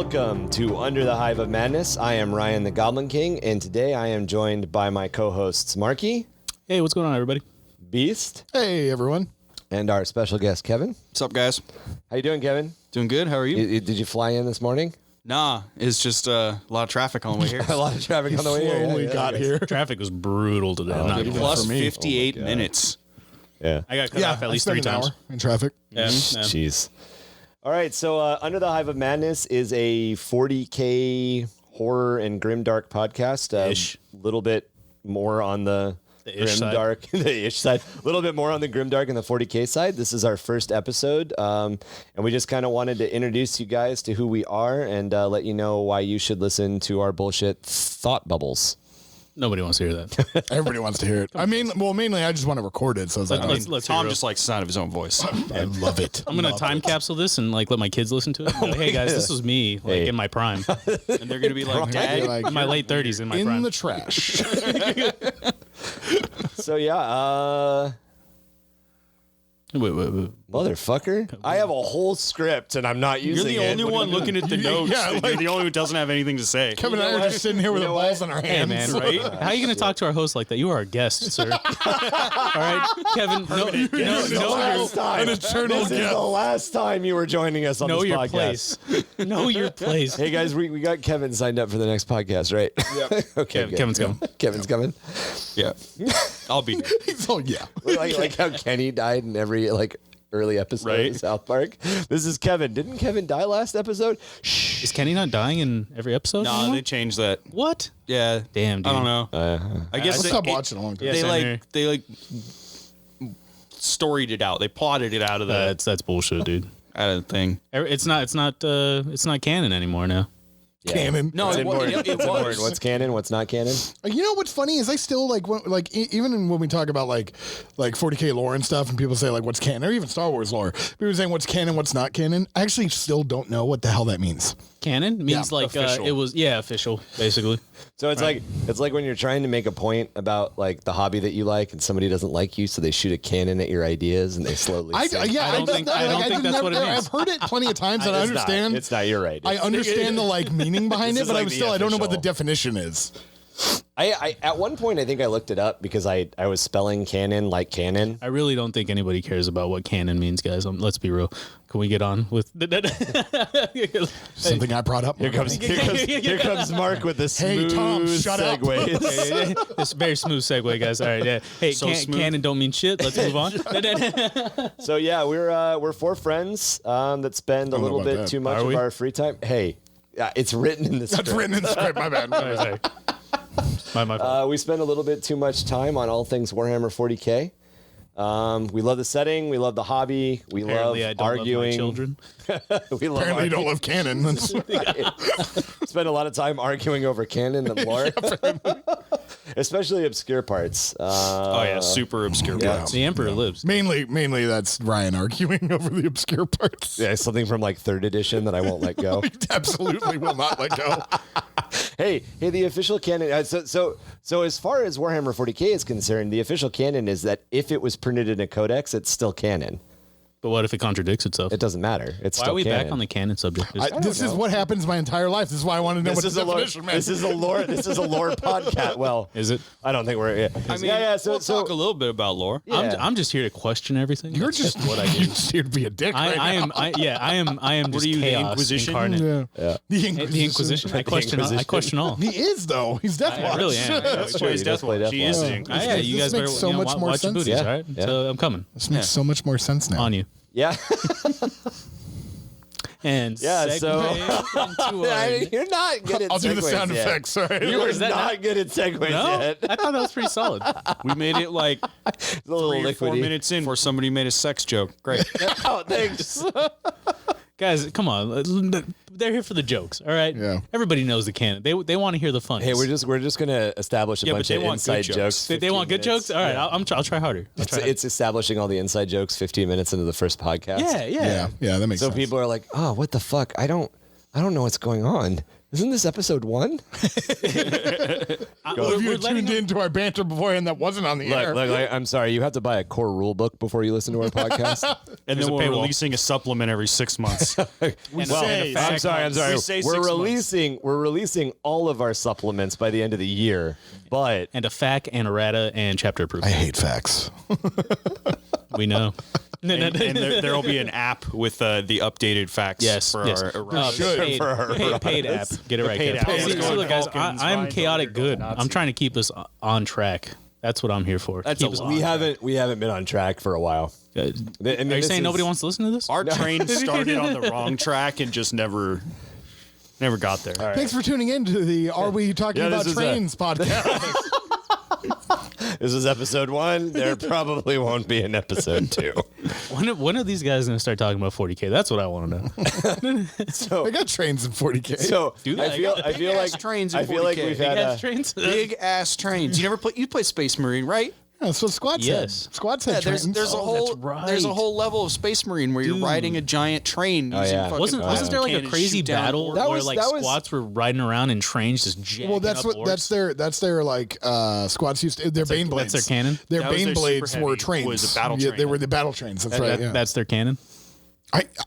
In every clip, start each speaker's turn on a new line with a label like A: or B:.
A: Welcome to Under the Hive of Madness. I am Ryan the Goblin King, and today I am joined by my co-hosts Marky.
B: Hey, what's going on, everybody?
A: Beast.
C: Hey, everyone.
A: And our special guest, Kevin.
D: What's up, guys?
A: How you doing, Kevin?
D: Doing good. How are you?
A: Did you fly in this morning?
D: Nah, it's just a lot of traffic on the way here.
A: A lot of traffic on the way here.
C: Slowly got here.
B: Traffic was brutal today.
D: Plus
C: for me.
D: 58 minutes.
A: Yeah.
B: I got cut off at least
C: spent
B: 3
C: an
B: times.
C: hour in traffic.
B: Yeah,
A: Jeez. All right, so Under the Hive of Madness is a 40k horror and grimdark podcast.
B: Ish.
A: A little bit more on the
B: ish side.
A: grimdark, the ish side. A little bit more on the grimdark and the 40k side. This is our first episode, and we just kind of wanted to introduce you guys to who we are and let you know why you should listen to our bullshit thought bubbles.
B: Nobody wants to hear that.
C: Everybody wants to hear it. I mean, well, mainly I just want to record it. So it's like,
B: Let's
D: Tom
B: hear it.
D: just likes the sound of his own voice.
C: I love it.
B: I'm gonna time capsule this and like let my kids listen to it. Like, hey guys, this was me like in my prime,
D: And they're going to be like, Dad,
C: You're like,
B: in my late 30s, in my
C: in
B: prime.
C: the trash.
A: So yeah,
B: Wait.
A: motherfucker, I have a whole script and I'm not
D: you're
A: using
D: the
A: it.
D: only one looking at the notes.
C: Yeah,
D: You're
C: like-
D: the only one who doesn't have anything to say.
C: Kevin and I are just sitting here with the balls in our
B: Hey
C: hands.
B: man, right? How are you gonna talk to our host like that? You are our guest, sir. All right, Kevin. Know
C: An eternal
A: This is
C: gift.
A: the last time you were joining us on this
B: your
A: podcast.
B: place. Know your place.
A: Hey guys, we got Kevin signed up for the next podcast, right?
C: Yep.
A: Okay, good.
B: Kevin's coming.
A: Kevin's coming.
D: Yeah. I'll be here.
C: So, yeah.
A: like how Kenny died in every early episode
D: Right.
A: of South Park. This is Kevin. Didn't Kevin die last episode? Shh.
B: Is Kenny not dying in every episode?
D: Nah,
B: anymore?
D: they changed that.
B: What?
D: Yeah.
B: Damn, dude.
D: I don't know. I guess
C: I stopped watching a long time.
B: Yeah, same
D: they storied it out. They plotted it out of the
B: That's bullshit, dude.
D: thing.
B: It's not canon anymore now.
C: Canon.
D: No,
A: It's
D: it
A: important. It's
D: was.
A: important. What's canon? What's not canon?
C: You know what's funny is I still even when we talk about like 40k lore and stuff, and people say like what's canon or even Star Wars lore, people are saying what's canon, what's not canon. I actually still don't know what the hell that means.
B: Canon means
C: Yeah,
B: like
D: official.
B: it was official basically.
A: So it's like when you're trying to make a point about like the hobby that you like, and somebody doesn't like you, so they shoot a cannon at your ideas, and they slowly.
C: I
A: sink.
B: don't think that's what it means.
C: I've heard it plenty of times, and I
A: It's not.
C: understand.
A: It's not. You're right.
C: I understand the meaning behind
A: This
C: it,
A: is
C: but
A: like
C: I'm
A: the
C: still I don't know what the
A: official.
C: definition is.
A: I at one point I think I looked it up because I was spelling canon like canon.
B: I really don't think anybody cares about what canon means, guys. Let's be real. Can we get on with
C: Something I brought up.
A: Here comes Mark with the smooth
C: Hey, Tom, shut up.
A: segues.
B: This very smooth segue, guys. All right, yeah. Hey,
D: So smooth.
B: canon don't mean shit. Let's move on.
A: So yeah, we're four friends that spend a
C: don't know
A: little
C: about
A: bit
C: that.
A: too much
B: Are
A: of
B: we?
A: our free time. Hey, it's written in the
C: That's
A: script.
C: written in the script. My bad.
B: Sorry. My fault.
A: We spend a little bit too much time on all things Warhammer 40k. We love the setting. We love the hobby. We
B: Apparently, I
A: love
B: don't
A: arguing.
B: love my children.
A: We love
C: Apparently, you don't
A: arguing.
C: love canon. That's
A: Spend a lot of time arguing over canon and lore, especially obscure parts.
D: Oh, yeah. Super obscure
A: Yeah.
D: parts.
B: The Emperor lives.
C: mainly that's Ryan arguing over the obscure parts.
A: Yeah, something from like 3rd edition that I won't let go.
C: Absolutely will not let go.
A: Hey, the official canon. So as far as Warhammer 40k is concerned, the official canon is that if it was printed in a codex, it's still canon.
B: But what if it contradicts itself?
A: It doesn't matter. It's
B: Why
A: still
B: are we
A: canon.
B: back on the canon subject?
C: This is what happens my entire life. This is why I wanted to know
A: This
C: what
A: is
C: the
A: a lore.
C: definition meant.
A: This is a lore. This is a lore podcast. Well,
B: Is it?
A: I don't think we're. Yeah.
D: I mean,
A: yeah.
D: we'll talk a little bit about lore.
A: Yeah.
B: I'm just here to question everything.
C: You're
B: That's
C: just
B: what I
C: you're
B: do.
C: just here to be a dick. right
B: I
C: now.
B: am just
D: are you, the
B: chaos
D: Inquisition?
B: incarnate.
C: Yeah.
B: The Inquisition. I question all.
C: He is though. He's Death
B: I
C: Watch.
B: really am.
A: That's true.
D: Plays
A: He does
D: Death
A: play
D: Watch.
A: Death
D: He is
A: Watch.
D: the Inquisition.
B: Yeah,
C: This
B: you guys
C: makes
B: better
C: so much more
B: watch your
C: sense.
B: booties,
A: Yeah.
B: all right?
A: Yeah.
B: So I'm coming
C: This makes so much more sense now.
B: on you.
A: Yeah.
B: And
A: Yeah, so-
B: segue into our-
A: You're not good at.
C: I'll do the
A: segues
C: sound
A: yet.
C: effects. All right.
A: You are
B: that
A: not good at segues
B: no,
A: yet.
B: I thought that was pretty solid.
D: We made it like
A: It's a little
D: 3 or 4
A: liquidy.
D: minutes in before somebody made a sex joke. Great.
A: Oh, thanks.
B: Guys, come on. They're here for the jokes, all right?
C: Yeah.
B: Everybody knows the canon. They want to hear the fun.
A: Hey, we're just gonna establish a
D: Yeah, but
A: bunch
D: they
A: of
D: want good
A: inside
D: jokes.
A: jokes.
B: They want
A: 15
B: good
A: minutes.
B: jokes? All right,
A: Yeah.
B: I'll try harder.
A: It's establishing all the inside jokes 15 minutes into the first podcast.
B: Yeah.
C: Yeah. That makes
A: So
C: sense.
A: people are like, "Oh, what the fuck? I don't know what's going on." Isn't this episode 1?
C: Well, if you tuned into our banter beforehand that wasn't on the air.
A: Look, I'm sorry. You have to buy a core rule book before you listen to our podcast.
D: And then we're releasing a supplement every 6 months.
A: I'm sorry.
D: We say
A: We're
D: 6 months.
A: releasing all of our supplements by the end of the year. But
B: And a FAQ and errata and chapter proof.
C: I hate facts.
B: We know.
D: And there'll be an app with the updated facts for our
B: paid app. Get it right.
D: paid
B: Kev.
D: app.
B: See,
D: Let's go
B: look, guys,
D: Vulcans,
B: I'm
D: Vines,
B: chaotic good.
D: Nazi.
B: I'm trying to keep us on track. That's what I'm here for.
D: That's
B: Keep
D: a
B: us
D: lot.
B: on track.
A: we haven't been on track for a while.
B: Are you saying nobody wants to listen to this?
D: Our train started on the wrong track and just never got there.
C: Thanks for tuning in to the Are We Talking
A: Yeah,
C: About
A: this is
C: Trains podcast.
A: This is episode 1. There probably won't be an episode 2.
B: When are these guys going to start talking about 40K? That's what I want to know.
C: I got trains in 40K.
A: So
B: Do they?
A: I feel like
D: trains in
A: I feel like
D: 40K.
A: we've had
B: Gas trains?
D: Big ass trains. You play Space Marine, right?
C: Yeah, that's what Squad said.
B: Yes.
C: Squad said
D: Yeah,
C: trains.
D: there's a
B: Oh,
D: whole
B: that's right.
D: there's a whole level of Space Marine where you're riding a giant train. Using
A: yeah.
D: fucking
B: Wasn't
D: plasma
B: there like a
D: cannons,
B: crazy
D: shoot down
B: battle
D: orcs.
A: That
B: where
A: was-
B: like
A: that was-
B: squats were riding around in trains just jacking
C: Well, that's
B: up
C: what
B: orcs?
C: that's their like squads used to, their Bane blades.
B: that's their cannon?
C: Their
D: That was
C: Bane
D: their
C: blades
D: super
C: were
D: heavy,
C: trains.
D: was a battle
C: Yeah,
D: train.
C: they were the battle trains. That's right. Yeah.
B: That's their cannon.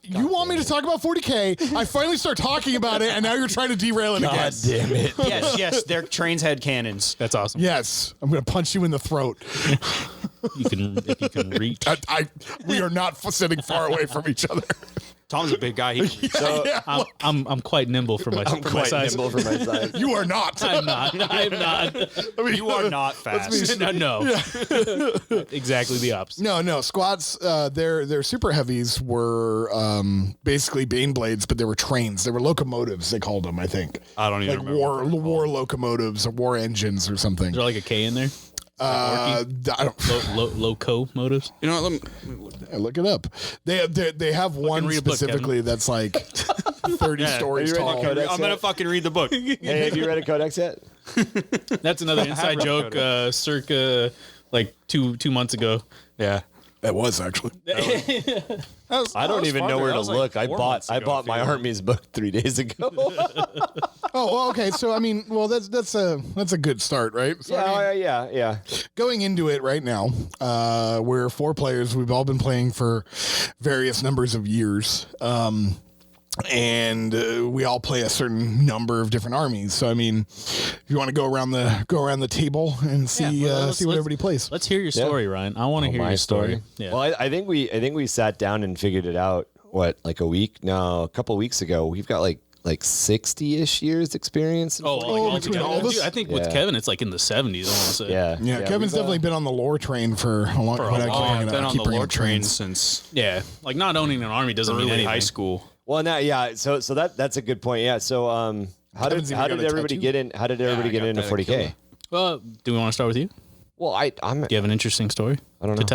C: You want me to talk about 40K? I finally start talking about it, and now you're trying to derail it again.
A: God damn it.
D: yes, their trains had cannons.
B: That's awesome.
C: Yes, I'm going to punch you in the throat.
B: If you can reach.
C: We are not sitting far away from each other.
D: Tom's a big guy. He
A: So
B: I'm quite nimble for my
A: I'm
B: for my
A: quite
B: size.
A: nimble for my size.
C: You are not.
B: I'm not. I'm not.
D: you are not fast.
B: No. Exactly the opposite.
C: No. Squads, their super heavies were basically Bane blades, but they were trains. They were locomotives, they called them, I think.
D: I don't even
C: Like
D: remember.
C: war locomotives or war engines or something.
B: Is there like a K in there?
C: I don't
B: Loco motives.
D: You know what?
C: look it up. They have one
B: read a book,
C: specifically that's like 30 stories
A: Have you read
C: tall.
A: the Codex
D: I'm gonna
A: yet?
D: fucking read the book.
A: Hey, have you read a Codex yet?
B: That's another inside joke. Circa like two months ago.
D: Yeah.
C: That was actually.
A: I don't even know where to look. I bought my Armies book 3 days ago.
C: Oh, well, okay. So I mean, well, that's a good start, right? So, I mean,
A: yeah.
C: going into it right now, we're 4 players. We've all been playing for various numbers of years. And we all play a certain number of different armies. So I mean, if you want to go around the table and see see what everybody plays.
B: Let's hear your story, Ryan. I want to hear
A: My
B: your story.
A: story. Well, I think we sat down and figured it out. What, like a couple weeks ago? We've got like 60-ish years experience.
C: between all of us?
B: Dude, I think with
A: Yeah.
B: Kevin, it's like in the 70s. I want to say.
A: Yeah.
C: Yeah, Kevin's definitely been on the lore train for a long time.
D: I've been on the lore train since
B: Yeah, like not owning an army doesn't mean
D: early
B: anything.
D: high school.
A: Well, now, yeah. So that's a good point. Yeah. So, how did
C: Kevin's even got a
A: everybody
C: tattoo.
A: get in? How did everybody
D: I
A: get
D: got
A: into
D: that
A: 40K?
B: Well, do we want to start with you?
A: Well, I'm.
B: Do you have an interesting story
A: I don't
B: to
A: know.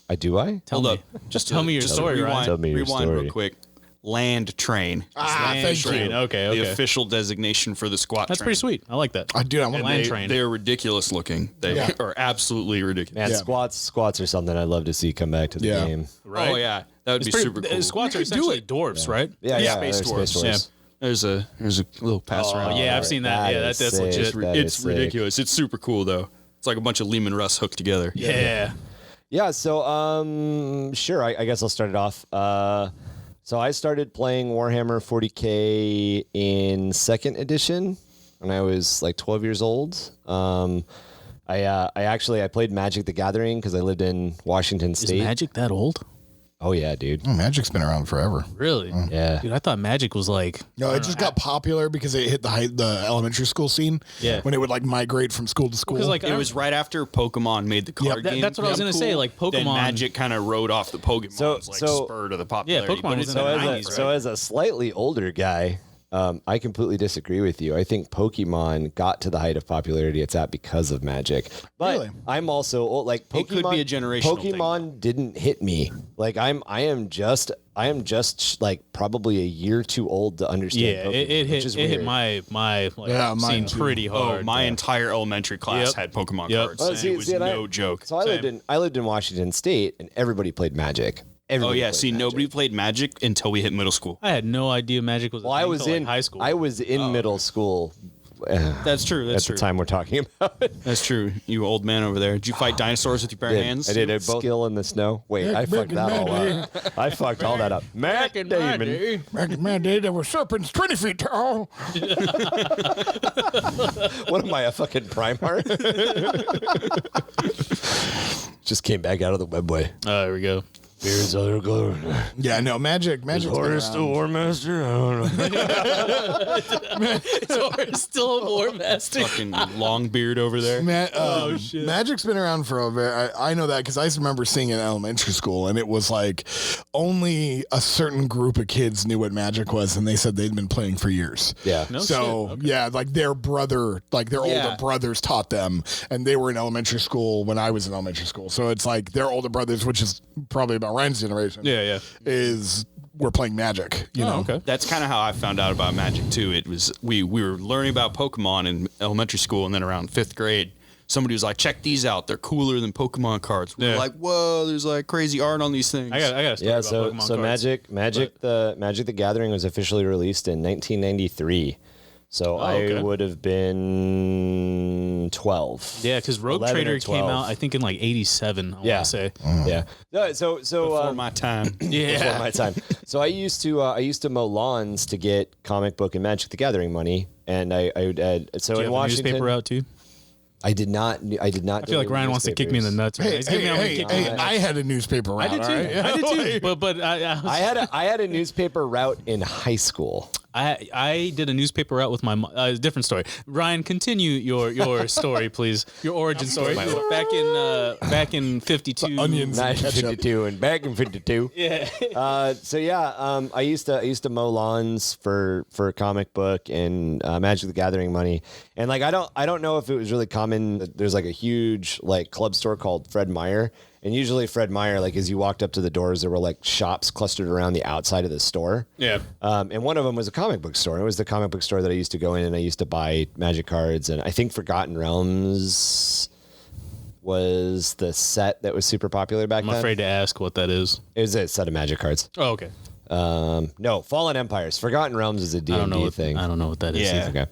B: tell?
A: Do I?
B: Tell
D: Hold
B: me.
D: up.
B: Just tell me your story,
D: rewind,
B: Ryan.
A: Tell me your
D: rewind
A: story.
D: real quick. Land train.
C: Thank
B: Train.
C: you.
B: Okay.
D: The official designation for the squat
B: That's
D: train.
B: pretty sweet. I like that.
C: Dude, I want
B: Land
C: to.
B: train.
D: They're ridiculous looking. They
C: Yeah.
D: are absolutely ridiculous.
A: Man,
C: Yeah.
A: squats are something I'd love to see come back to the
C: Yeah.
A: game.
B: Right?
D: Oh yeah, that would be super cool.
B: Squats are
C: You could do
B: essentially dwarfs, right?
A: Yeah,
D: Space
A: they're
D: dwarves.
B: Yeah.
D: There's a little pass
B: Oh,
D: around.
B: yeah, I've seen that. Yeah,
A: is
B: that's
A: sick.
B: legit.
A: That is
D: It's
A: sick.
D: ridiculous. It's super cool though. It's like a bunch of Lehman Russ hooked together.
B: Yeah.
A: Yeah, so sure, I guess I'll start it off. So I started playing Warhammer 40k in 2nd edition when I was like 12 years old. I played Magic the Gathering because I lived in Washington
B: Is
A: State.
B: Magic that old?
A: Oh yeah, dude.
C: Oh, Magic's been around forever.
B: Really?
A: Yeah.
B: Dude, I thought Magic was like.
C: No, it just got popular because it hit the elementary school scene.
B: Yeah.
C: When it would like migrate from school to school.
B: Because like
D: It was right after Pokemon made the card game.
B: that's what I was gonna say, like,
D: Then
B: Pokemon-
D: Magic kind of rode off the Pokemon
A: So-
D: like
A: so-
D: spur to the popularity.
B: Pokemon
D: But
B: was
D: it's
B: in
A: So
B: the
A: as,
B: 90s,
A: so as a slightly older guy, I completely disagree with you. I think Pokemon got to the height of popularity it's at because of Magic. But
C: Really?
A: I'm also like Pokemon.
D: It could be a generational thing,
A: Pokemon didn't hit me. Like I am just like probably a year too old to understand.
B: Yeah,
A: Pokemon,
B: it
A: which is
B: hit
A: weird.
B: my like,
C: Yeah, mine
B: scene
C: too.
B: pretty hard.
D: Oh, my entire elementary class
B: Yep.
D: had Pokemon
B: Yep.
D: cards.
A: Well,
D: and it was no joke.
A: So I lived in Washington State, and everybody played Magic. Everybody played
D: See,
A: Magic.
D: nobody played Magic until we hit middle school.
B: I had no idea Magic was.
A: Well, I was in
B: high school.
A: I was in middle school.
D: That's true. That's
A: at
D: true.
A: the time we're talking about.
D: That's true. You old man over there. Did you fight dinosaurs with your bare hands?
A: I did it both. Skill in the snow. Wait, I fucked that all up. I fucked all that up. Matt Damon.
C: Back in my day, there were serpents 20 feet tall.
A: What am I, a fucking Primarch? Just came back out of the webway.
B: There we go.
A: Here's other glory.
C: Yeah, no, Magic.
A: Horror still War Master? I don't know.
B: It's still a War Master.
D: Fucking long beard over there.
C: Shit. Magic's been around for a very. I know that because I remember seeing it in elementary school, and it was like only a certain group of kids knew what Magic was, and they said they'd been playing for years.
A: Yeah.
B: No
C: So
B: shit. Okay.
C: yeah, like their brother, like their older brothers taught them, and they were in elementary school when I was in elementary school. So it's like their older brothers, which is probably about Ryan's generation.
B: Yeah.
C: We're playing Magic. You know.
B: Okay.
D: That's kind of how I found out about Magic too. It was we were learning about Pokemon in elementary school, and then around 5th grade, somebody was like, "Check these out. They're cooler than Pokemon cards." We were like, "Whoa, there's like crazy art on these things."
B: I got a story
A: Yeah,
B: about
A: so
B: Pokemon
A: so
B: cards.
A: Magic the Gathering was officially released in 1993. So
B: okay.
A: I would have been 12.
B: Yeah, because Rogue
A: 11 or
B: Trader came
A: 12.
B: out, I think, in like '87. I want to say.
A: Yeah. No, so
D: Before my time.
A: before my time. So I used to mow lawns to get comic book and Magic the Gathering money, and I so
B: Do you
A: in
B: have a
A: Washington
B: newspaper out too?
A: I did not.
B: I feel like Ryan wants to kick me in the nuts. Right?
C: Hey,
B: He's giving me
C: hey,
B: kick me in the nuts.
C: I had a newspaper route.
B: I did too.
C: all right?
B: I did too. But
A: I had a newspaper route in high school.
B: I did a newspaper route with my mom. Different story. Ryan, continue your story, please. Your origin story. Back in 52.
C: Onions and ketchup.
A: 1952 and back in 52.
B: Yeah.
A: I used to mow lawns for comic book and Magic the Gathering money, and like I don't know if it was really common. There's like a huge like club store called Fred Meyer, and usually Fred Meyer, like as you walked up to the doors, there were like shops clustered around the outside of the store.
B: Yeah.
A: And one of them was a comic book store. It was the comic book store that I used to go in, and I used to buy Magic cards, and I think Forgotten Realms was the set that was super popular back
B: I'm
A: then.
B: afraid to ask what that is.
A: It was a set of Magic cards.
B: Oh, okay.
A: No, Fallen Empires. Forgotten Realms is a D&D thing.
B: I don't know what that is.
D: Yeah.
A: Okay.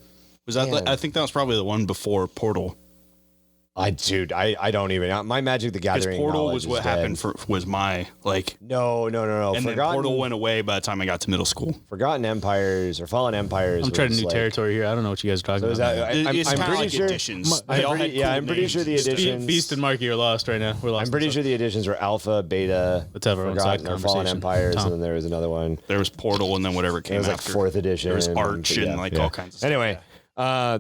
D: Was that? I think that was probably the one before Portal.
A: I don't even. My Magic the
D: Because
A: Gathering
D: Portal
A: knowledge
D: was
A: is
D: what
A: dead.
D: happened was my like.
A: No.
D: And then Portal went away by the time I got to middle school.
A: Forgotten Empires or Fallen Empires.
B: I'm treading new
A: was, like,
B: territory here. I don't know what you guys are talking
A: So is
B: about.
A: that,
D: It's
A: I'm
D: kinda
A: pretty
D: like
A: sure.
D: editions.
A: I'm
D: They all
A: pretty-
D: had
A: yeah,
D: cool
A: I'm pretty
D: names.
A: sure the editions.
B: Beast and Marky are lost right now. We're lost.
A: I'm pretty sure the editions were Alpha, Beta,
B: Let's have our own side
A: Forgotten or Fallen
B: conversation.
A: Empires,
B: Tom.
A: and then there was another one.
D: There was Portal, and then whatever
A: It
D: came
A: was like
D: after.
A: 4th edition.
D: There was Arch
A: but
D: and like all kinds of stuff.
A: Anyway,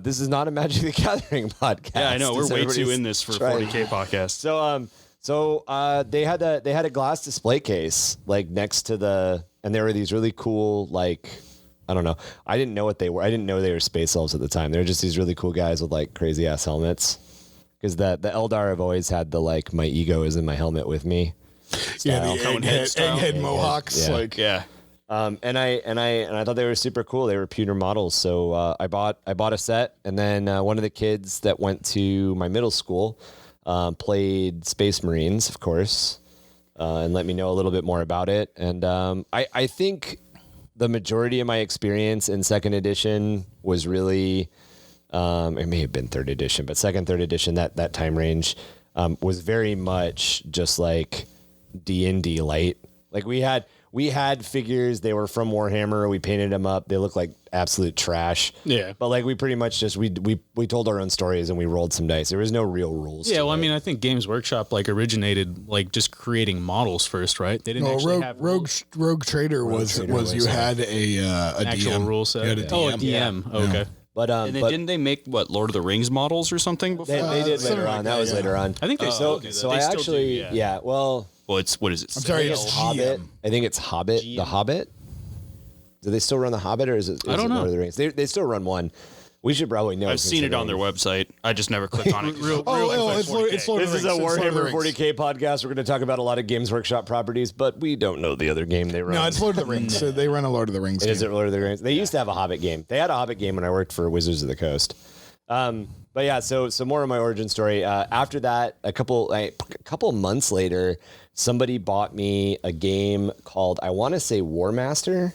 A: this is not a Magic the Gathering podcast.
D: Yeah, I know. We're
A: This
D: way too
A: everybody's
D: in this for
A: trying-
D: 40K podcast.
A: So they had a glass display case like next to and there were these really cool like I don't know. I didn't know what they were. I didn't know they were space elves at the time. They were just these really cool guys with like crazy ass helmets. Because the Eldar have always had the like my ego is in my helmet with me.
C: Yeah, the
D: Conehead style.
C: egghead mohawks.
A: Yeah.
C: Like,
D: Yeah.
A: And I thought they were super cool. They were pewter models. So I bought a set, and then one of the kids that went to my middle school played Space Marines, of course, and let me know a little bit more about it. And I think the majority of my experience in second edition was really, it may have been third edition, but second, third edition, that time range was very much just like D&D light. Like we had figures. They were from Warhammer. We painted them up. They looked like absolute trash.
B: Yeah.
A: But like we pretty much just we told our own stories and we rolled some dice. There was no real rules.
B: Yeah,
A: to
B: well, I
A: it.
B: mean, I think Games Workshop like originated like just creating models first, right? They didn't
C: no,
B: actually have
C: Rogue Trader was you had a
B: actual
C: DM.
B: rule set.
C: You had a
B: Oh, a
C: DM.
B: DM. Okay.
A: But
D: And then didn't they make what Lord of the Rings models or something before?
A: they did
C: something
A: later
C: like
A: on.
C: that,
A: That was
C: yeah.
A: later on.
B: I think they still do that.
A: So
B: They
A: I
B: still do,
A: actually
B: yeah.
A: well.
D: Well, what is it?
C: I'm sorry,
A: It's
C: it's
A: Hobbit.
C: GM.
A: I think it's Hobbit. The Hobbit. Do they still run the Hobbit, or is it?
B: I don't
A: it
B: know.
A: Lord of the Rings? They still run one. We should probably know.
D: I've seen it on their website. I just never clicked on it.
C: It's Lord
A: This
C: of
A: is
C: the
A: a
C: Rings. It's Lord of the
A: Warhammer
C: Rings.
A: 40k podcast. We're going to talk about a lot of Games Workshop properties, but we don't know the other game they run.
C: No, it's Lord of the Rings. So they run a Lord of the Rings.
A: Is
C: game.
A: it Lord of the Rings? They used to have a Hobbit game. They had a Hobbit game when I worked for Wizards of the Coast. But yeah, so more of my origin story. After that, a couple months later, somebody bought me a game called, I want to say War Master,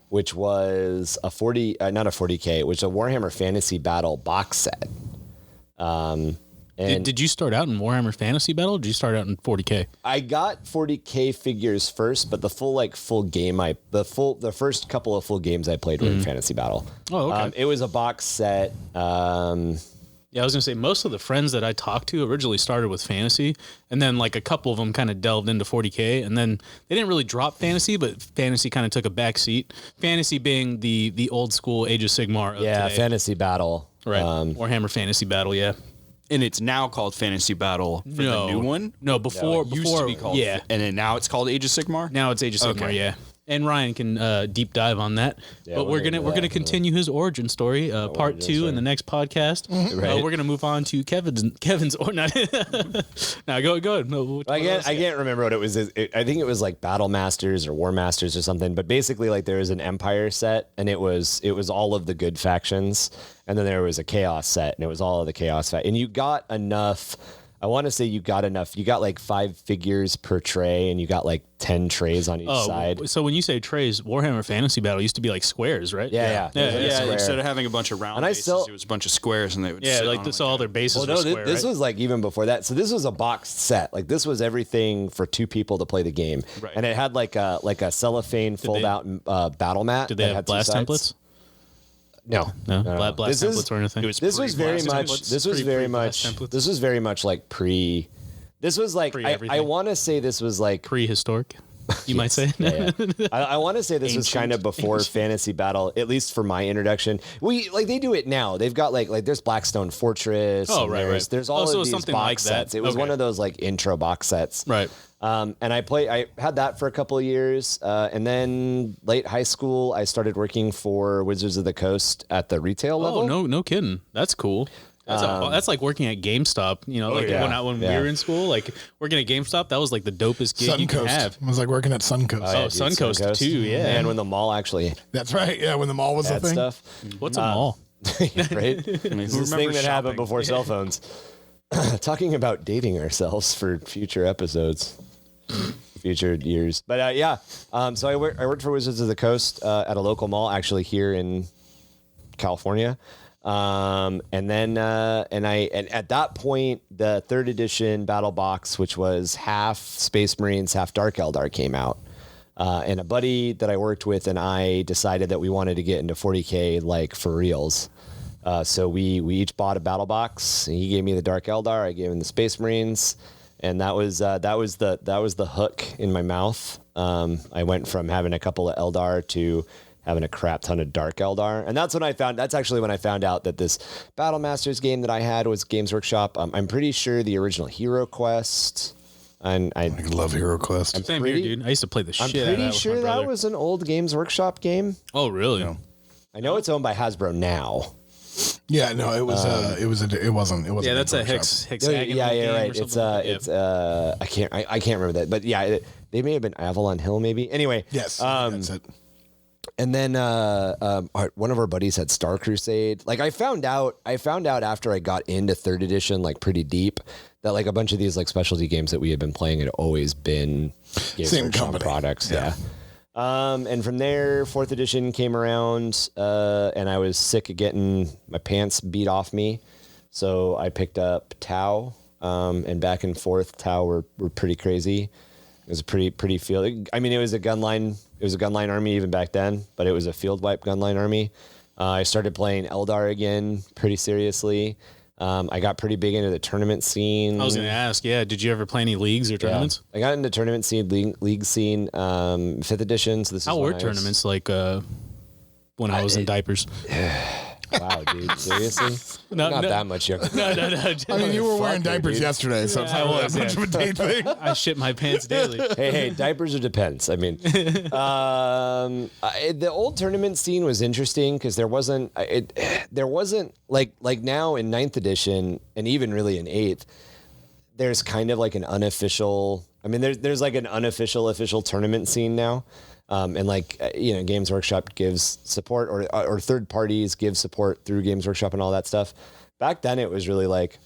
A: which was a 40, not a 40K, which was a Warhammer Fantasy Battle box set. And
B: did you start out in Warhammer Fantasy Battle? Or did you start out in 40K?
A: I got 40K figures first, but the full game, the first couple of full games I played were in Fantasy Battle.
B: Oh, okay.
A: It was a box set.
B: Yeah, I was gonna say most of the friends that I talked to originally started with fantasy, and then like a couple of them kind of delved into 40K, and then they didn't really drop fantasy, but fantasy kind of took a back seat. Fantasy being the old school Age of Sigmar. Of today.
A: Fantasy Battle.
B: Right. Warhammer Fantasy Battle. Yeah.
D: And it's now called Fantasy Battle for the new one?
B: No, before
D: used to be called.
B: Yeah.
D: And then now it's called Age of Sigmar?
B: Now it's Age of Sigmar,
D: Okay.
B: yeah. And Ryan can deep dive on that.
A: Yeah,
B: but we're gonna continue his origin story, part 2 in the next podcast.
A: Right.
B: We're gonna move on to Kevin's or not. Now go ahead. No,
A: I can't remember what it was. I think it was like Battle Masters or War Masters or something. But basically, like there was an Empire set, and it was all of the good factions, and then there was a Chaos set, and it was all of the Chaos and you got enough. I want to say you got enough. You got like 5 figures per tray, and you got like 10 trays on each side.
B: So when you say trays, Warhammer Fantasy Battle used to be like squares, right?
A: Yeah.
D: Instead of having a bunch of round bases, it was a bunch of squares, and they would sit
B: like
D: on
B: this. All their bases were square,
A: this
B: right?
A: was like even before that. So this was a boxed set. Like this was everything for 2 people to play the game,
D: Right.
A: and it had like a cellophane fold out battle mat.
B: Did they have blast templates?
A: No.
B: Blast templates or anything.
A: This was very much like pre. This was like I want to say this was like
B: prehistoric. You might say.
A: Yeah. I want to say this was kind of before Fantasy Battle, at least for my introduction. They do it now. They've got like there's Blackstone Fortress.
B: Oh, right.
A: There's all of these
B: something
A: box
B: like
A: sets.
B: that.
A: It was one of those like intro box sets.
B: Right.
A: And I had that for a couple of years. And then late high school, I started working for Wizards of the Coast at the retail level.
B: Oh, no kidding. That's cool. That's like working at GameStop, when we were in school, like working at GameStop, that was like the dopest gig you could have.
C: It was like working at Suncoast.
B: Suncoast too, yeah.
A: And when the mall actually
C: That's right. Yeah, when the mall was a
A: had
C: thing.
A: stuff.
B: What's a mall?
A: Right? It's this thing that happened before cell phones. Talking about dating ourselves for future episodes, future years. But so I worked for Wizards of the Coast at a local mall, actually here in California. And at that point, the 3rd edition battle box, which was half Space Marines, half Dark Eldar, came out. And a buddy that I worked with and I decided that we wanted to get into 40K like for reals. So we each bought a battle box. He gave me the Dark Eldar, I gave him the Space Marines, and that was the hook in my mouth. I went from having a couple of Eldar to having a crap ton of Dark Eldar. And that's actually when I found out that this Battle Masters game that I had was Games Workshop. I'm pretty sure the original Hero Quest. And I
C: love Hero Quest.
B: Same here, dude. I used to play the shit out of that.
A: I'm pretty sure that was an old Games Workshop game.
B: Oh, really?
C: No.
A: I know it's owned by Hasbro now.
C: Yeah, no, it was. It wasn't.
B: Yeah, that's a hexagonal game
A: right.
B: or something.
A: It's I can't remember that, but yeah, they may have been Avalon Hill, maybe. Anyway,
C: Yes, that's it.
A: And then one of our buddies had Star Crusade. Like I found out after I got into 3rd edition, like pretty deep, that like a bunch of these like specialty games that we had been playing had always been
C: Same company
A: products. Yeah. And from there, 4th edition came around, and I was sick of getting my pants beat off me, so I picked up Tau, and back and forth. Tau were pretty crazy. It was a pretty field. I mean, it was a gunline. It was a gunline army even back then, but it was a field wipe gunline army. I started playing Eldar again pretty seriously. I got pretty big into the tournament scene.
B: I was going to ask, did you ever play any leagues or tournaments?
A: I got into tournament scene, league scene, 5th edition. So
B: how were tournaments like when I was in diapers?
A: Wow, dude, seriously? Not that much younger.
B: No.
C: I mean, you were wearing diapers yesterday, so it's not that much of a date thing.
B: I shit my pants daily.
A: Hey, diapers or depends. I mean, the old tournament scene was interesting because there wasn't like now in 9th edition and even really in 8th, there's kind of like an unofficial. I mean, there's like an unofficial official tournament scene now. And like, Games Workshop gives support or third parties give support through Games Workshop and all that stuff. Back then it was really like,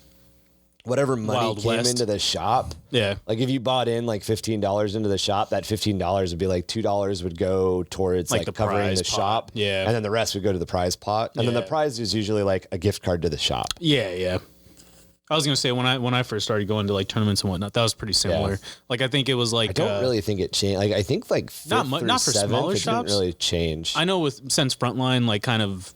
A: whatever money
B: Wild
A: came
B: West.
A: into the shop.
B: Yeah.
A: Like if you bought in like $15 into the shop, that $15 would be like $2 would go towards like
B: the
A: covering
B: prize
A: the
B: pot.
A: shop.
B: Yeah.
A: And then the rest would go to the prize pot. And then the
B: Yeah.
A: prize is usually like a gift card to the shop.
B: Yeah. I was gonna say when I first started going to like tournaments and whatnot, that was pretty similar.
A: Yeah.
B: Like I think it was like
A: I don't really think it changed. Like I think like
B: Not
A: fifth through
B: not for
A: seventh,
B: smaller
A: it
B: shops.
A: didn't really change.
B: I know with since Frontline like kind of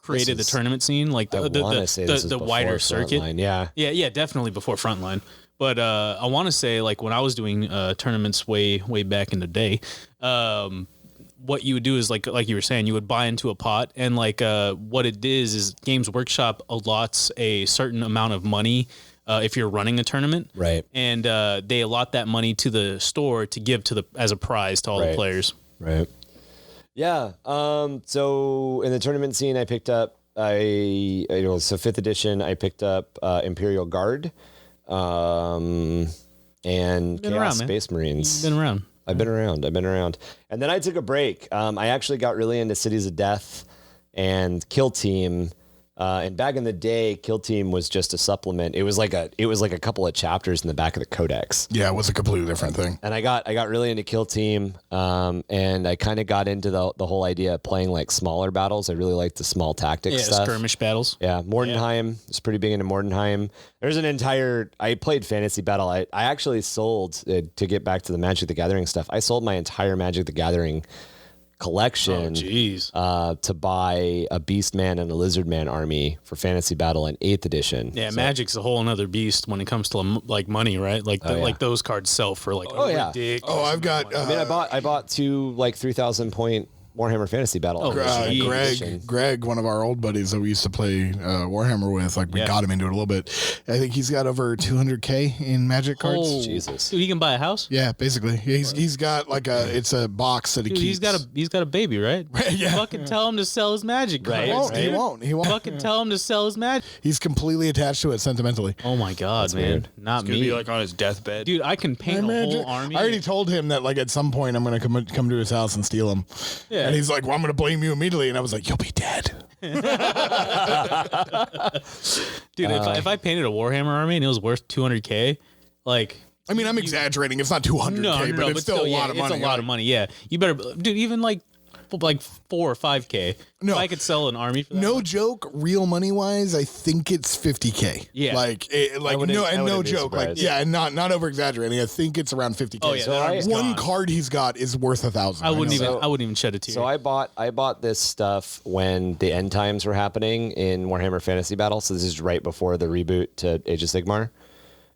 B: created the
A: This is-
B: tournament scene, like
A: I wanna say this is
B: the
A: before
B: wider circuit.
A: Frontline, yeah.
B: Yeah, definitely before Frontline. But I want to say like when I was doing tournaments way back in the day, what you would do is like you were saying, you would buy into a pot, and like what it is Games Workshop allots a certain amount of money if you're running a tournament,
A: Right.
B: And they allot that money to the store to give to as a prize to all the
A: Right.
B: players.
A: Right. Yeah. So in the tournament scene, I picked up so 5th edition. I picked up Imperial Guard, and
B: Been
A: Chaos
B: around, man.
A: Space Marines.
B: Been around.
A: I've been around. And then I took a break. I actually got really into Cities of Death and Kill Team. And back in the day, Kill Team was just a supplement. It was like a couple of chapters in the back of the codex.
C: Yeah, it was a completely different thing.
A: And I got really into Kill Team, and I kind of got into the whole idea of playing like smaller battles. I really liked the small tactics
B: Yeah,
A: stuff.
B: skirmish battles.
A: Yeah, Mordenheim was pretty big into Mordenheim. There's I played Fantasy Battle. I actually sold, to get back to the Magic the Gathering stuff, I sold my entire Magic the Gathering collection to buy a Beastman and a Lizardman army for Fantasy Battle in 8th edition.
B: Yeah,
A: So-
B: Magic's a whole another beast when it comes to like money, right? Like like those cards sell for like
A: yeah.
B: ridiculous.
C: Oh, I've got
A: I mean, I bought 2 like 3,000 point Warhammer Fantasy Battle. armies in 8th edition.
C: Greg, one of our old buddies that we used to play Warhammer with, like we got him into it a little bit. I think he's got over 200K in Magic cards.
B: Oh,
A: Jesus.
B: Dude, he can buy a house.
C: Yeah, basically, he's got like it's a box that he
B: Dude,
C: keeps.
B: he's got a baby, right?
C: Yeah.
B: Fucking tell him to sell his Magic
A: Right.
B: cards.
C: He won't. He won't.
B: Fucking tell him to sell his Magic.
C: He's completely attached to it sentimentally.
B: Oh my god, man,
A: weird.
B: not
D: It's gonna
B: me.
D: be like on his deathbed.
B: Dude, I can paint a whole army.
C: I already told him that like at some point I'm gonna come to his house and steal him.
B: Yeah.
C: And he's like, "Well, I'm gonna blame you immediately." And I was like, "You'll be dead."
B: Dude, if I painted a Warhammer army and it was worth 200K, like.
C: I mean, I'm exaggerating. It's not 200K, but it's still a lot of money.
B: It's a lot of money. Yeah, you better, dude. Even like 4 or 5K.
C: No.
B: If I could sell an army for that.
C: No joke, real money wise, I think it's 50K.
B: Yeah.
C: like
A: I wouldn't
C: no
A: be
C: joke, like
A: surprised.
C: yeah, and not over exaggerating. I think it's around 50K.
B: Oh, yeah,
C: So
B: that army's
C: one
B: gone.
C: card he's got is worth 1,000.
B: I wouldn't
C: know
B: even shed a tear.
A: So I bought this stuff when the end times were happening in Warhammer Fantasy Battle. So this is right before the reboot to Age of Sigmar.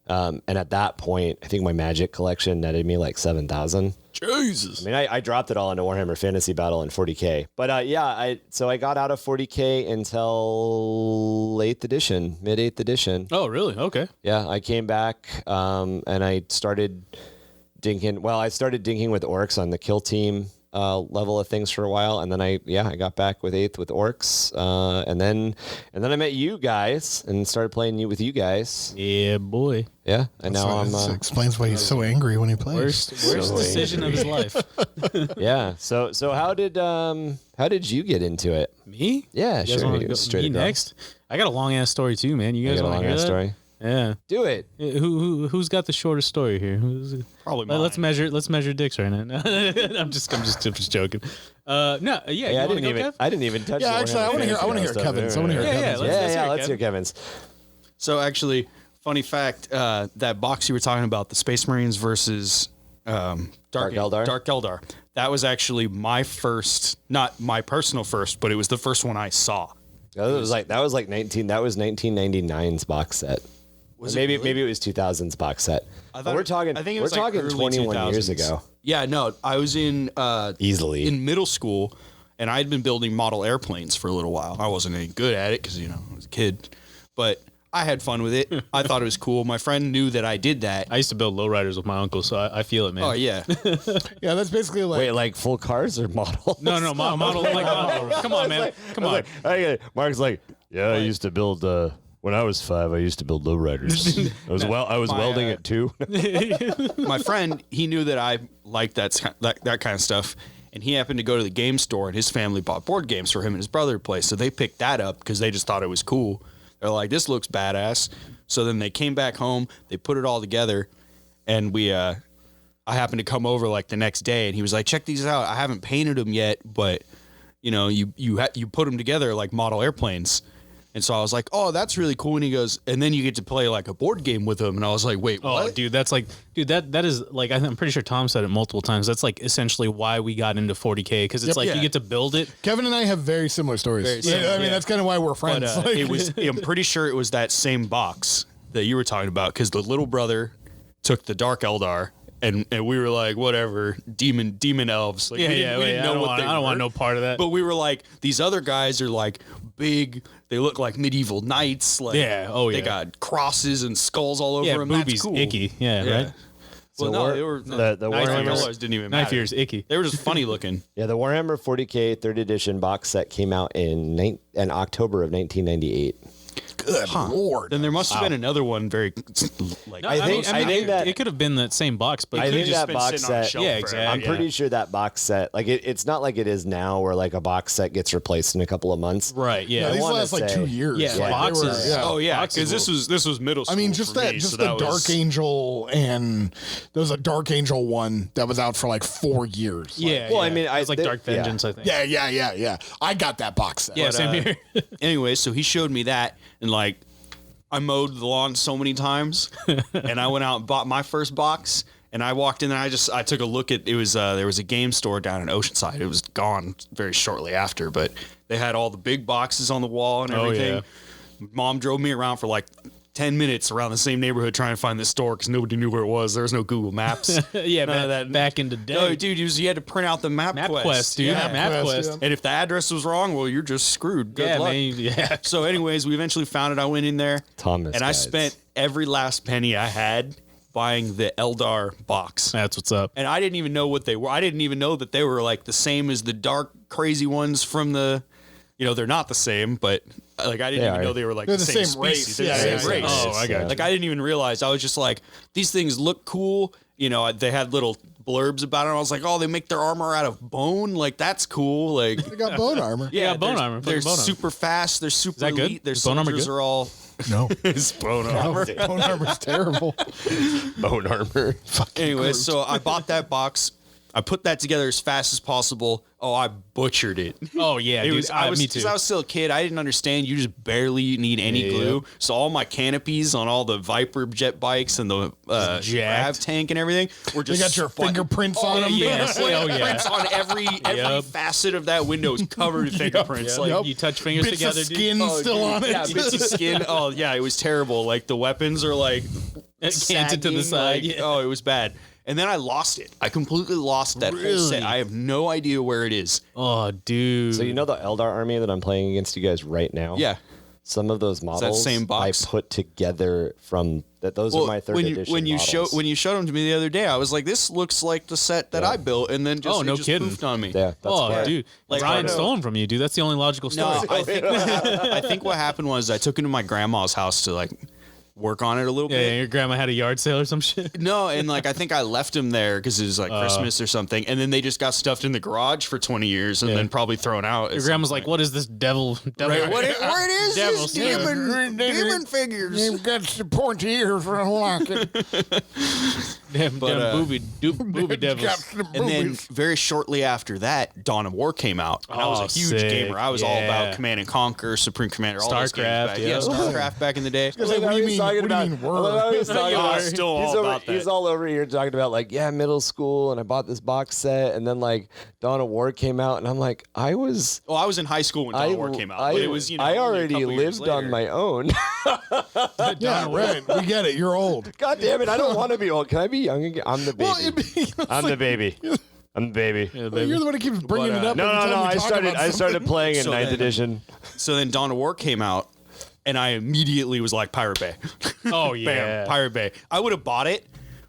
A: And at that point, I think my Magic collection netted me like 7,000.
D: Jesus.
A: I mean, I dropped it all into Warhammer Fantasy Battle and 40K. But I got out of 40K until 8th edition, mid 8th edition.
B: Oh, really? Okay.
A: Yeah, I came back and I started dinking. Well, I started dinking with Orcs on the Kill Team level of things for a while, and then I got back with 8th with Orcs, and then I met you guys and started playing with you guys.
B: Yeah, boy.
A: Yeah, and now I'm
C: This explains why he's so angry when he plays.
B: Worst decision of his life.
A: yeah. So how did you get into it?
B: Me?
A: Yeah,
B: You guys
A: sure.
B: wanna
A: you
B: go-
A: straight
B: me
A: across.
B: next. I got a long ass story too, man. You
A: You
B: guys
A: got a
B: want
A: long
B: to hear
A: ass
B: that?
A: story.
B: Yeah.
A: Do it.
B: Who's got the shortest story here?
D: Probably
B: Let's
D: mine.
B: measure dicks right now. I'm just joking. No, yeah.
A: Yeah, I didn't even touch.
C: Yeah,
A: the
C: actually, I
A: Warhammer
C: want to hear
A: Fantasy
C: Kevin's.
A: stuff.
C: I want to hear
B: Yeah,
C: Kevin's.
B: let's hear
A: Kevin's.
D: So actually, funny fact, that box you were talking about, the Space Marines versus Dark
A: Eldar?
D: Dark Eldar, that was actually my first, not my personal first, but it was the first one I saw.
A: That was 1999's box set.
D: Was
A: maybe
D: it really?
A: maybe it was 2000's box set.
D: I
A: But
D: thought
A: we're talking.
D: I think it
A: we're
D: was like
A: talking
D: early
A: 21 years
D: 2000s.
A: ago.
D: Yeah, no, I was in
A: Easily.
D: in middle school, and I'd been building model airplanes for a little while. I wasn't any good at it because I was a kid, but I had fun with it. I thought it was cool. My friend knew that I did that.
B: I used to build lowriders with my uncle, so I feel it, man.
D: Oh yeah,
C: Yeah, that's basically like.
A: Wait, like full cars or models?
B: No, model. Come on, man. Come on.
A: Mark's like, yeah, I used to build. When I was 5, I used to build lowriders. I was welding it too.
D: my friend, he knew that I liked that kind of stuff, and he happened to go to the game store, and his family bought board games for him and his brother to play. So they picked that up because they just thought it was cool. They're like, this looks badass. So then they came back home, they put it all together, and I happened to come over like the next day, and he was like, check these out. I haven't painted them yet, but you know, you put them together like model airplanes. And so I was like, oh, that's really cool. And he goes, and then you get to play like a board game with them. And I was like, wait, what?
B: Oh, dude, that's like, that is like, I'm pretty sure Tom said it multiple times. That's like essentially why we got into 40K, because it's you get to build it.
C: Kevin and I have very similar stories. I mean, that's kind of why we're friends.
D: But, I'm pretty sure it was that same box that you were talking about, because the little brother took the Dark Eldar. And we were like, whatever, demon elves. Like, we didn't know what they were.
B: I don't want no part of that.
D: But we were like, these other guys are like big. They look like medieval knights. Like, they got crosses and skulls all over them.
B: Boobies,
D: that's cool.
B: icky. Yeah, right.
D: Well, no, they were
A: the
D: Warhammer didn't even matter.
B: Knife ears, icky.
D: They were just funny looking.
A: Yeah, the Warhammer 40k 3rd edition box set came out in October of 1998.
C: Good Lord.
D: Then there must have been another one very like
A: I think that
B: it could have been that same box, but
A: I think that box set.
B: Yeah, exactly.
A: I'm pretty sure that box set, like it's not like it is now, where like a box set gets replaced in a couple of months.
B: Right. Yeah.
C: These last like 2 years.
B: Yeah,
C: like,
B: boxes.
D: Oh yeah, because this was middle school.
C: I mean, just
D: for
C: that,
D: me,
C: just
D: so
C: the
D: that
C: Dark Angel, and there was a Dark Angel one that was out for like 4 years. Like,
B: Yeah.
A: Well, I mean,
B: it was like Dark Vengeance, I think.
C: yeah. I got that box set.
B: Yeah, same here.
D: Anyway, so he showed me that, and like I mowed the lawn so many times, and I went out and bought my first box. And I walked in, and I took a look at it. Was there was a game store down in Oceanside. It was gone very shortly after, but they had all the big boxes on the wall and everything. Mom drove me around for like 10 minutes around the same neighborhood trying to find this store because nobody knew where it was. There was no Google Maps.
B: None of that back in the day.
D: No, dude, you had to print out the
B: MapQuest, dude.
C: Yeah,
B: MapQuest.
C: yeah.
D: And if the address was wrong, well, you're just screwed. Good luck.
B: Man, yeah.
D: So anyways, we eventually found it. I went in there.
A: Thomas,
D: and I spent every last penny I had buying the Eldar box.
B: That's what's up.
D: And I didn't even know what they were. I didn't even know that they were like the same as the dark, crazy ones from the, they're not the same, but like I didn't even know they were like
C: They're
D: the
C: the
D: same
C: same race.
D: species. They're
C: Yeah,
D: the same race.
B: Oh, I got you.
D: Like I didn't even realize. I was just like, these things look cool. They had little blurbs about it. I was like, oh, they make their armor out of bone. Like that's cool. Like
C: They got bone armor.
D: yeah,
B: bone armor.
D: They're
B: Bone armor.
D: super fast. They're super
B: that good?
D: elite. Their
B: Is bone armor
D: soldiers
B: good?
D: are all
C: No.
D: it's bone armor.
C: Bone armor's terrible.
A: bone armor.
D: Anyway, so I bought that box. I put that together as fast as possible. Oh, I butchered it.
B: Oh yeah, dude. Me too.
D: Because I was still a kid. I didn't understand. You just barely need any glue. So all my canopies on all the Viper jet bikes and the Grav tank and everything were
C: They
D: just
C: got your fingerprints on them.
B: Yes.
D: fingerprints on every facet of that window is covered in fingerprints. Like
B: You touch fingers
C: Bits
B: together,
C: of
B: dude.
C: skin still on it.
D: yeah, bits of skin. Oh yeah, it was terrible. Like the weapons are like
B: Canted to the
D: sagging,
B: side.
D: like, oh, it was bad. And then I lost it. I completely lost that whole set. I have no idea where it is.
B: Oh, dude.
A: So you know the Eldar army that I'm playing against you guys right now?
D: Yeah.
A: Some of those models
D: same box?
A: I put together from that. Those are my third edition
D: when you
A: models.
D: showed them to me the other day, I was like, "This looks like the set that I built," and then just
B: Oh, no
D: it just
B: kidding.
D: poofed on me.
A: Yeah, that's why.
B: dude.
D: Like,
B: Ryan
D: I know.
B: stolen from you, dude. That's the only logical story.
D: No, I think what happened was I took it to my grandma's house to like work on it a little
B: Yeah,
D: bit.
B: your grandma had a yard sale or some shit.
D: No, and like I think I left him there because it was like Christmas or something, and then they just got stuffed in the garage for 20 years and then probably thrown out.
B: Your grandma's like, "What is this devil?"
D: Right, where is
B: Devil
D: this
B: stuff.
D: demon figures?
C: You've got some pointy ears for a locket.
B: Damn booby devils.
C: Got some
D: And then
C: boobies.
D: very shortly after that, Dawn of War came out. And I was
B: Oh,
D: a huge
B: sick.
D: gamer. I was all
B: Yeah.
D: about Command and Conquer, Supreme Commander, all those games
B: StarCraft,
D: back.
B: yeah.
D: Yeah, StarCraft back in the day.
C: Like, what do you mean? What do you mean? Word?
A: He's
D: still all about that.
A: He's all over here talking about like, yeah, middle school, and I bought this box set, and then like Dawn of War came out, and I'm like, I was
D: in high school when Dawn of War came out. But it was,
A: I
D: only a
A: already
D: couple years
A: lived on
D: later.
A: my own.
C: Yeah, right. We get it. You're old.
A: God damn it, I don't want to be old. Can I be young again? I'm the baby.
C: Well, it's
A: I'm the baby. I'm the baby.
C: You're the one who keeps bringing it up.
A: No,
C: every
A: no,
C: time
A: no.
C: we
A: I
C: talk
A: started.
C: about
A: I started
C: something.
A: playing in
D: So
A: 9th
D: then-
A: edition.
D: So then Dawn of War came out, and I immediately was like, Pirate Bay.
B: Oh yeah.
D: Bam, Pirate Bay. I would have bought it,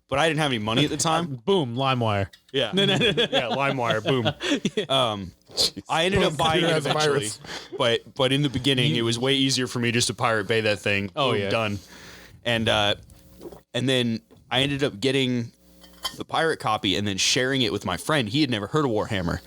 D: but I didn't have any money at the time.
B: Boom, LimeWire.
D: Yeah. Yeah, LimeWire, boom. I ended up buying it
C: has a
D: eventually,
C: virus.
D: but in the beginning, it was way easier for me just to Pirate Bay that thing.
B: Oh,
D: Boom,
B: yeah.
D: done. And then I ended up getting the pirate copy and then sharing it with my friend. He had never heard of Warhammer,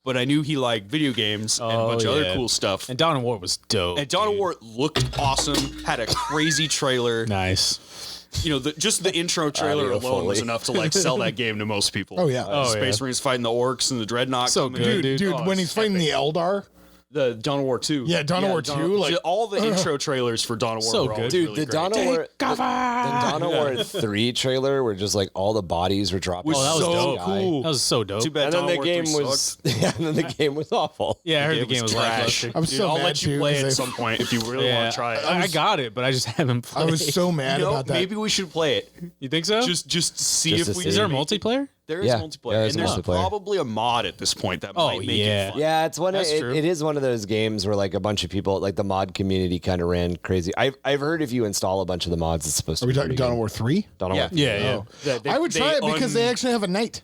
D: but I knew he liked video games and a bunch of other cool stuff.
B: And Dawn of War was dope.
D: And Dawn of War looked awesome, had a crazy trailer.
B: Nice.
D: You know, just the intro trailer alone was enough to like sell that game to most people.
C: Oh, yeah.
D: Space Marines fighting the orcs and the Dreadnought.
B: So good,
C: Dude, when he's fighting the Eldar.
D: The Dawn of War 2.
C: Yeah, Dawn of War 2. Like,
D: all the intro trailers for Dawn of War
B: So
D: were all
B: good.
A: Dude,
D: really
A: the
D: great.
A: Dawn of War, the Dawn of War 3 trailer where just like all the bodies were dropping.
B: Oh, that was
D: so
B: dope.
D: cool.
B: That was so dope.
D: Too bad
A: And then
D: Dawn
A: the
D: of War
A: game
D: 3
A: was
D: sucked.
A: and then the game was awful.
B: Yeah, I heard the
D: It
B: game was
D: trash.
B: lackluster.
C: I was so
D: I'll
C: mad
D: let you
C: too,
D: play it
C: 'cause
D: at some point if you really want to try it.
B: I got it, but I just haven't played.
C: I was so mad
D: You know,
C: about that.
D: maybe we should play it.
B: You think so?
D: Just to see
A: Just
D: if
A: to
D: we
A: see.
B: Is there a
D: can make it.
B: multiplayer?
D: There is
A: Yeah.
D: multiplayer,
A: Yeah, there's
D: and there's
A: multiplayer.
D: probably a mod at this point that might make it fun.
A: Yeah, it's one.
B: That's true.
A: It is one of those games where like a bunch of people, like the mod community, kind of ran crazy. I've heard if you install a bunch of the mods, it's supposed to.
C: Are we
A: be
C: talking
A: pretty
C: Dawn
A: good.
C: of War 3?
A: Dawn of
D: Yeah.
A: War 3.
B: Yeah, yeah.
C: I would try it because they actually have a knight.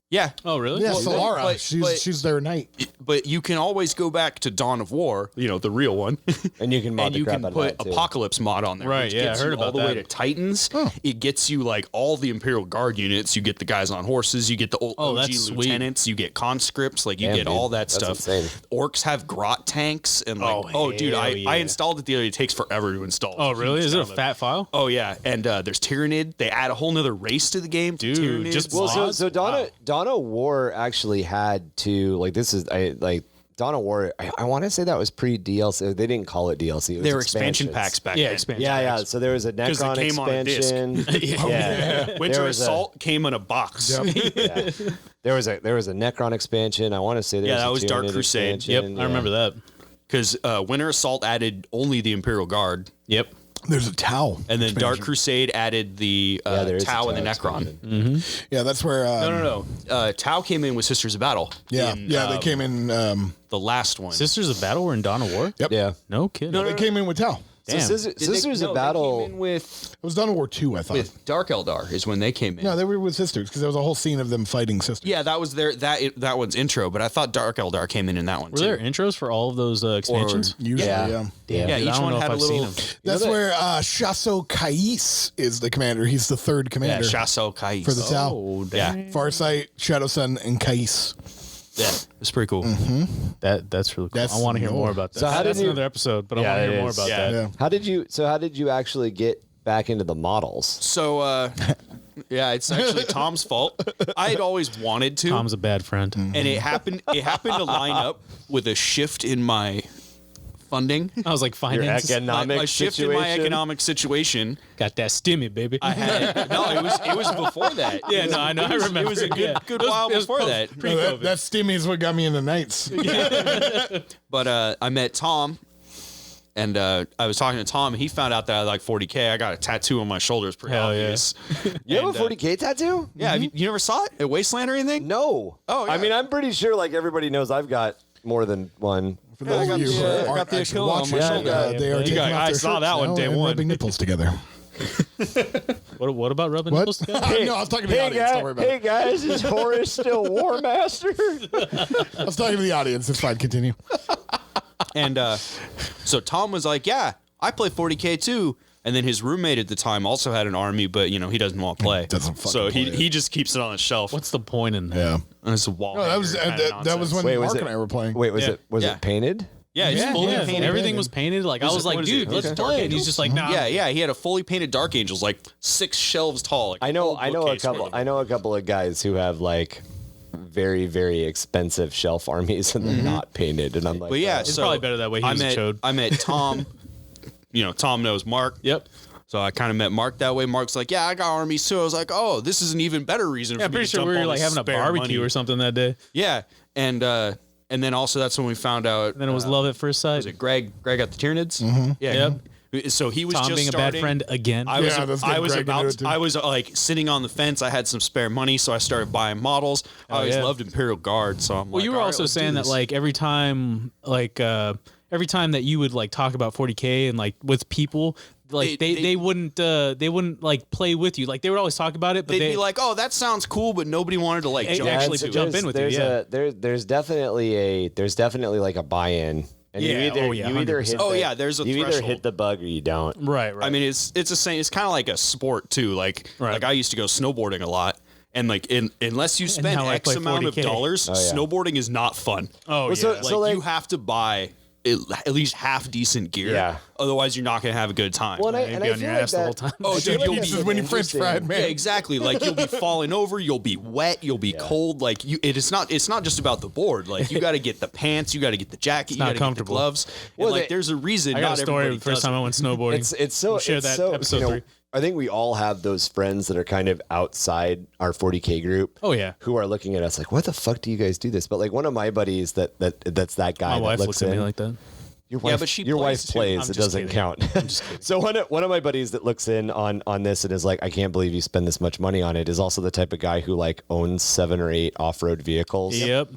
D: Yeah.
B: Oh, really?
C: Yeah,
B: Well,
C: Solara.
D: but-
C: she's their knight.
D: But you can always go back to Dawn of War, you know, the real one,
A: And you can mod
D: and
A: the
D: you
A: crap
D: can
A: out of
D: put
A: that, too.
D: Apocalypse mod on there.
B: Right,
D: which
B: yeah,
D: gets
B: I heard
D: you all
B: about
D: the way
B: that.
D: to Titans.
C: Oh.
D: It gets you like all the Imperial Guard units. You get the guys on horses. You get the old OG
B: that's sweet.
D: lieutenants. You get conscripts. Like you
A: Damn,
D: get
A: dude.
D: all that
A: That's
D: stuff.
A: insane.
D: Orcs have grot tanks and like dude,
B: hell
D: I
B: yeah.
D: installed it the other day. It takes forever to install.
B: Oh, really? Is it a
D: Download.
B: fat file?
D: Oh yeah, and there's Tyranid. They add a whole nother race to the game.
B: Dude,
D: Tyranids.
B: just
A: Well,
B: mods?
A: so Dawn of War actually had to like this is Dawn of War. I want to say that was pre DLC. They didn't call it DLC. It was
D: They were expansion
A: expansions.
D: packs back
B: Yeah,
D: then.
B: expansion.
A: Yeah. So there was a
D: 'Cause it
A: Necron
D: came on a disc.
A: expansion. Yeah.
D: Winter
A: There was a-
D: Assault came in a box.
A: Yeah. There was a Necron expansion. I want to say there was
D: that
A: a
D: was Dark
A: Tyranid
D: Crusade.
A: expansion.
B: Yep, I remember that.
D: Because Winter Assault added only the Imperial Guard,
B: Yep.
C: There's a Tau.
D: and then Dark
C: expansion.
D: Crusade added the
A: there is a
D: Tau and the
A: Tau
D: Necron.
A: expansion.
C: Yeah, that's where.
D: No. Tau came in with Sisters of Battle.
C: Yeah,
D: in,
C: they came in.
D: the last one.
B: Sisters of Battle were in Dawn of War?
C: Yep.
A: Yeah.
B: No kidding.
C: They came in with Tau.
B: Damn.
A: So Sisters of
D: They
A: Battle.
D: came in with
C: It was Dawn of War 2, I thought.
D: Dark Eldar is when they came in.
C: No, they were with sisters because there was a whole scene of them fighting sisters.
D: Yeah, that was that one's intro, but I thought Dark Eldar came in that one
B: Were
D: too.
B: there intros for all of those expansions?
C: Usually, yeah.
A: Damn.
D: Yeah,
B: Dude, I
D: each
B: don't
D: one
B: know if
D: had a
B: I've seen
D: little.
B: them.
C: That's where Shaso Kais is the commander. He's the third
D: Yeah,
C: commander
D: Shaso Kais.
C: for the Tau.
B: Oh,
D: Yeah.
B: dang.
C: Farsight, Shadow Sun, and Kais.
D: Yeah, it's pretty cool.
B: That's really cool.
C: That's
B: I want to hear more about that.
A: So how did
B: That's
A: you-
B: another episode, but I
A: Yeah,
B: want to
A: it
B: hear more
A: is.
B: about
D: Yeah.
B: that.
C: Yeah.
A: How did you actually get back into the models?
D: So, yeah, it's actually Tom's fault. I had always wanted to,
B: Tom's a bad friend.
D: and it happened. It happened to line up with a shift in my funding.
B: I was like, finance.
A: economic
D: My shift in my economic situation.
B: Got that stimmy, baby.
D: I had no. It was before that.
B: yeah, no, I know. I remember.
D: It was a good
B: Yeah.
D: while before that.
C: No,
B: Pre-COVID.
C: that Stimmy is what got me into Knights.
D: But I met Tom, and I was talking to Tom, and he found out that I like 40K. I got a tattoo on my shoulder. It's pretty
B: Hell yeah.
D: obvious.
A: You have
D: And,
A: a 40K tattoo?
D: Yeah, have you never saw it at Wasteland or anything?
A: No.
D: Oh, yeah.
A: I mean, I'm pretty sure like everybody knows I've got more than one.
C: For those
D: I
C: of
D: got
C: you who
D: the- I
C: aren't
D: got the
C: actually
D: Achille on
C: watching,
D: my shoulder.
C: they are
B: You
C: taking
B: got-
C: off
B: I
C: their
B: saw
C: shirts
B: that one
C: now
B: day
C: and
B: one.
C: rubbing nipples together.
B: What about rubbing
C: What?
B: nipples together?
C: No, I was talking to the audience. Don't worry about it.
A: guys, is Horace still War Master?
C: I was talking to the audience. It's fine. Continue.
D: And so Tom was like, "Yeah, I play 40K too." And then his roommate at the time also had an army, but you know he doesn't want to play.
C: Doesn't fucking
D: so
C: play
D: he just keeps it on the shelf.
B: What's the point in that?
C: Yeah.
D: And it's a wall.
C: No, that was
D: hanger kinda
C: that was when
A: Wait, was
C: Mark
A: it-
C: and I were playing.
A: Wait, was
B: Yeah.
A: it painted?
D: Yeah, it's
B: Yeah,
D: fully
B: yeah,
D: painted.
B: everything was painted. Like I was like,
D: what is
B: dude,
D: it?
B: let's
D: Okay.
B: play. And he's just like, nah.
D: Yeah, he had a fully painted Dark Angels, like 6 shelves tall. Like
A: I know a
D: bookcase full
A: couple.
D: of them.
A: I know a couple of guys who have like very, very expensive shelf armies and they're not painted. And I'm like,
D: But yeah,
A: oh.
B: It's
D: so
B: probably better that way. He was a chode.
D: I met Tom. You know, Tom knows Mark.
B: Yep.
D: So I kind of met Mark that way. Mark's like, "Yeah, I got armies too." I was like, "Oh, this is an even better reason."
B: Yeah,
D: for
B: I'm
D: me
B: pretty
D: to
B: sure
D: jump
B: we were
D: on
B: like
D: this
B: having a
D: spare
B: barbecue
D: money.
B: or something that day.
D: Yeah, and then also that's when we found out.
B: And then it was love at first sight.
D: Was it Greg? Greg got the Tyranids. Yeah. So he was
B: Tom
D: just
B: being a
D: starting.
B: bad friend again.
D: I was,
C: Yeah, that's
D: I
C: good.
D: was
C: Greg
D: about.
C: into it, too.
D: I was like sitting on the fence. I had some spare money, so I started buying models. I always
B: yeah.
D: loved Imperial Guard, so I'm
B: Well,
D: like,
B: you were
D: all right,
B: also
D: let's do
B: saying that
D: this.
B: like every time that you would like talk about 40K and like with people, like they wouldn't like play with you. Like they would always talk about it, but
D: they'd be like, "Oh, that sounds cool," but nobody wanted to like jump
B: actually
D: into it.
B: jump in with you,
A: There's definitely like a buy-in. And
B: Yeah,
A: you either hit
D: Oh,
A: the,
D: yeah, there's a
A: you either
D: threshold.
A: hit the bug or you don't.
B: right.
D: I mean, it's the same. It's kind of like a sport too. Like
B: Right.
D: I used to go snowboarding a lot, And like, unless you spend
B: now I
D: X
B: play
D: amount of
B: 40K.
D: dollars, snowboarding is not fun.
B: Oh,
A: Well,
B: yeah.
A: so,
D: Like, you have to buy at least half decent gear.
A: Yeah.
D: Otherwise, you're not going to have a good time.
A: Well,
B: You'd be on your ass the whole time.
D: Oh, dude, you'll
C: This
D: be
C: is when you French fried, man.
D: Yeah, exactly. Like you'll be falling over, you'll be wet, you'll be cold. Like it's not just about the board. Like you got to get the pants, you got to get the jacket, you got
B: not
D: to get the
B: comfortable.
D: gloves.
A: Well,
D: And, like there's a reason.
B: I got
D: not
B: a story
D: everybody
B: the first
D: does
B: time
D: it.
B: I went snowboarding.
A: It's so
B: We'll share
A: it's
B: that
A: so,
B: episode 3.
A: I think we all have those friends that are kind of outside our 40K group.
B: Oh, yeah.
A: Who are looking at us like, what the fuck do you guys do this? But like one of my buddies that's that guy.
B: My
A: that
B: wife
A: looks
B: looks at me
A: in.
B: like that.
A: Your wife,
D: but she
A: your
D: plays
A: wife
D: too.
A: plays.
B: I'm
A: It
B: just
A: doesn't
B: kidding.
A: count.
B: I'm just kidding.
A: So one of my buddies that looks in on this and is like, I can't believe you spend this much money on it, is also the type of guy who like owns 7 or 8 off-road vehicles.
B: Yep.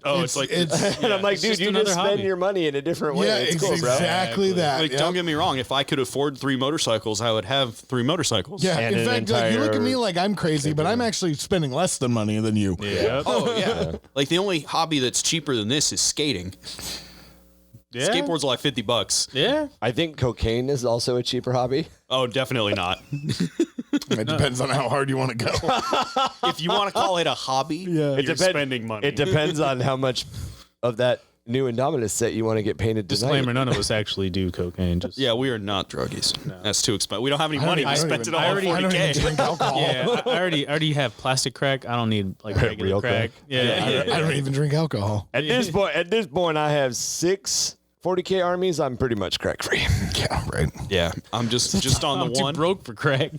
D: Oh, it's like
C: it's
A: And I'm like, dude,
B: just
A: you
B: another
A: just spend
B: hobby.
A: your money in a different way.
C: yeah,
A: It's
C: it's
A: cool, bro.
C: exactly that.
D: Like,
C: yeah.
D: don't get me wrong. If I could afford 3 motorcycles, I would have 3 motorcycles.
C: Yeah,
A: And
C: in
A: an
C: fact, like, you look at me
A: entire-
C: like I'm crazy, but I'm actually spending less than money than you.
B: Yep.
D: Oh yeah. Like the only hobby that's cheaper than this is skating.
B: Yeah.
D: Skateboards are like $50.
B: Yeah.
A: I think cocaine is also a cheaper hobby.
D: Oh, definitely not.
C: It depends on how hard you want to go.
D: If you want to call it a hobby, you're spending money.
A: It depends on how much of that new Indominus set you want to get painted tonight.
B: Disclaimer: none of us actually do cocaine. Just
D: Yeah, we are not druggies. That's too expensive. We don't have any money. We
C: I don't
D: spent
C: even-
D: it all on
C: I don't even
D: 40K.
C: drink alcohol.
B: yeah. I already have plastic crack. I don't need like regular
A: Real
B: crack.
A: crack.
B: Yeah.
C: I don't even drink alcohol.
A: At this point, I have 6 40K armies. I'm pretty much crack free.
C: Yeah, right.
D: Yeah, I'm just on
B: I'm
D: the
B: too
D: one.
B: broke for crack.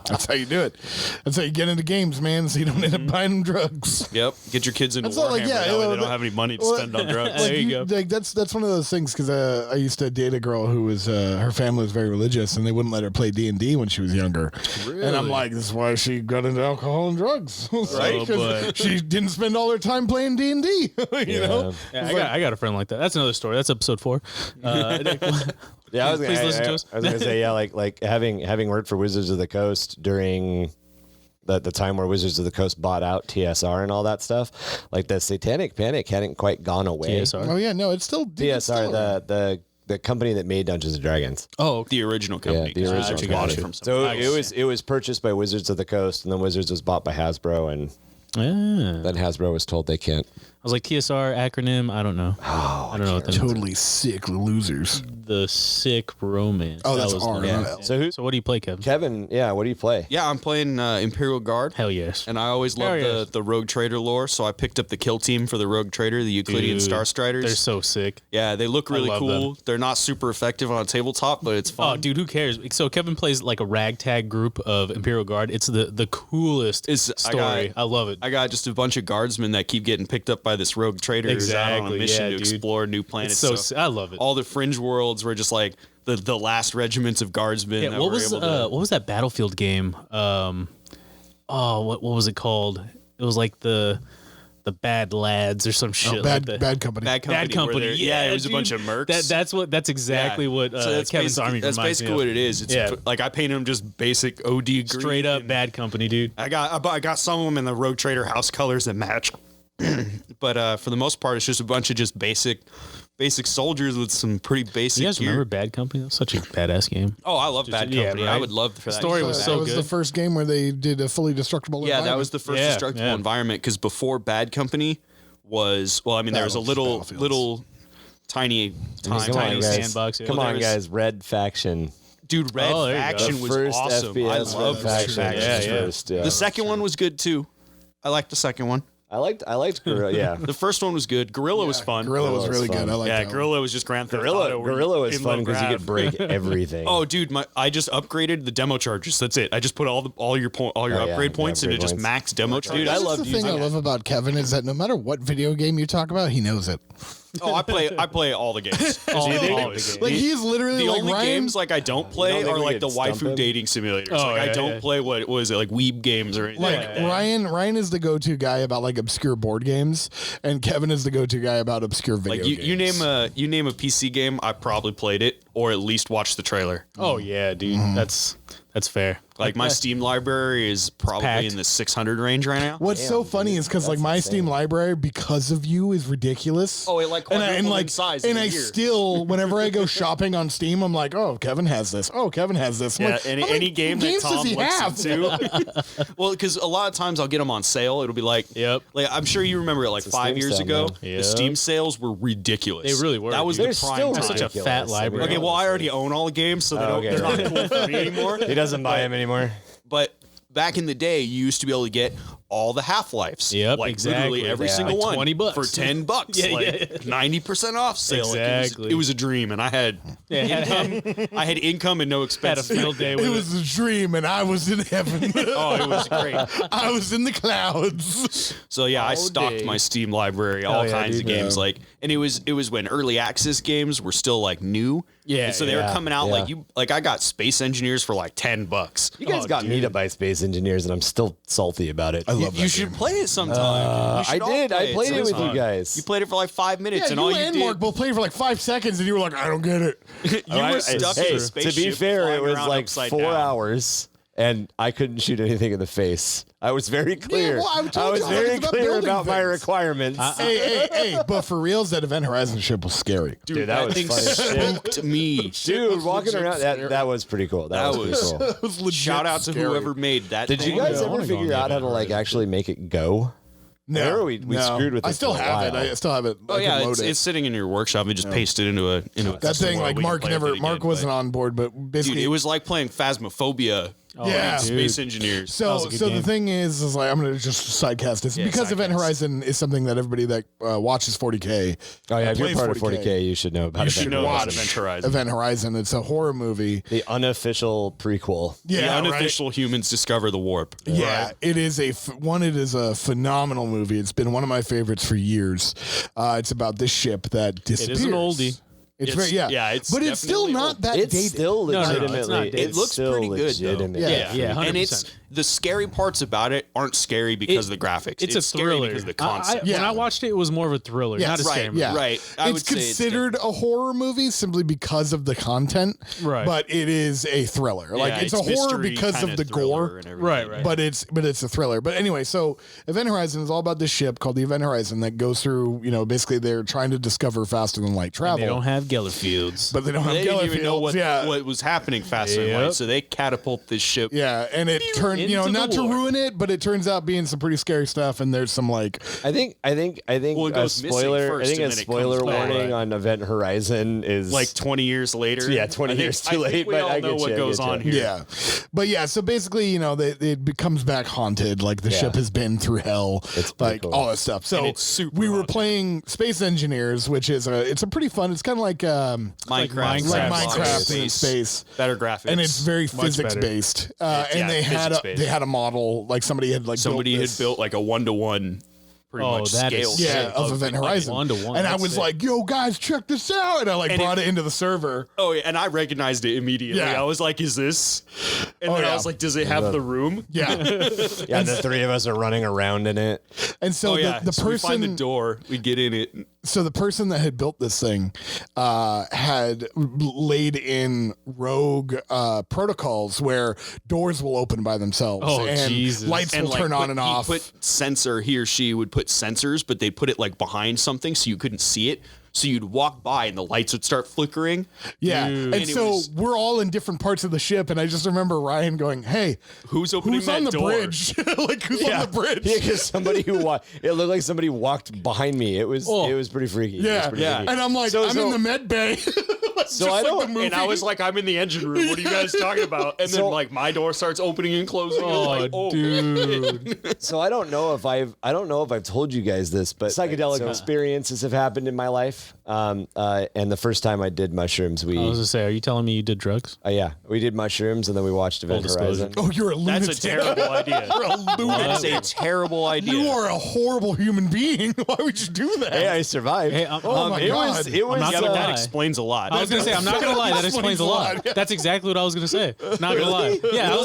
C: That's how you do it. That's how you get into games, man. So you don't end up buying drugs.
D: Yep, get your kids into
C: That's not
D: Warhammer.
C: like- yeah,
D: that way
C: well,
D: they don't have any money to
C: well,
D: spend on drugs.
B: There you go.
C: Like that's one of those things because I used to date a girl who was her family was very religious and they wouldn't let her play D&D when she was younger. And I'm like, this is why she got into alcohol and drugs, right?
B: Oh, boy.
C: Because she didn't spend all her time playing D&D. You know,
B: Yeah, I got a friend like that. That's another story. That's episode 4.
A: Yeah, I was
B: Please listen to us.
A: gonna say, yeah, like having worked for Wizards of the Coast during the time where Wizards of the Coast bought out TSR and all that stuff, like the Satanic Panic hadn't quite gone away.
B: TSR.
C: oh yeah, no, it's still it's still
A: TSR, the company that made Dungeons and Dragons.
B: Oh,
D: The original company.
A: Yeah, the
D: 'cause
A: original
D: Wizards
A: company.
D: bought it from someone.
A: So it was purchased by Wizards of the Coast, and then Wizards was bought by Hasbro, and
B: yeah.
A: then Hasbro was told they can't.
B: I was like TSR acronym. I don't know. I don't know what that means.
C: totally sick losers.
B: The sick romance.
C: Oh,
B: That
C: that's
B: was
C: R.
B: the-
C: Yeah.
B: So what do you play, Kevin?
A: Kevin, yeah, what do you play?
D: Yeah, I'm playing Imperial Guard.
B: Hell yes.
D: And I always loved
B: Hell yes.
D: the Rogue Trader lore, so I picked up the kill team for the Rogue Trader, the Euclidean
B: Dude,
D: Star Striders.
B: They're so sick.
D: Yeah, they look really
B: love
D: cool. They're not super effective on a tabletop, but it's
B: Oh,
D: fun.
B: dude, who cares? So Kevin plays like a ragtag group of Imperial Guard. It's the coolest story. I love it.
D: I got just a bunch of guardsmen that keep getting picked up by this Rogue Trader who's out on a
B: Exactly,
D: mission
B: yeah,
D: to
B: dude.
D: explore new planets.
B: It's so si- I love it.
D: All the fringe worlds were just like the last regiments of guardsmen.
B: Yeah,
D: that
B: what
D: were
B: was
D: able to,
B: what was that Battlefield game? What was it called? It was like the Bad Lads or some shit.
C: bad,
B: like that.
C: bad company.
D: Bad Company.
B: Bad Company.
D: where yeah, it was
B: dude.
D: a bunch of mercs.
B: That's exactly what
D: So that's
B: Kevin's army
D: That's
B: reminds
D: basically
B: me
D: what
B: of.
D: it is. It's
B: Yeah.
D: like I painted them just basic OD green.
B: Straight up
D: and
B: Bad Company, dude.
D: I got some of them in the Rogue Trader house colors that match. But for the most part, it's just a bunch of just basic soldiers with some pretty basic
B: You guys
D: gear.
B: remember Bad Company? That was such a badass game.
D: Oh, I love Bad
B: yeah,
D: Company. I
B: right?
D: would love for that.
B: Story was
C: that
B: so
C: was
B: good.
C: the first game where they did a fully destructible
D: Yeah, that
C: environment.
D: was the first
B: Yeah,
D: destructible
B: yeah.
D: environment because before Bad Company was there was a
C: Battlefields.
D: little tiny
A: Come on,
B: Tiny
A: guys.
B: sandbox, yeah.
A: Come
B: Well,
A: on,
D: there's-
A: guys. Red Faction.
D: dude. Red
B: Oh, there you go.
D: Faction
A: The
D: was
A: first
D: awesome.
A: FPS
D: I love
A: Red
D: Red
A: Faction.
D: Faction.
B: Yeah, yeah.
A: First, yeah.
D: The second one was good too. I liked the second one.
A: I liked Gorilla. Yeah.
D: The first one was good. Gorilla was fun.
C: Gorilla was
A: Gorilla was
C: really
A: fun.
C: good. I like
D: Yeah,
C: that.
D: Gorilla was just Grand Theft
A: Gorilla
D: Auto. where
A: Gorilla
D: you-
A: was
D: in
A: fun
D: low
A: because you
D: graph.
A: could break everything.
D: Oh, dude, I just upgraded the demo charges. That's it. I just put all your
A: Oh, yeah,
D: upgrade
A: the
D: points into
A: upgrade
D: just
A: points.
D: max demo charges.
A: Dude, I
C: That's
A: love
C: the thing
A: using
C: I
A: it.
C: love about Kevin is that no matter what video game you talk about, he knows it.
D: Oh, I play all the games.
B: All the
D: Always.
B: games.
C: Like he's literally
D: The
C: like
D: only
C: Ryan,
D: games like I don't play
A: think
D: are
A: we
D: like the
A: could stump
D: waifu
A: him?
D: dating simulators.
B: Oh,
D: like I
B: yeah,
D: don't
B: yeah.
D: play what was it like weeb games or anything
C: like
D: like that.
C: Ryan is the go-to guy about like obscure board games, and Kevin is the go-to guy about obscure video
D: Like you
C: games.
D: name a PC game, I probably played it or at least watched the trailer.
B: Oh yeah, dude. That's fair.
D: Like my Steam library is probably
B: packed.
D: in the 600 range right now.
C: What's so funny is because like my Steam library, because of you, is ridiculous.
D: Oh, it like quadrupled in size in a year.
C: Still, whenever I go shopping on Steam, I'm like, oh, Kevin has this. Oh, Kevin has this. I'm
D: Yeah,
C: like,
D: any game that Tom looks
C: have?
D: into. Well, because a lot of times I'll get them on sale. It'll be like, like I'm sure you remember it like 5 years ago. The Steam sales were ridiculous.
B: They really were.
D: That was
A: They're
D: the prime
A: still
D: time.
B: Such a fat library.
D: Okay, well, I already own all the games, so they're not cool for me anymore.
A: He doesn't buy them anymore.
D: But back in the day, you used to be able to get all the Half-Lives.
B: Yep,
D: like
B: exactly.
D: literally every
B: Yeah,
D: single
B: like
D: one
B: $20
D: for $10.
B: Yeah,
D: 90% off sale.
B: Exactly.
D: Like it was a dream, and I had income. I had income and no
B: Had a
D: expenses.
B: field day with
C: It was a dream, and I was in heaven.
D: Oh, it was great.
C: I was in the clouds.
D: So yeah, I stocked
B: day.
D: my Steam library, all kinds of games. Like, and it was when early access games were still like new.
B: Yeah,
D: and so they were coming out like I got Space Engineers for like $10.
A: You guys got me to buy Space Engineers, and I'm still salty about it. I love
D: You should play it sometime. You should
A: I
D: all
A: did.
D: play
A: I played it with
D: sometime.
A: you guys.
D: You played it for like 5 minutes,
C: Yeah,
D: and
C: you
D: all you
C: and
D: did.
C: Mark both played for like 5 seconds, and you were like, I don't get it.
D: You were stuck in a spaceship.
A: to be fair, it
D: flying
A: was
D: around
A: like
D: upside
A: 4
D: down.
A: hours, and I couldn't shoot anything in the face. I was very clear.
C: well, I told
A: was
C: you,
A: very
C: it's about
A: clear
C: building
A: about my
C: things.
A: requirements.
C: hey, but for reals, that Event Horizon ship was scary.
D: Dude,
A: that
D: that
A: was
D: thing
A: funny as shit.
D: spooked me.
A: Dude, walking around, that was pretty cool. That was pretty cool.
C: It was legit
D: Shout out to
C: scary.
D: whoever made that.
A: Did you
D: thing.
A: guys
B: I
A: ever
B: wanna go on
A: figure
B: the
A: out how to
B: Event
A: like
B: Horizon.
A: actually make it go?
C: No,
A: we
C: no.
A: screwed with
C: I
A: this
C: still
A: for a
C: have it.
A: while.
C: I still have it.
D: Oh
C: I
D: yeah,
C: can load it.
D: it's sitting in your workshop. You just paste it into a
C: that thing. Like Mark wasn't on board, but
D: Dude,
C: basically
D: it was like playing Phasmophobia.
C: Yeah.
D: Space Engineers.
C: So,
B: was a good
C: so the
B: game.
C: thing is like I'm gonna just sidecast this because Event
D: sidecast.
C: Horizon is something that everybody that watches 40k.
A: Oh yeah, if you're
C: plays
A: part of 40K, you should know about
C: You
A: it.
C: should
D: know about
C: watch
D: Event Horizon.
C: Event Horizon. It's a horror movie.
A: The unofficial prequel.
D: The
C: Yeah,
D: unofficial humans discover the warp.
C: Yeah, it is it is a phenomenal movie. It's been one of my favorites for years. It's about this ship that disappears.
B: is an oldie.
C: It's
D: It's-
C: very
D: yeah, it's
C: but it's still
D: definitely
C: not
D: old.
C: that
A: It's
C: dated.
A: still
B: No, it's not
A: legitimately.
B: dated.
D: It looks
A: still
D: pretty good, though.
A: legitimate.
C: Yeah.
B: Yeah, 100%.
D: And it's the scary parts about it aren't scary because of the graphics.
B: It's a
D: scary
B: thriller.
D: because of the concept.
C: Yeah.
B: When I watched it, it was more of a thriller,
C: Yeah,
B: not a
C: right,
B: scary movie.
C: yeah.
D: Right. I would
C: It's
D: say it's
C: considered a horror movie simply because of the content,
B: Right.
C: but it is a thriller. Like
D: Yeah,
C: it's a horror
D: mystery
C: because
D: kinda
C: of the
D: thriller
C: gore.
D: and everything.
B: Right, right.
C: But it's a thriller. But anyway, so Event Horizon is all about this ship called the Event Horizon that goes through. Basically they're trying to discover faster than light travel.
B: They don't have Gellerfields.
C: but they don't have
D: They didn't even know
C: Gellerfields.
D: what was happening faster than
B: Yep.
D: light, so they catapult this ship.
C: Yeah, and it turned,
B: into
C: not
B: the
C: to
B: war.
C: ruin it, but it turns out being some pretty scary stuff. And there's some like,
A: I think
D: Well, it
A: a
D: goes missing
A: spoiler.
D: first,
A: I think
D: and
A: a
D: then it
A: spoiler
D: comes back.
A: warning on Event Horizon is
D: Like 20 years later.
A: Yeah, 20 years too
D: I think
A: late,
D: we
A: but
D: all
A: I
D: know
A: get
D: what
A: you, I
D: goes
A: get you.
D: on here.
C: yeah, but yeah. So basically, it becomes back haunted. Like the ship has been through hell.
A: It's pretty
C: like
A: cool.
C: all that stuff. So
D: And it's super
C: we were
D: haunted.
C: playing Space Engineers, which is it's a pretty fun. It's kind of like
D: Minecraft.
C: like
B: Minecraft.
C: Minecraft in space.
D: Better graphics.
C: And it's very physics
B: better.
C: based.
D: Yeah,
C: And they had
D: physics-based.
C: a model, like somebody had
D: Somebody had
C: built
D: built like a 1-to-1 pretty
B: Oh,
D: much
B: that
D: scale.
B: is
C: yeah, of Event Horizon.
B: 1-to-1,
C: And I
B: that's
C: was
B: sick.
C: like, yo, guys, check this out. And I
D: And
C: brought it into the server.
D: Oh, yeah, and I recognized it immediately.
C: Yeah.
D: I was like, is this? And
C: Oh,
D: then
C: yeah.
D: I was like, does it have the room?
C: Yeah.
A: Yeah, and the three of us are running around in it.
C: And so
D: Oh, yeah.
C: the
D: So we find the
C: person
D: door, we get in it.
C: so the person that had built this thing had laid in rogue protocols where doors will open by themselves
B: Oh,
C: and
B: Jesus.
C: lights will
D: like,
C: turn on and off.
D: He or she would put sensors, but they put it like behind something so you couldn't see it. So you'd walk by and the lights would start flickering.
C: Yeah.
B: Dude.
C: And
D: And it
C: so
D: was-
C: we're all in different parts of the ship. And I just remember Ryan going, hey,
D: Who's opening
C: who's
D: that
C: on the
D: door?
C: bridge? Like, who's on the bridge?
A: Yeah, because somebody who it looked like somebody walked behind me. It was pretty freaky. It was
C: Yeah.
A: pretty
D: Yeah.
A: freaky.
C: And I'm like,
A: So-
C: I'm in the med bay.
A: So I don't-
C: the movie.
D: And I was like, I'm in the engine room. What are you guys talking about? And
A: So-
D: then like my door starts opening and closing. and I'm like, oh,
B: dude.
A: So I don't know if I've told you guys this, but psychedelic experiences have happened in my life. And the first time I did mushrooms,
B: I was gonna say, are you telling me you did drugs?
A: we did mushrooms and then we watched Event
B: disclosure.
A: Horizon.
C: oh, you're a lunatic.
D: that's a terrible idea.
C: You're a lunatic.
D: That's a terrible idea.
C: You are a horrible human being. Why would you do that?
A: Hey, I survived.
B: Hey,
C: Oh my
A: it
C: God.
A: was it was
B: not
D: yeah,
B: gonna
D: but that
B: lie.
D: explains a lot.
B: I was gonna say, I'm not gonna lie, that explains a lot. That's exactly what I was gonna say. Not gonna lie. Yeah, I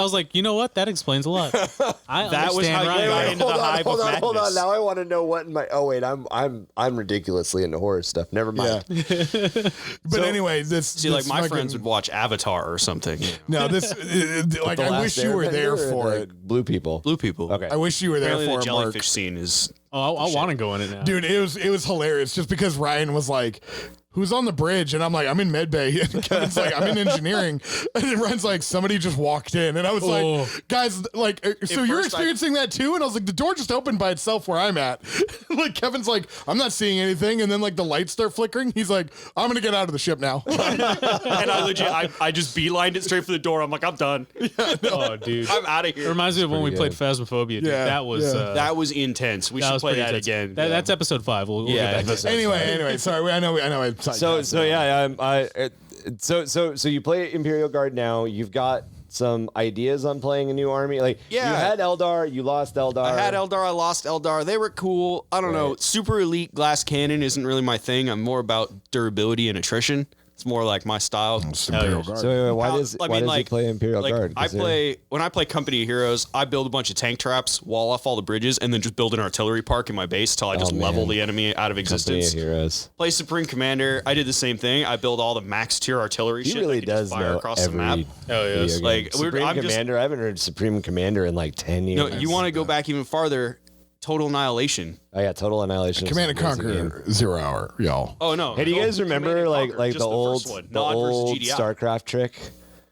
B: was like, you know what? That explains a lot. I
D: That was
B: understand
D: how you
B: Ryan.
D: got into the hive of
A: hold on.
D: madness.
A: Now I want to know what in my. Oh wait, I'm ridiculously into horror stuff. Never mind.
C: Yeah. But anyway,
D: my friends would watch Avatar or something.
C: No, this like
A: The
C: I
A: Last
C: wish you were
A: Airbender
C: there
A: or
C: for
A: the
C: it.
A: Blue people.
D: Blue people.
A: Okay.
C: I wish you were there
D: Apparently
C: for
D: the
C: it, Mark.
D: jellyfish scene is.
B: Oh, I want to go in it now.
C: Dude, it was hilarious just because Ryan was like, who's on the bridge? And I'm like, I'm in medbay. And Kevin's like, I'm in engineering. And then Ryan's like, somebody just walked in. And I was like, guys, like, so you're experiencing that too? And I was like, the door just opened by itself where I'm at. Like, Kevin's like, I'm not seeing anything. And then like the lights start flickering. He's like, I'm going to get out of the ship now.
D: And I legit, I just beelined it straight for the door. I'm like, I'm done.
B: Oh, dude.
D: I'm out of
B: It
D: here.
B: reminds me of when we
A: pretty
B: played Phasmophobia. Dude.
C: Yeah,
B: That was
C: yeah.
D: That was intense. We
B: that
D: should
B: was
D: play
B: pretty
D: that
B: intense.
D: again.
B: That's episode 5. We'll get back to that.
C: Anyway, sorry. I know.
A: So yeah, so you play Imperial Guard now. You've got some ideas on playing a new army. Like
D: Yeah.
A: you had Eldar, you lost Eldar.
D: I had Eldar, I lost Eldar. They were cool. I don't know. Super elite glass cannon isn't really my thing. I'm more about durability and attrition. It's more like my style.
C: Imperial Guard.
A: So why
D: How-
A: does
D: I mean,
A: you
D: like-
A: play Imperial
D: Like,
A: Guard?
D: when I play Company of Heroes, I build a bunch of tank traps, wall off all the bridges, and then just build an artillery park in my base till I just level the enemy out of
A: Company
D: existence.
A: of Heroes.
D: Play Supreme Commander. I did the same thing. I build all the max tier artillery
A: He
D: shit.
A: really
D: that can
A: does
D: just fire
A: know
D: across
A: every
D: the map.
B: Oh, yes.
A: video game.
D: Like,
A: Supreme
D: I'm just-
A: Commander. I haven't heard Supreme Commander in like 10 years.
D: No, you want to go back even farther? Total Annihilation.
A: Oh yeah, Total Annihilation. is
C: Command and
A: an amazing game.
C: Conquer 0 hour, y'all.
D: Oh no!
A: Hey, do you guys
D: Command
A: remember
D: and
A: like
D: Conquer,
A: like
D: just
A: the old
D: first one.
A: the
D: Nod versus
A: old
D: GDI.
A: StarCraft trick?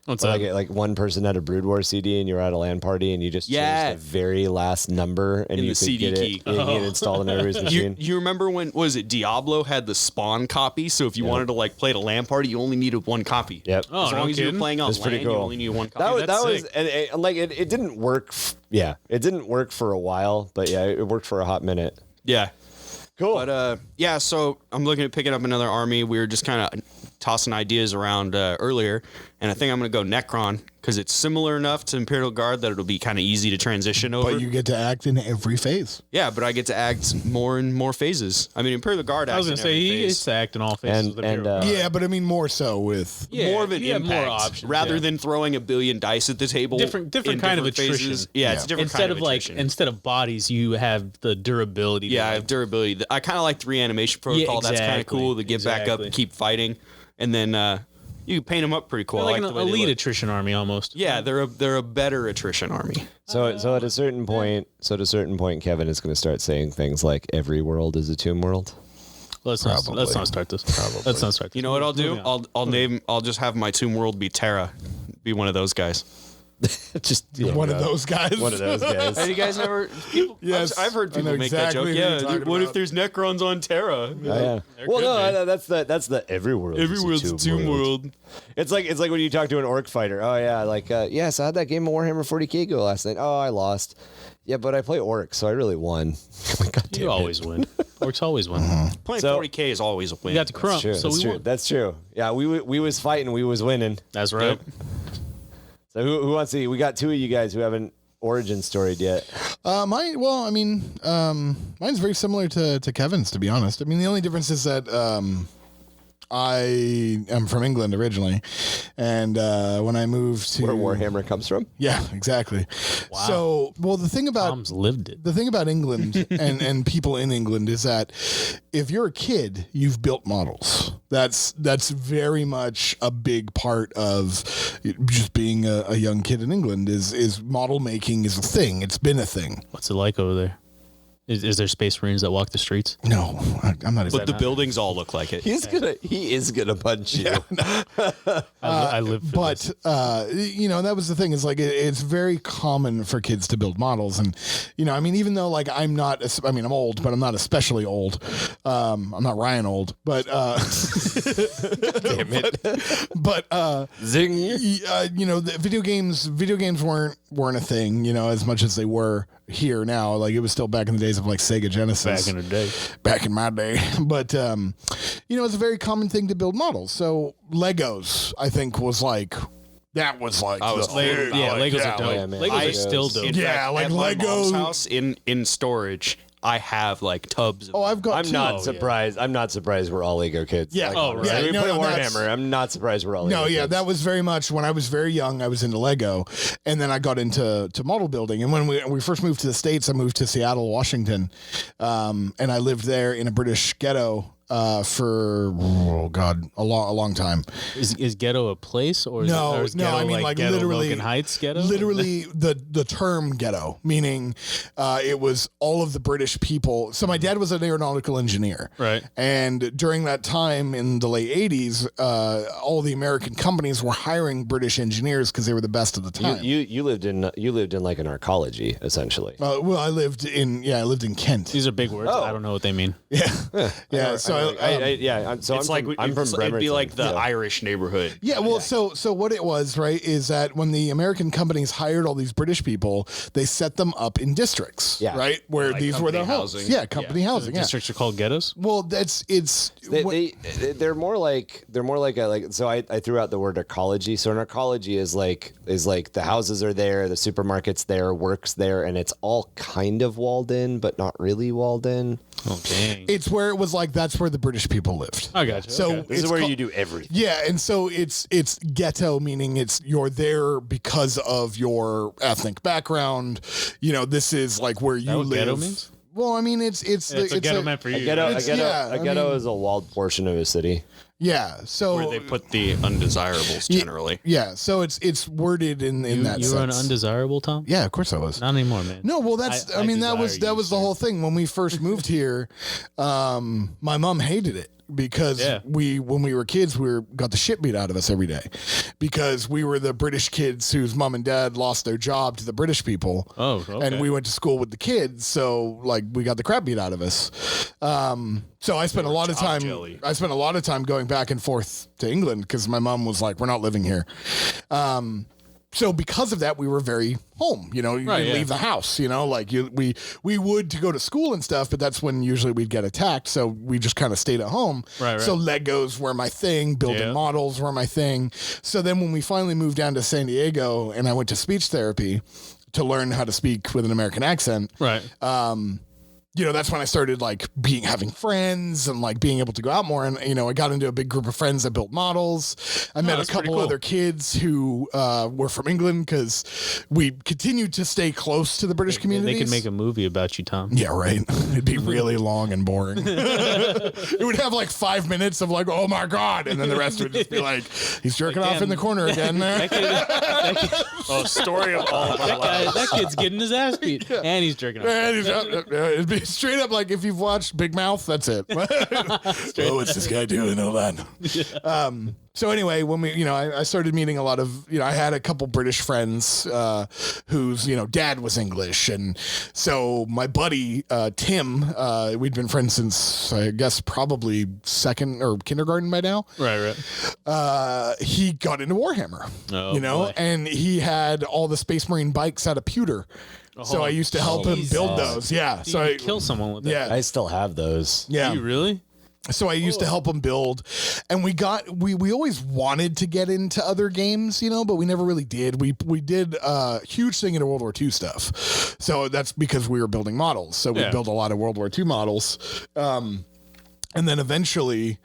B: What's
A: Where,
B: that?
A: like one person had a Brood War CD and you were at a LAN party and you just
D: Yeah.
A: changed the very last number and
D: In
A: you
D: the
A: could
D: CD
A: get
D: key.
A: it. You can install it on everybody's machine.
D: You remember when was it Diablo had the spawn copy? So if you wanted to like play at a LAN party, you only needed one copy.
A: Yep.
B: Oh,
D: As
B: no
D: long as you were
B: kidding.
D: playing on
A: That's
D: LAN,
A: pretty
D: you
A: cool.
D: only needed one copy.
A: That was
B: that's
A: that was
B: sick.
A: and like it didn't work. Yeah, it didn't work for a while, but yeah, it worked for a hot minute.
D: Yeah.
A: Cool.
D: But yeah, so I'm looking at picking up another army. We were just kind of tossing ideas around earlier, and I think I'm going to go Necron because it's similar enough to Imperial Guard that it'll be kind of easy to transition over.
C: But you get to act in every phase.
D: Yeah, but I get to act more and more phases. I mean, Imperial Guard.
B: I was
D: acts
B: going to
D: in
B: say,
D: every
B: he
D: phase.
B: gets to act in all phases
A: And-
B: of the
A: and,
B: Imperial Guard.
C: Yeah, but I mean more so with
D: more of an
B: you have
D: impact
B: more options,
D: rather
B: yeah.
D: than throwing a billion dice at the table.
B: Different
D: in
B: kind of
D: different
B: attrition.
D: phases. Yeah, it's a different
B: Instead
D: kind
B: of like,
D: attrition.
B: instead of bodies, you have the durability.
D: Yeah, I
B: to
D: have durability. I kind of like the reanimation protocol. That's kind of
B: exactly,
D: cool to get back up and
B: exactly.
D: keep fighting, and then you can paint them up pretty cool.
B: like
D: I
B: an
D: like the way they
B: elite
D: look.
B: attrition army almost.
D: Yeah, they're a better attrition army.
A: So at a certain point, Kevin is going to start saying things like every world is a tomb world.
B: Let's not start this. Let's not start this.
D: You know what I'll do?
B: Moving on.
D: I'll just have my tomb world be Terra, be one of those guys.
A: Just
C: one of those guys.
A: One of those guys.
D: Have you guys never?
C: Yes,
D: I've heard
C: I know
D: people make that
C: exactly
D: joke.
C: who you're
D: Yeah,
C: talking
D: what if
C: about.
D: there's Necrons on Terra?
A: Oh, yeah. Well, no, that's the every world.
D: Every world's a tomb world.
A: It's like when you talk to an orc fighter. Oh yeah, like yes, I had that game of Warhammer 40k go last night. Oh, I lost. Yeah, but I play orc, so I really won. God damn
B: You
A: it.
B: always win. Orcs always win.
D: Playing
A: So-
D: 40k is always a win.
B: We got the crump,
A: True,
B: so
A: that's
B: we
A: true.
B: won.
A: That's true. Yeah, we was fighting, we was winning.
B: That's right.
A: So who wants to? We got two of you guys who haven't origin storied yet.
C: Mine. Well, I mean, mine's very similar to Kevin's. To be honest, I mean, the only difference is that I am from England originally, and when I moved to
A: Where Warhammer comes from?
C: yeah, exactly. Wow. So, well, the thing about
B: Tom's lived it.
C: the thing about England and people in England is that if you're a kid, you've built models. That's very much a big part of just being a young kid in England is model making is a thing. It's been a thing.
B: What's it like over there? Is there space marines that walk the streets?
C: No, I'm not.
D: But the buildings all look like it.
A: He is gonna punch you.
B: I live for this.
C: But that was the thing. Is like it's very common for kids to build models, and I mean, even though like I'm old, but I'm not especially old. I'm not Ryan old, but
A: Damn it.
C: but
A: Zing.
C: the video games weren't a thing, as much as they were here now. Like it was still back in the days of like Sega Genesis.
B: Back in the day.
C: Back in my day. But it's a very common thing to build models. So Legos, I think, was like that was like
D: I was
C: the
D: thinking
C: thing.
D: about
B: Yeah,
D: like,
B: Legos
A: yeah,
B: are dope.
A: yeah, man.
B: Legos are still dope.
D: In
C: Yeah,
D: fact,
C: like
D: at my mom's
C: Legos.
D: house in storage, I have like tubs. Of
C: Oh, I've got
A: I'm
C: two.
A: not surprised. I'm not surprised we're all Lego kids.
C: Yeah.
B: Oh, right.
C: Yeah,
A: we
C: no,
A: play
C: no, that's-
A: Warhammer. I'm not surprised we're all Lego
C: No, yeah,
A: kids.
C: that was very much when I was very young. I was into Lego, and then I got into model building. And when we first moved to the States, I moved to Seattle, Washington, and I lived there in a British ghetto. for a long time.
B: Is ghetto a place or is
C: No,
B: it, or is
C: no,
B: ghetto
C: I mean like
B: ghetto
C: literally
B: Logan Heights ghetto?
C: Literally the term ghetto, meaning it was all of the British people. So my dad was an aeronautical engineer.
B: Right.
C: And during that time in the late 80s, all the American companies were hiring British engineers because they were the best at the time.
A: You lived in like an arcology essentially.
C: Well, I lived in Kent.
B: These are big words. I don't know what they mean.
C: Yeah.
A: I'm from Bremerton.
D: It'd be like the Irish neighborhood.
C: Yeah, well, so what it was, right, is that when the American companies hired all these British people, they set them up in districts, right, where
D: like
C: these were their
D: housing.
C: homes. Yeah, company housing. Yeah.
B: Districts are called ghettos?
C: Well,
A: They're more like so I threw out the word ecology. So an ecology is like the houses are there, the supermarket's there, work's there, and it's all kind of walled in, but not really walled in.
B: Oh, dang.
C: it's where it was like that's where the British people lived.
B: I got you.
C: So
B: Okay.
A: This is where you do everything.
C: Yeah, and so it's ghetto, meaning you're there because of your ethnic background. You know, this is like where you
B: what
C: live.
B: ghetto means?
C: Well, I mean, it's
B: a ghetto meant for you.
A: A ghetto
C: I
A: is a walled portion of a city.
C: Yeah, so
D: Where they put the undesirables generally.
C: Yeah, so it's worded in that
B: You
C: sense.
B: were an undesirable, Tom?
C: Yeah, of course I was.
B: Not anymore, man.
C: No, well, that was
B: desire you,
C: the whole thing when we first moved here. My mom hated it because when we were kids, we got the shit beat out of us every day because we were the British kids whose mom and dad lost their job to the British people.
B: Oh, okay.
C: And we went to school with the kids, so like we got the crap beat out of us. So I spent a lot of time.
D: jelly.
C: I spent a lot of time going back and forth to England because my mom was like, "We're not living here." So because of that, we were very home. You know, you didn't leave the house. You know, like we would to go to school and stuff, but that's when usually we'd get attacked. So we just kind of stayed at home.
B: Right.
C: So Legos were my thing. Building models were my thing. So then when we finally moved down to San Diego and I went to speech therapy to learn how to speak with an American accent.
B: Right.
C: You know, that's when I started like having friends and like being able to go out more. And, you know, I got into a big group of friends that built models. I met a couple other kids who were from England because we continued to stay close to the British communities.
B: They could make a movie about you, Tom.
C: Yeah, right. It'd be really long and boring. It would have like 5 minutes of like, oh my God. And then the rest would just be like, he's jerking off in the corner again.
D: Story of all of our lives.
B: That kid's getting his ass beat. And he's jerking off.
C: And it'd be straight up like if you've watched Big Mouth, that's it. What's this guy doing? Hold on. So anyway, when I started meeting a lot of, I had a couple British friends whose, dad was English. And so my buddy, Tim, we'd been friends since, I guess, probably second or kindergarten by now.
B: Right.
C: He got into Warhammer,
B: boy.
C: and he had all the Space Marine bikes out of pewter. So I used to help him build those. Yeah.
B: So I kill someone with that.
C: Yeah.
A: I still have those.
C: Yeah.
B: Do you really?
C: So I used to help him build, and we always wanted to get into other games, but we never really did. We did a huge thing into World War II stuff. So that's because we were building models. So we built a lot of World War II models. And then eventually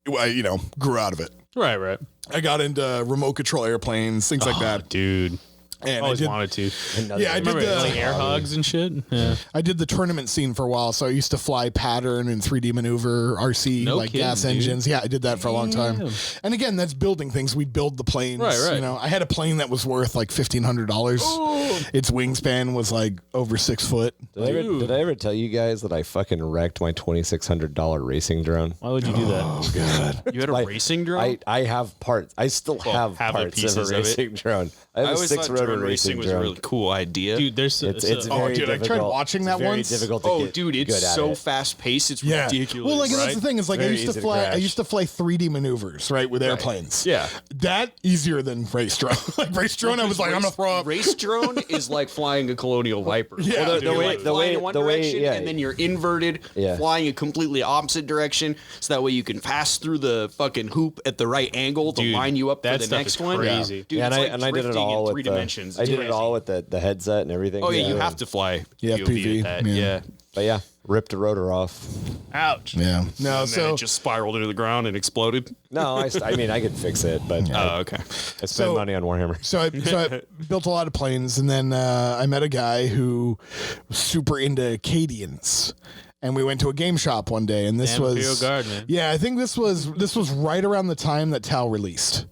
C: I, grew out of it.
B: Right.
C: I got into remote control airplanes, things like that.
B: Dude.
C: And
B: Always wanted to.
C: I did
B: like air hogs and shit. Yeah.
C: I did the tournament scene for a while, so I used to fly pattern and 3D maneuver RC gas engines. Yeah, I did that for a long time. And again, that's building things. We'd build the planes.
B: Right.
C: I had a plane that was worth like $1,500. Its wingspan was like over 6 foot.
A: Did I ever tell you guys that I fucking wrecked my $2,600 racing drone?
B: Why would you do that?
C: Oh God!
D: You had a racing drone?
A: I have parts. I still have parts of a racing drone. I have a 6-rotor racing
D: was
A: drone.
D: a really cool idea.
B: Dude,
A: It's very difficult.
C: I tried watching that one.
A: It's very difficult to get
D: dude, it's
A: good at
D: so
A: it.
D: fast paced. It's ridiculous.
C: Well, like that's the thing. Is like I
A: Very
C: used to
A: easy to
C: fly. I
A: crash.
C: used to fly 3D maneuvers with airplanes.
D: Yeah.
C: That easier than race drone. Like race drone, I was like, I'm gonna throw up.
D: Race drone is like flying a Colonial Viper.
C: Yeah.
D: Well,
C: The
A: way-
D: flying in one direction, and then you're inverted,
A: Yeah.
D: flying a completely opposite direction, so that way you can pass through the fucking hoop at the right angle to line you up for
B: that
D: the
B: stuff
D: next
B: is
D: one.
B: crazy.
D: Dude,
A: Yeah,
D: it's
A: and I did it
D: drifting
A: all
D: in
A: with
D: 3 dimensions.
A: I did it all with the headset and everything.
D: Oh yeah, you have to fly
C: PV,
D: at that.
C: yeah.
D: Yeah.
A: But yeah, ripped a rotor off.
B: Ouch.
C: Yeah. No.
D: And then it just spiraled into the ground and exploded.
A: No, I mean I could fix it, but
D: Oh, okay.
A: I spent money on Warhammer.
C: So I built a lot of planes, and then I met a guy who was super into Acadians. and we went to a game shop one day, and this was
B: Imperial Guard, man.
C: Yeah, I think this was right around the time that Tau released.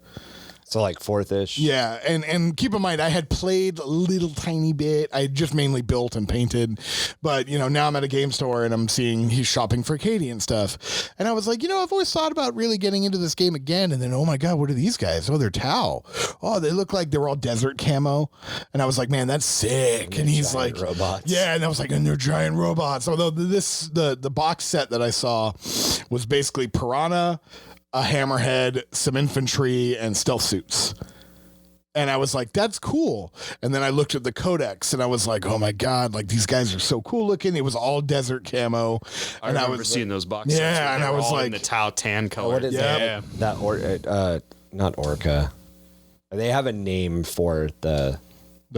A: So like 4th-ish.
C: Yeah, and keep in mind, I had played a little tiny bit. I just mainly built and painted. But, now I'm at a game store and I'm seeing he's shopping for Katie and stuff. And I was like, I've always thought about really getting into this game again. And then, oh my God, what are these guys? Oh, they're Tau. Oh, they look like they're all desert camo. And I was like, man, that's sick. And he's like,
A: robots.
C: Yeah, and I was like, and they're giant robots. Although the box set that I saw was basically Piranha, a hammerhead, some infantry, and stealth suits. And I was like, that's cool. And then I looked at the codex and I was like, oh my God, like these guys are so cool looking. It was all desert camo.
D: I
C: and
D: remember
C: was
D: seeing those boxes.
C: Yeah, and I was like,
D: in the Tau tan color.
A: What is that? Not Orca. They have a name for the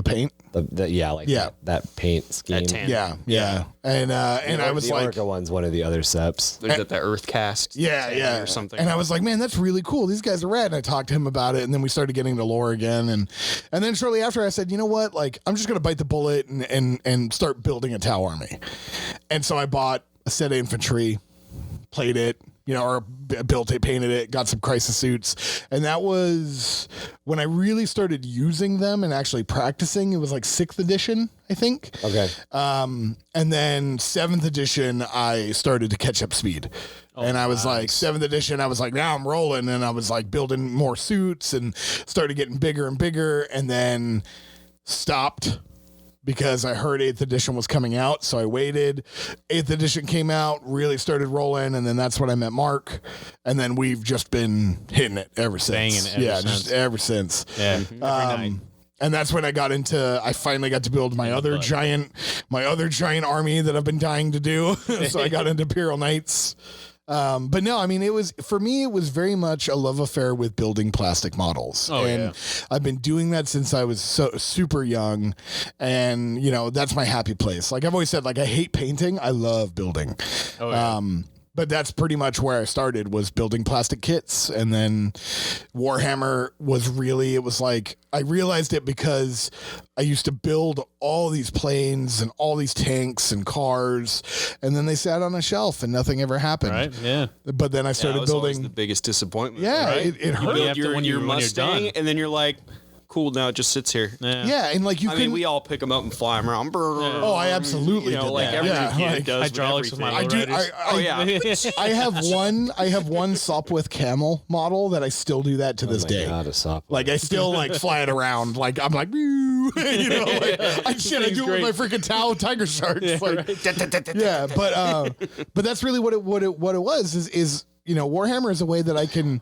C: paint.
A: That paint scheme.
D: That tan.
C: Yeah. And I was
A: the
C: like,
A: Orca one's one of the other seps.
D: There's the Earth cast.
C: Yeah.
D: Or something.
C: And I was like, man, that's really cool. These guys are rad. And I talked to him about it. And then we started getting to lore again. And then shortly after I said, you know what? Like, I'm just going to bite the bullet and start building a Tau army. And so I bought a set of infantry, played it, or built it, painted it, got some crisis suits. And that was when I really started using them and actually practicing. It was like 6th edition, I think.
A: Okay.
C: And then 7th edition, I started to catch up speed. And I was like, 7th edition, I was like, now I'm rolling. And I was like building more suits and started getting bigger and bigger, and then stopped because I heard 8th edition was coming out. So I waited. 8th edition came out, really started rolling. And then that's when I met Mark. And then we've just been hitting it ever since.
B: Banging it ever since.
C: Just ever since.
B: Yeah, every night.
C: And that's when I finally got to build my other giant army that I've been dying to do. So I got into Imperial Knights. But no, I mean, it was very much a love affair with building plastic models. I've been doing that since I was so super young, and that's my happy place. Like I've always said, like I hate painting. I love building. But that's pretty much where I started, was building plastic kits. And then Warhammer it was like, I realized it because I used to build all these planes and all these tanks and cars, and then they sat on a shelf and nothing ever happened.
B: Right, yeah.
C: But then I started building.
D: The biggest disappointment.
C: Yeah,
D: right?
C: it hurt.
D: You build your Mustang,
B: done.
D: and then you're like, cool, now it just sits here.
C: Yeah, and like
D: I mean, we all pick them up and fly them around.
C: Oh, I absolutely did
D: like
C: that.
D: every kid does
B: hydraulics with my
D: everything.
B: lowriders.
C: I have one Sopwith camel model that I still do that to this day.
A: God, a Sopwith.
C: Like I still like fly it around. Like I'm like, I do it with my freaking Tau tiger sharks. But that's really what it was is Warhammer is a way that I can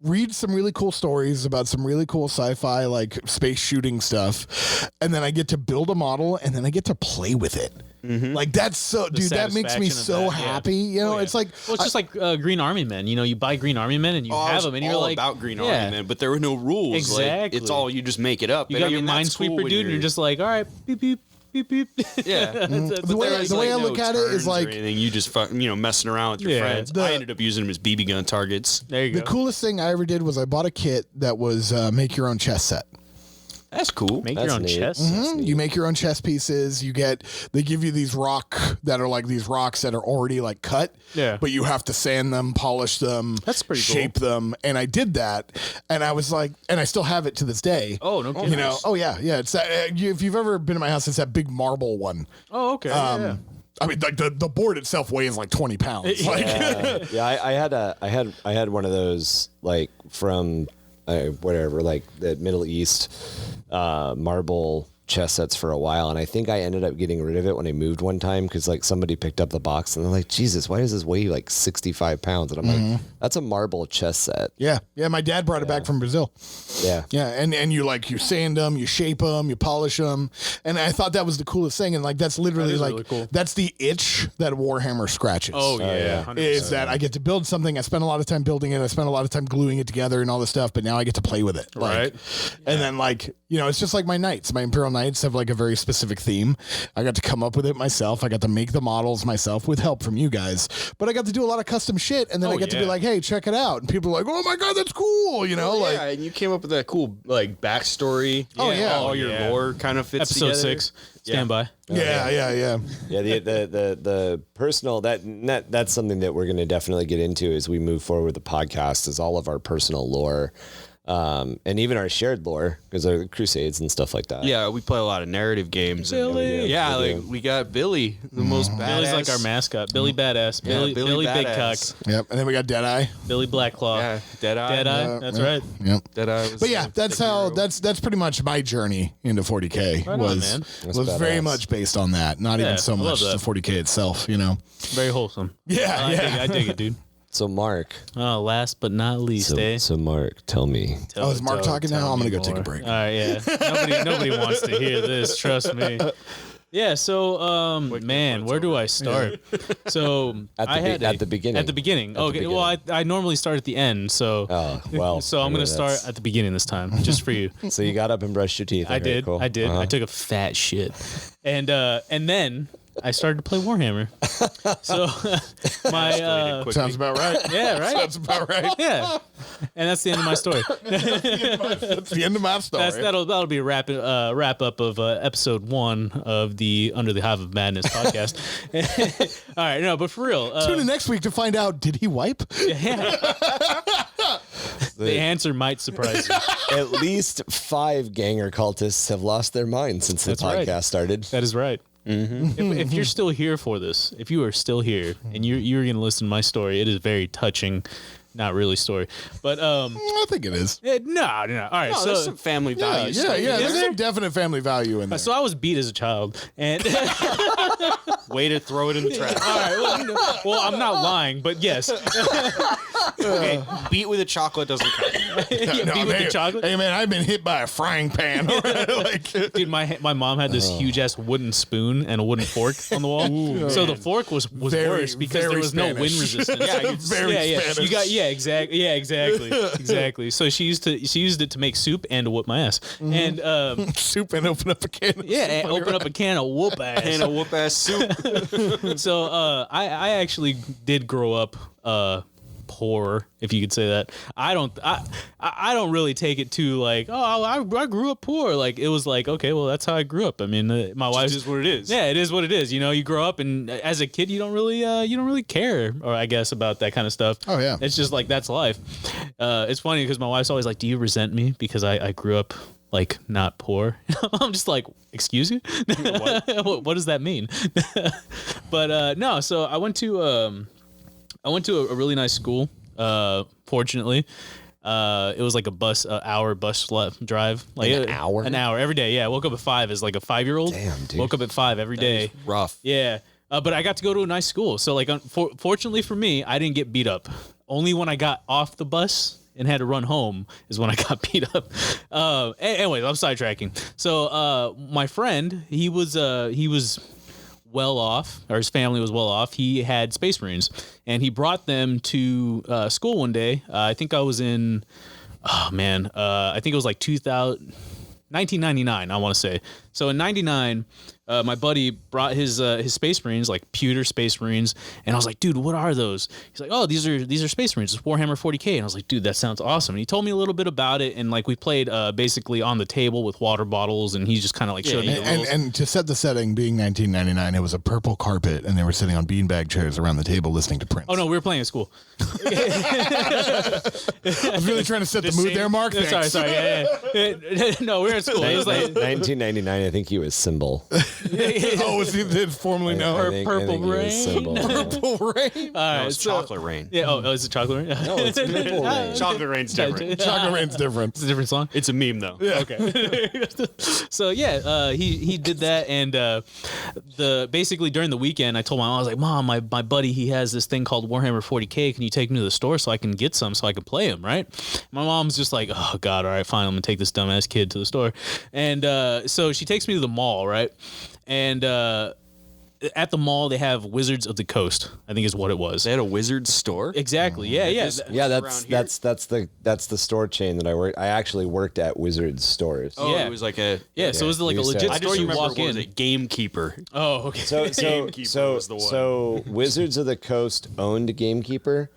C: read some really cool stories about some really cool sci-fi, like space shooting stuff, and then I get to build a model, and then I get to play with it. Mm-hmm. Like that's so, dude, that makes me so happy. It's like,
B: well, it's just like Green Army Men. You buy Green Army Men and you have them, and you're like,
D: about Green Army Men, but there were no rules.
B: Exactly,
D: like, it's all you just make it up.
B: You got your Minesweeper dude, and you're just like, all right, beep beep. Beep, beep.
D: Yeah,
C: the way I look at it is like
D: you just messing around with your friends. I ended up using them as BB gun targets.
B: There you go.
C: The coolest thing I ever did was I bought a kit that was make your own chess set.
D: That's cool.
B: Make your own chess.
C: Mm-hmm. You make your own chess pieces. They give you these rocks that are already like cut.
B: Yeah.
C: But you have to sand them, polish them.
B: That's pretty cool.
C: Shape them, and I did that, and I was like, and I still have it to this day.
B: Oh no kidding.
C: Oh yeah. It's if you've ever been to my house, it's that big marble one.
B: Oh okay. Yeah.
C: I mean, like the board itself weighs like 20 pounds. Like,
A: I had one of those like from whatever, like the Middle East marble chess sets for a while, and I think I ended up getting rid of it when I moved one time because like somebody picked up the box and they're like, Jesus, why does this weigh like 65 pounds? And I'm like, that's a marble chess set.
C: Yeah, my dad brought it back from Brazil.
A: Yeah,
C: and you sand them, you shape them, you polish them, and I thought that was the coolest thing. And like that's literally like
B: really cool.
C: That's the itch that Warhammer scratches.
B: Oh yeah, 100%.
C: Is that I get to build something. I spent a lot of time building it. I spent a lot of time gluing it together and all this stuff. But now I get to play with it.
B: Right.
C: And then like it's just like my knights. My Imperial Knights have like a very specific theme. I got to come up with it myself. I got to make the models myself with help from you guys. But I got to do a lot of custom shit, and then I get to be like, hey, check it out. And people are like, oh my God, that's cool.
D: Yeah, and you came up with that cool like backstory. All your lore kind of fits
B: Episode
D: together.
B: 6. Stand by.
C: Yeah.
A: Yeah, the personal that's something that we're going to definitely get into as we move forward with the podcast, is all of our personal lore. And even our shared lore, because our crusades and stuff like that.
D: Yeah, we play a lot of narrative games.
B: Billy.
D: We got Billy, the most badass.
B: Billy's like our mascot. Billy Badass. Billy Big Cock.
C: Yep. And then we got Deadeye.
B: Billy Blackclaw.
D: Yeah, Deadeye.
B: Deadeye. That's right.
C: Yep.
D: Deadeye was
C: But yeah, that's pretty much my journey into 40K.
B: Right on, man.
C: Was very much based on that. Not even so
B: I love
C: much the
B: that.
C: 40K itself,
B: Very wholesome.
C: Yeah,
B: I dig it, dude.
A: So Mark.
B: Oh, last but not least,
A: So Mark, tell me.
C: Is Mark talking now? I'm gonna go take a break.
B: All right, yeah. Nobody wants to hear this. Trust me. Yeah. So, man, where do I start? So
A: At the beginning.
B: At the beginning. Okay. Well, I normally start at the end. So.
A: Oh, well.
B: So I'm gonna start at the beginning this time, just for you.
A: So you got up and brushed your teeth.
B: I
A: Okay,
B: did.
A: cool.
B: I did.
A: Uh-huh.
B: I took a fat shit, and then I started to play Warhammer. So my
C: Sounds about right.
B: yeah, right.
C: Sounds about right.
B: Yeah, and that's the end of my story.
C: That's the end of my story.
B: That'll be a wrap up of episode 1 of the Under the Hive of Madness podcast. All right, no, but for real,
C: Tune in next week to find out, did he wipe?
B: the answer might surprise you.
A: At least 5 ganger cultists have lost their minds since the
B: That's
A: podcast
B: right.
A: started.
B: That is right. If you're still here for this, if you are still here and you're going to listen to my story, it is very touching. Not really story, but
C: I think it is.
B: no. All right,
D: No, there's some family values.
C: Yeah. There's some definite family value in there.
B: so I was beat as a child, and
D: Way to throw it in the trash.
B: all right, well, I'm not lying, but yes,
D: Okay, beat with a chocolate doesn't count.
B: yeah, beat with the chocolate.
C: Hey man, I've been hit by a frying pan.
B: Dude, my mom had this huge ass wooden spoon and a wooden fork on the wall. So the fork was
C: Very,
B: worse because
C: very
B: there was no wind
C: Spanish.
B: resistance.
C: Spanish.
B: Exactly. So she used it to make soup and to whoop my ass. And
C: Soup and open up a can.
B: and open up a can of whoop ass.
D: And a whoop ass soup.
B: So I actually did grow up poor, if you could say that. I don't really take it to like, oh, I grew up poor. Like, it was like, okay, well, that's how I grew up. I mean, my wife
D: is what it is.
B: Yeah, it is what it is. You grow up, and as a kid, you don't really care, or I guess, about that kind of stuff.
C: Oh, yeah.
B: It's just like, that's life. It's funny because my wife's always like, do you resent me because I grew up like not poor? I'm just like, excuse you? What does that mean? But no, so I went to a really nice school. Fortunately, it was like a hour bus drive, like
A: An hour
B: every day. Yeah, I woke up at 5 as like a 5-year-old.
A: Damn, dude.
B: Woke up at 5 every day.
D: Rough.
B: Yeah. But I got to go to a nice school. So like, fortunately for me, I didn't get beat up. Only when I got off the bus and had to run home is when I got beat up. Anyways, I'm sidetracking. So my friend, he was well off, or his family was well off. He had Space Marines, and he brought them to school one day. I think I was in, I think it was like 1999, I want to say. So in 99, my buddy brought his Space Marines, like pewter Space Marines, and I was like, dude, what are those? He's like, oh, these are Space Marines. It's Warhammer 40k. And I was like, dude, that sounds awesome. And he told me a little bit about it, and like we played basically on the table with water bottles, and he just kind of like showed me the rules.
C: And to set the setting, being 1999, it was a purple carpet, and they were sitting on beanbag chairs around the table listening to Prince.
B: Oh no, we were playing at school.
C: I was really trying to set the mood there, Mark. Thanks.
B: Sorry. Yeah. No, we were at school. It was like
A: 1999, I think he was Symbol.
C: Oh, was he formerly known?
A: I think
B: Purple
A: he was
B: Rain.
A: Symbol.
C: Purple Rain.
B: all right,
D: No, it's chocolate rain.
B: Yeah. Oh, is it Chocolate Rain?
A: No, it's Purple Rain.
D: Chocolate rain's different.
C: Chocolate Rain's different.
B: It's a different song.
D: It's a meme though.
B: Okay. So yeah, he did that, and basically during the weekend, I told my mom, I was like, Mom, my buddy, he has this thing called Warhammer 40k. Can you take me to the store so I can get some so I can play him? Right. My mom's just like, oh God, all right, fine, I'm gonna take this dumbass kid to the store, and so she takes me to the mall, right, and at the mall they have Wizards of the Coast, I think is what it was.
D: They had a Wizards store?
B: Exactly. Yeah.
A: That's the store chain that I worked. I actually worked at Wizards stores.
D: Oh,
B: Yeah.
D: it was like a...
B: Yeah, so it was like a
A: we used to
B: legit
A: have-
D: I just
B: store you
D: remember,
B: walk
D: what was
B: in.
D: it? Gamekeeper.
B: Oh, okay.
A: So Wizards of the Coast owned Gamekeeper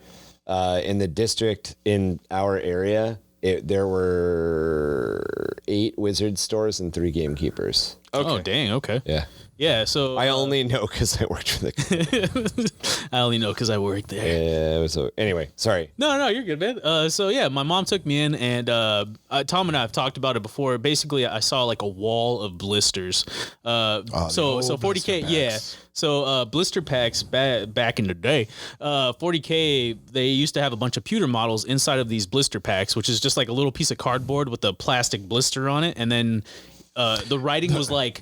A: in the district in our area. There were 8 Wizards stores and 3 Gamekeepers.
B: Oh, dang. Okay.
A: Yeah.
B: Yeah, so
A: I only know because I worked for the.
B: I only know because I worked there.
A: Anyway, sorry.
B: No, you're good, man. So yeah, my mom took me in, and Tom and I have talked about it before. Basically, I saw like a wall of blisters. So 40K, yeah. So blister packs back in the day, 40K, they used to have a bunch of pewter models inside of these blister packs, which is just like a little piece of cardboard with a plastic blister on it, and then the writing was like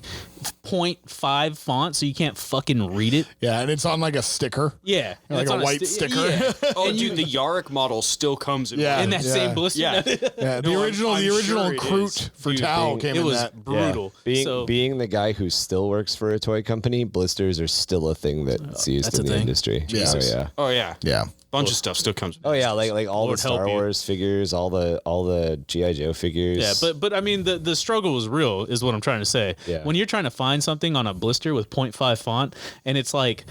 B: 0.5 font, so you can't fucking read it.
C: Yeah, and it's on like a sticker.
B: Yeah,
C: Like
B: it's
C: a
B: on
C: white sticker.
B: Yeah.
D: Oh,
B: And
D: dude, the Yarick model still comes in.
C: Yeah.
B: in that same blister.
D: Yeah.
C: Yeah, the
D: No,
C: original
D: I'm sure it
C: Kroot
D: is.
C: for
B: Dude,
C: Tau came
B: it
C: in
B: was
C: that.
B: brutal.
A: Being the guy who still works for a toy company, blisters are still a thing that's used
B: that's
A: in
B: a
A: the
B: thing.
A: industry.
C: Jesus.
A: Oh yeah.
D: Oh, yeah.
C: Yeah.
D: Bunch of stuff still comes.
A: Oh yeah, like all
B: Lord
A: the Star
B: help you.
A: Wars figures, all the G.I. Joe figures.
B: Yeah, but I mean the struggle was real, is what I'm trying to say.
A: Yeah.
B: When you're trying to find something on a blister with 0.5 font and it's like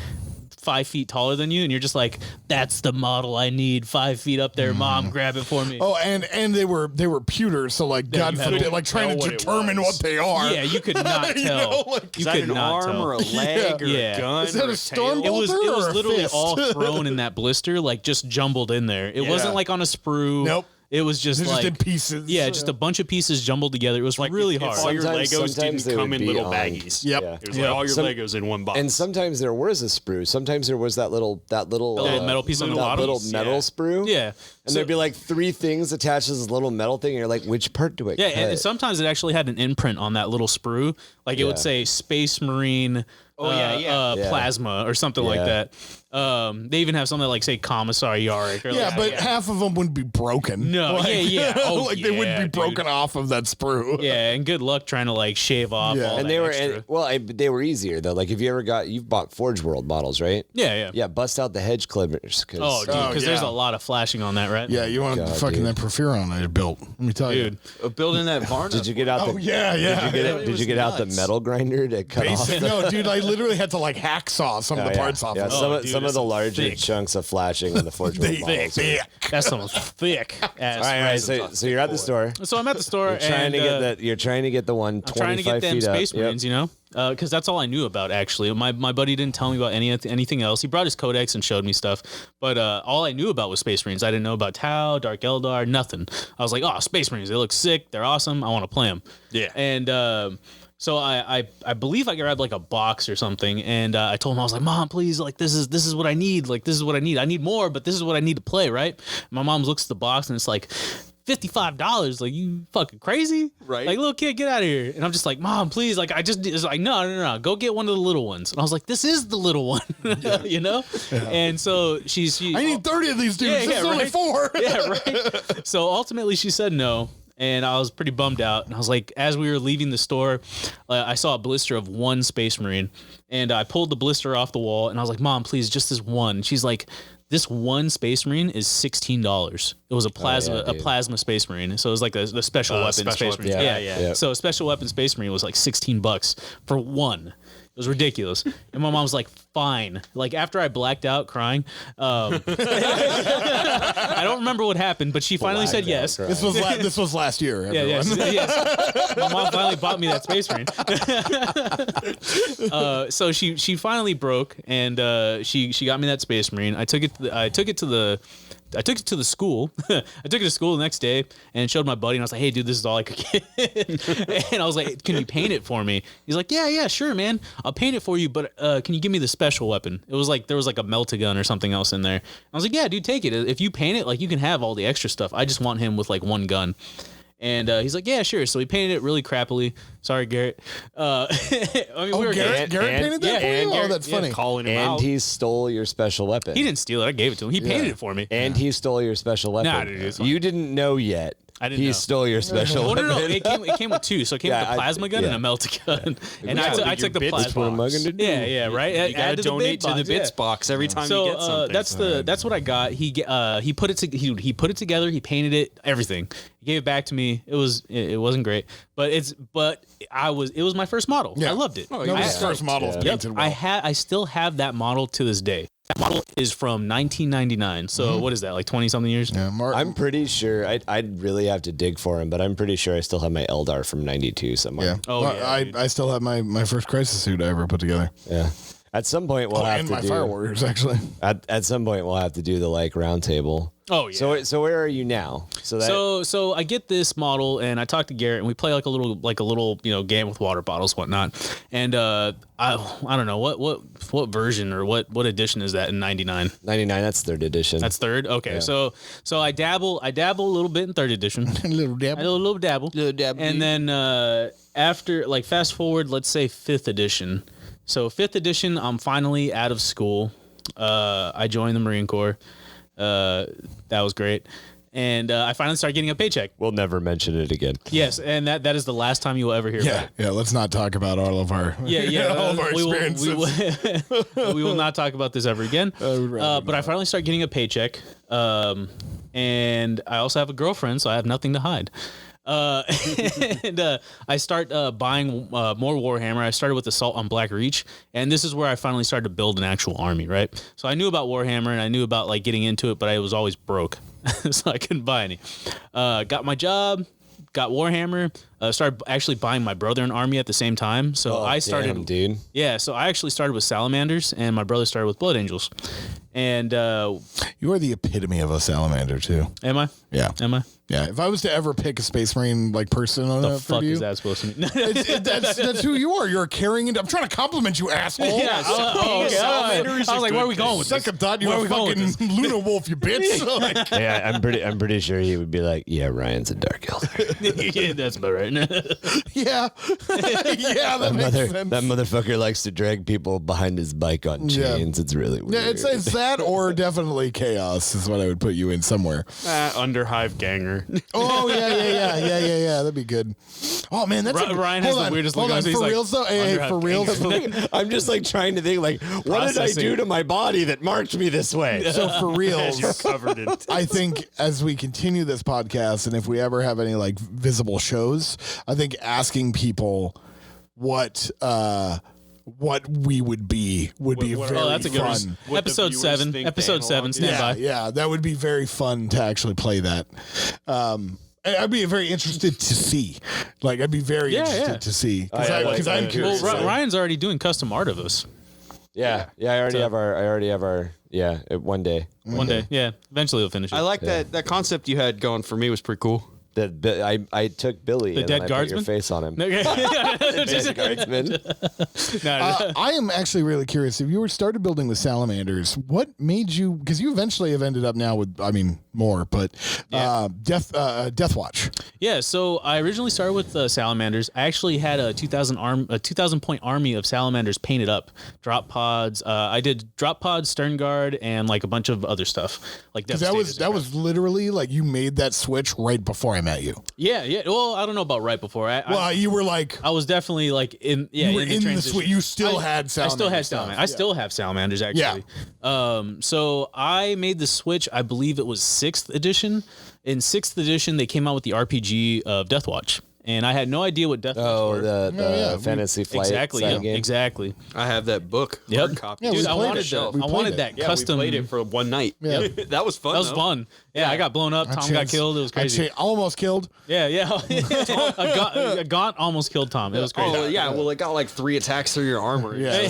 B: 5 feet taller than you, and you're just like, that's the model I need, 5 feet up there, Mom, grab it for me.
C: Oh, and they were pewter, so like God
B: you
C: forbid,
B: couldn't
C: like trying
B: tell
C: to
B: what it
C: determine
B: was.
C: what they are.
B: Yeah, you could not
C: You
B: tell.
C: know, like-
B: you
D: Is that
B: could
D: an
B: not
D: arm
B: tell.
D: or a leg or
B: Yeah.
D: a gun?
C: Is that
D: or
C: a
D: tail?
C: Stormbolter?
B: It was
C: or a
B: literally
C: fist?
B: all thrown in that blister, like just jumbled in there. It wasn't like on a sprue.
C: Nope.
B: It was just
C: They're
B: like
C: just in pieces.
B: Yeah, just a bunch of pieces jumbled together. It was like really
D: if
B: hard.
D: all your
A: Sometimes-
D: Legos
A: sometimes they
D: didn't come
A: would
D: in
A: be
D: little
A: on-
D: baggies.
C: Yep.
A: Yeah.
D: It was like all your
A: Some-
D: Legos in one box.
A: And sometimes there was a sprue. Sometimes there was that little
B: little metal piece on the
A: that
B: bottom?
A: little metal
D: Yeah.
A: sprue.
B: Yeah.
A: And there'd be like 3 things attached to this little metal thing, and you're like, which part do I
B: Yeah,
A: cut?
B: and sometimes it actually had an imprint on that little sprue. Like it would
A: Yeah.
B: say Space Marine
A: Yeah.
B: Plasma or something like
A: Yeah.
B: that. They even have something like, say, Commissary Yarick. Or
C: Yeah,
B: like,
C: but half of them wouldn't be broken.
B: No, yeah. Oh,
C: like they wouldn't
B: yeah,
C: be broken
B: dude.
C: off of that sprue.
B: Yeah, and good luck trying to like shave off
C: Yeah.
B: all
A: and
B: that
A: they were
B: extra.
A: they were easier though. Like if you ever you've bought Forge World models, right?
B: Yeah.
A: Yeah, bust out the hedge clippers.
B: Oh, dude, because there's
C: yeah.
B: a lot of flashing on that, right?
C: Yeah, you want
A: God,
C: fucking
A: dude.
C: that Porphyron I built. Let me tell
B: Dude.
C: you.
D: building that barn.
A: Did you get out
C: Oh
A: the
C: yeah.
A: Did you get out the metal grinder to cut off?
C: Basic, no, dude, I literally had to like hacksaw some of the parts off.
A: Yeah,
C: of it.
A: some,
B: dude,
A: some of
B: it's
A: the larger
B: thick.
A: chunks of flashing on the Forge World models.
B: That's some thick ass.
A: All right, so you're at the store.
B: So I'm at the store
A: You're trying to get the one
B: I'm trying to
A: 25
B: get them
A: feet
B: Space
A: up. Yep.
B: Marines, you know, because that's all I knew about. Actually, my buddy didn't tell me about anything else. He brought his codex and showed me stuff, but all I knew about was Space Marines. I didn't know about Tau, Dark Eldar, nothing. I was like, oh, Space Marines, they look sick, they're awesome, I want to play them.
D: Yeah.
B: And so I believe I grabbed like a box or something, and I told him, I was like, Mom, please, like this is what I need. Like this is what I need. I need more, but this is what I need to play, right? My mom looks at the box and it's like $55. Like, you fucking crazy?
D: Right.
B: Like, little kid, get out of here. And I'm just like, Mom, please. Like, it's like, no. Go get one of the little ones. And I was like, this is the little one, you know? Yeah. And so she
C: I need 30 of these dudes.
B: Yeah,
C: This is only
B: right.
C: 4.
B: yeah, right. So ultimately she said no. And I was pretty bummed out. And I was like, as we were leaving the store, I saw a blister of one Space Marine. And I pulled the blister off the wall. And I was like, Mom, please, just this one. And she's like, this one Space Marine is $16. It was a plasma Space Marine. So it was like the special weapon
D: special
B: Space Marine.
D: weapon.
B: Yeah. So a special weapon Space Marine was like $16 for one. It was ridiculous. And my mom was like, fine. Like, after I blacked out crying, I don't remember what happened, but she finally said yes.
C: This was last year.
B: Yeah,
C: Everyone.
B: yes. My mom finally bought me that Space Marine. So she finally broke, and she got me that Space Marine. I took it to the school. I took it to school the next day and showed my buddy, and I was like, hey, dude, this is all I could get. And I was like, can you paint it for me? He's like, yeah, sure, man. I'll paint it for you, but can you give me the special weapon? It was like, there was like a melt-a-gun or something else in there. I was like, yeah, dude, take it. If you paint it, like, you can have all the extra stuff. I just want him with like one gun. And he's like, yeah, sure. So he painted it really crappily. Sorry, Garrett.
C: Garrett painted that for you? Oh, that's funny.
D: Calling him
A: And
D: out.
A: he stole your special weapon.
B: He didn't steal it. I gave it to him. He painted it for me.
A: And he stole your special weapon.
B: Nah, dude, it's fine.
A: You didn't know yet.
B: I didn't
A: He
B: know.
A: stole your special
B: Oh,
A: weapon.
B: no. It came with two. So it came with a plasma gun and a melta gun. And I took the plasma. Yeah, right.
D: You gotta donate to the bits box every time you get something.
B: That's what I got. He put it together. He painted it. Everything. He gave it back to me. It wasn't great, but it was my first model. Yeah. I loved it.
C: Oh, first model painted well.
B: I still have that model to this day. That model is from 1999. So what is that, like 20-something years?
C: Yeah,
A: I'm pretty sure, I'd really have to dig for him, but I'm pretty sure I still have my Eldar from 92 somewhere.
C: Yeah.
B: Oh, yeah.
C: I still have my first crisis suit I ever put together.
A: Yeah. At some point we'll have
C: and
A: to
C: my
A: do
C: Fire Warriors, actually.
A: At some point we'll have to do the like roundtable.
B: Oh yeah.
A: So where are you now?
B: So I get this model and I talk to Garrett and we play like a little game with water bottles, whatnot. And I don't know what version or what edition is that in 99?
A: 99, that's 3rd edition.
B: That's 3rd? Okay. Yeah. So I dabble a little bit in 3rd edition.
C: A little dabble.
B: And then after, like, fast forward, let's say 5th edition. So 5th edition, I'm finally out of school. I joined the Marine Corps. That was great. And I finally started getting a paycheck.
A: We'll never mention it again.
B: Yes, and that is the last time you will ever hear about it.
C: Yeah, let's not talk about all of our all of our experiences.
B: We will not talk about this ever again. But I finally started getting a paycheck. And I also have a girlfriend, so I have nothing to hide. And I start buying more Warhammer. I started with Assault on Black Reach, and this is where I finally started to build an actual army, right? So I knew about Warhammer, and I knew about like getting into it, but I was always broke, so I couldn't buy any. Got my job, got Warhammer, started actually buying my brother an army at the same time. So I started,
A: damn, dude.
B: Yeah, so I actually started with Salamanders, and my brother started with Blood Angels. And
C: you are the epitome of a salamander too.
B: Am I?
C: Yeah.
B: Am I?
C: Yeah. If I was to ever pick a Space Marine like person on
B: The
C: that
B: fuck
C: for you,
B: is that supposed to mean?
C: that's who you are. You're carrying it. I'm trying to compliment you, asshole.
B: Yeah. I was like, where are we going with this?
C: Second thought, you're a fucking Luna Wolf, you bitch. Like,
A: Yeah, I'm pretty sure he would be like, yeah, Ryan's a Dark Eldar.
B: Yeah, that's about right.
C: yeah. Yeah, that makes sense.
A: That motherfucker likes to drag people behind his bike on chains. It's really weird.
C: Yeah, it's that or definitely chaos is what I would put you in somewhere.
D: Under Hive ganger.
C: Oh yeah. That'd be good. Oh man, that's
B: Ryan has the weirdest look on his face.
C: For reals though, hey, for reals.
A: I'm just like trying to think like, what did I do to my body that marked me this way?
C: So for reals,
D: You're covered in.
C: I think as we continue this podcast, and if we ever have any like visible shows, I think asking people what we would be very
B: that's a good
C: fun.
B: one. Episode 7. Episode 7. Stand by.
C: Yeah, that would be very fun to actually play that. I'd be very interested to see. Like, I'd be very interested to see because I'm curious.
B: Well, Ryan's already doing custom art of us.
A: Yeah. I already have our. Yeah, one day.
B: One day. Yeah. Eventually we'll finish it.
D: I like that concept you had going for me was pretty cool.
A: That I took Billy
B: The
A: and
B: dead
A: I
B: guardsman?
A: put your face on him.
B: Okay.
A: Dead guardsman.
C: I am actually really curious. If you were started building with salamanders, what made you? Because you eventually have ended up now with, more, but Death Watch.
B: Yeah, so I originally started with salamanders. I actually had a 2,000 point army of salamanders painted up, drop pods. I did drop pods, stern guard, and like a bunch of other stuff. Like
C: that was literally like you made that switch right before I met you.
B: Yeah. Well, I don't know about right before.
C: You were like
B: I was definitely like in the transition.
C: You still had salamanders.
B: I still had salamanders. I still have salamanders actually.
C: Yeah.
B: So I made the switch. I believe it was 6th edition. In 6th edition, they came out with the RPG of Death Watch. And I had no idea what Death Watch were.
A: The Fantasy Flight
B: exactly,
A: game.
B: Exactly.
D: I have that book.
B: Yep.
D: Hard copy.
C: Yeah,
B: Dude, I
C: played
B: wanted
C: it.
B: that
D: Yeah,
B: custom.
D: we played it for one night.
C: Yeah.
D: That was fun.
B: That was fun. Yeah, I got blown up. Tom got killed. It was crazy.
C: Almost killed.
B: Yeah. A Gaunt almost killed Tom. It was crazy.
D: Oh yeah, well it got like 3 attacks through your armor.
C: Yeah.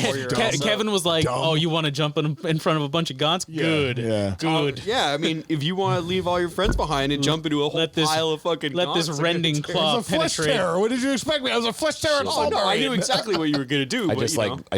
B: Kevin was like,
C: dumb.
B: "Oh, you want to jump in front of a bunch of Gaunts? Good,
C: Yeah.
B: good.
D: Yeah, I mean, if you want to leave all your friends behind and jump into a whole pile of fucking
B: let this
D: gaunts,
B: rending
C: I
B: claw
C: was a flesh
B: penetrate."
C: terror. What did you expect me? I was a flesh terror.
D: Oh no, I knew exactly what you were gonna do.
A: I
D: but,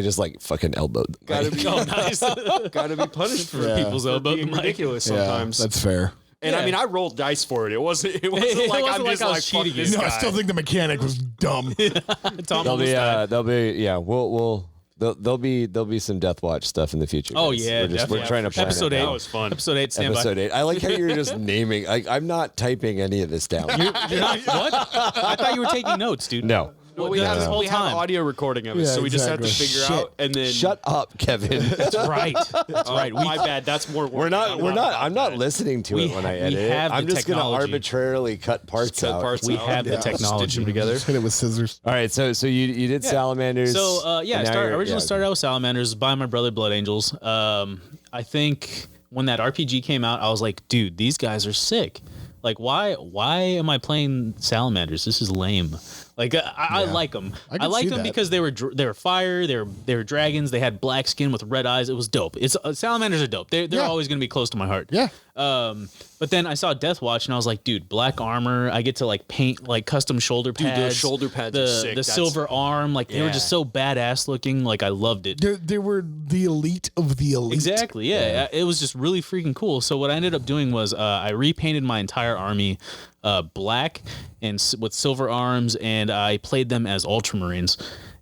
A: just like fucking elbowed them.
D: gotta be
B: Oh, nice.
D: gotta be punished for
B: People's elbow.
D: being ridiculous sometimes.
C: That's fair.
D: And I
B: Yeah.
D: mean, I rolled dice for it. It wasn't like
B: wasn't
D: I'm
B: like
D: just
B: I was
D: like fuck
B: cheating
D: this
B: you.
C: No, I
D: guy.
C: still think the mechanic was dumb.
B: Tom
A: They'll
B: almost died.
A: be we'll there'll be some Death Watch stuff in the future.
B: Oh
A: guys.
B: yeah,
A: we're trying to plan
B: episode
A: it
B: 8.
A: out.
D: That was fun.
B: Episode 8. Stand
A: Episode
B: by.
A: 8. I like how you're just naming. I'm not typing any of this down.
B: You're not what? I thought you were taking notes, dude.
A: No.
D: Well, we have
B: whole time.
D: audio recording of it,
C: Yeah,
D: so we just have to
C: exactly.
D: figure out and then.
A: Shut up, Kevin.
B: That's right. That's right.
D: My bad. That's more work.
A: We're not. I'm not listening to
B: We-
A: it when I
B: we
A: edit it.
B: have
A: I'm
B: the
A: just going to
B: technology.
A: arbitrarily cut parts out.
B: We have the technology.
D: Stitch them together.
C: Hit it with scissors.
A: All right. So you did Salamanders.
B: So I
A: and now you're-
B: originally
A: yeah.
B: started out with Salamanders by my brother Blood Angels. I think when that RPG came out, I was like, dude, these guys are sick. Like, why am I playing Salamanders? This is lame. Like, I like them.
C: I
B: I
C: could
B: like
C: see
B: them
C: that.
B: because they were fire. They were dragons. They had black skin with red eyes. It was dope. It's Salamanders are dope. They're
C: Yeah.
B: always gonna be close to my heart.
C: Yeah.
B: But then I saw Death Watch and I was like, dude, black armor. I get to like paint like custom shoulder pads.
D: those shoulder pads
B: the
D: are sick.
B: the
D: That's-
B: silver arm. Like they were just so badass looking. Like I loved it.
C: They were the elite of the elite.
B: Exactly. Yeah. It was just really freaking cool. So what I ended up doing was I repainted my entire army black and with silver arms, and I played them as Ultramarines.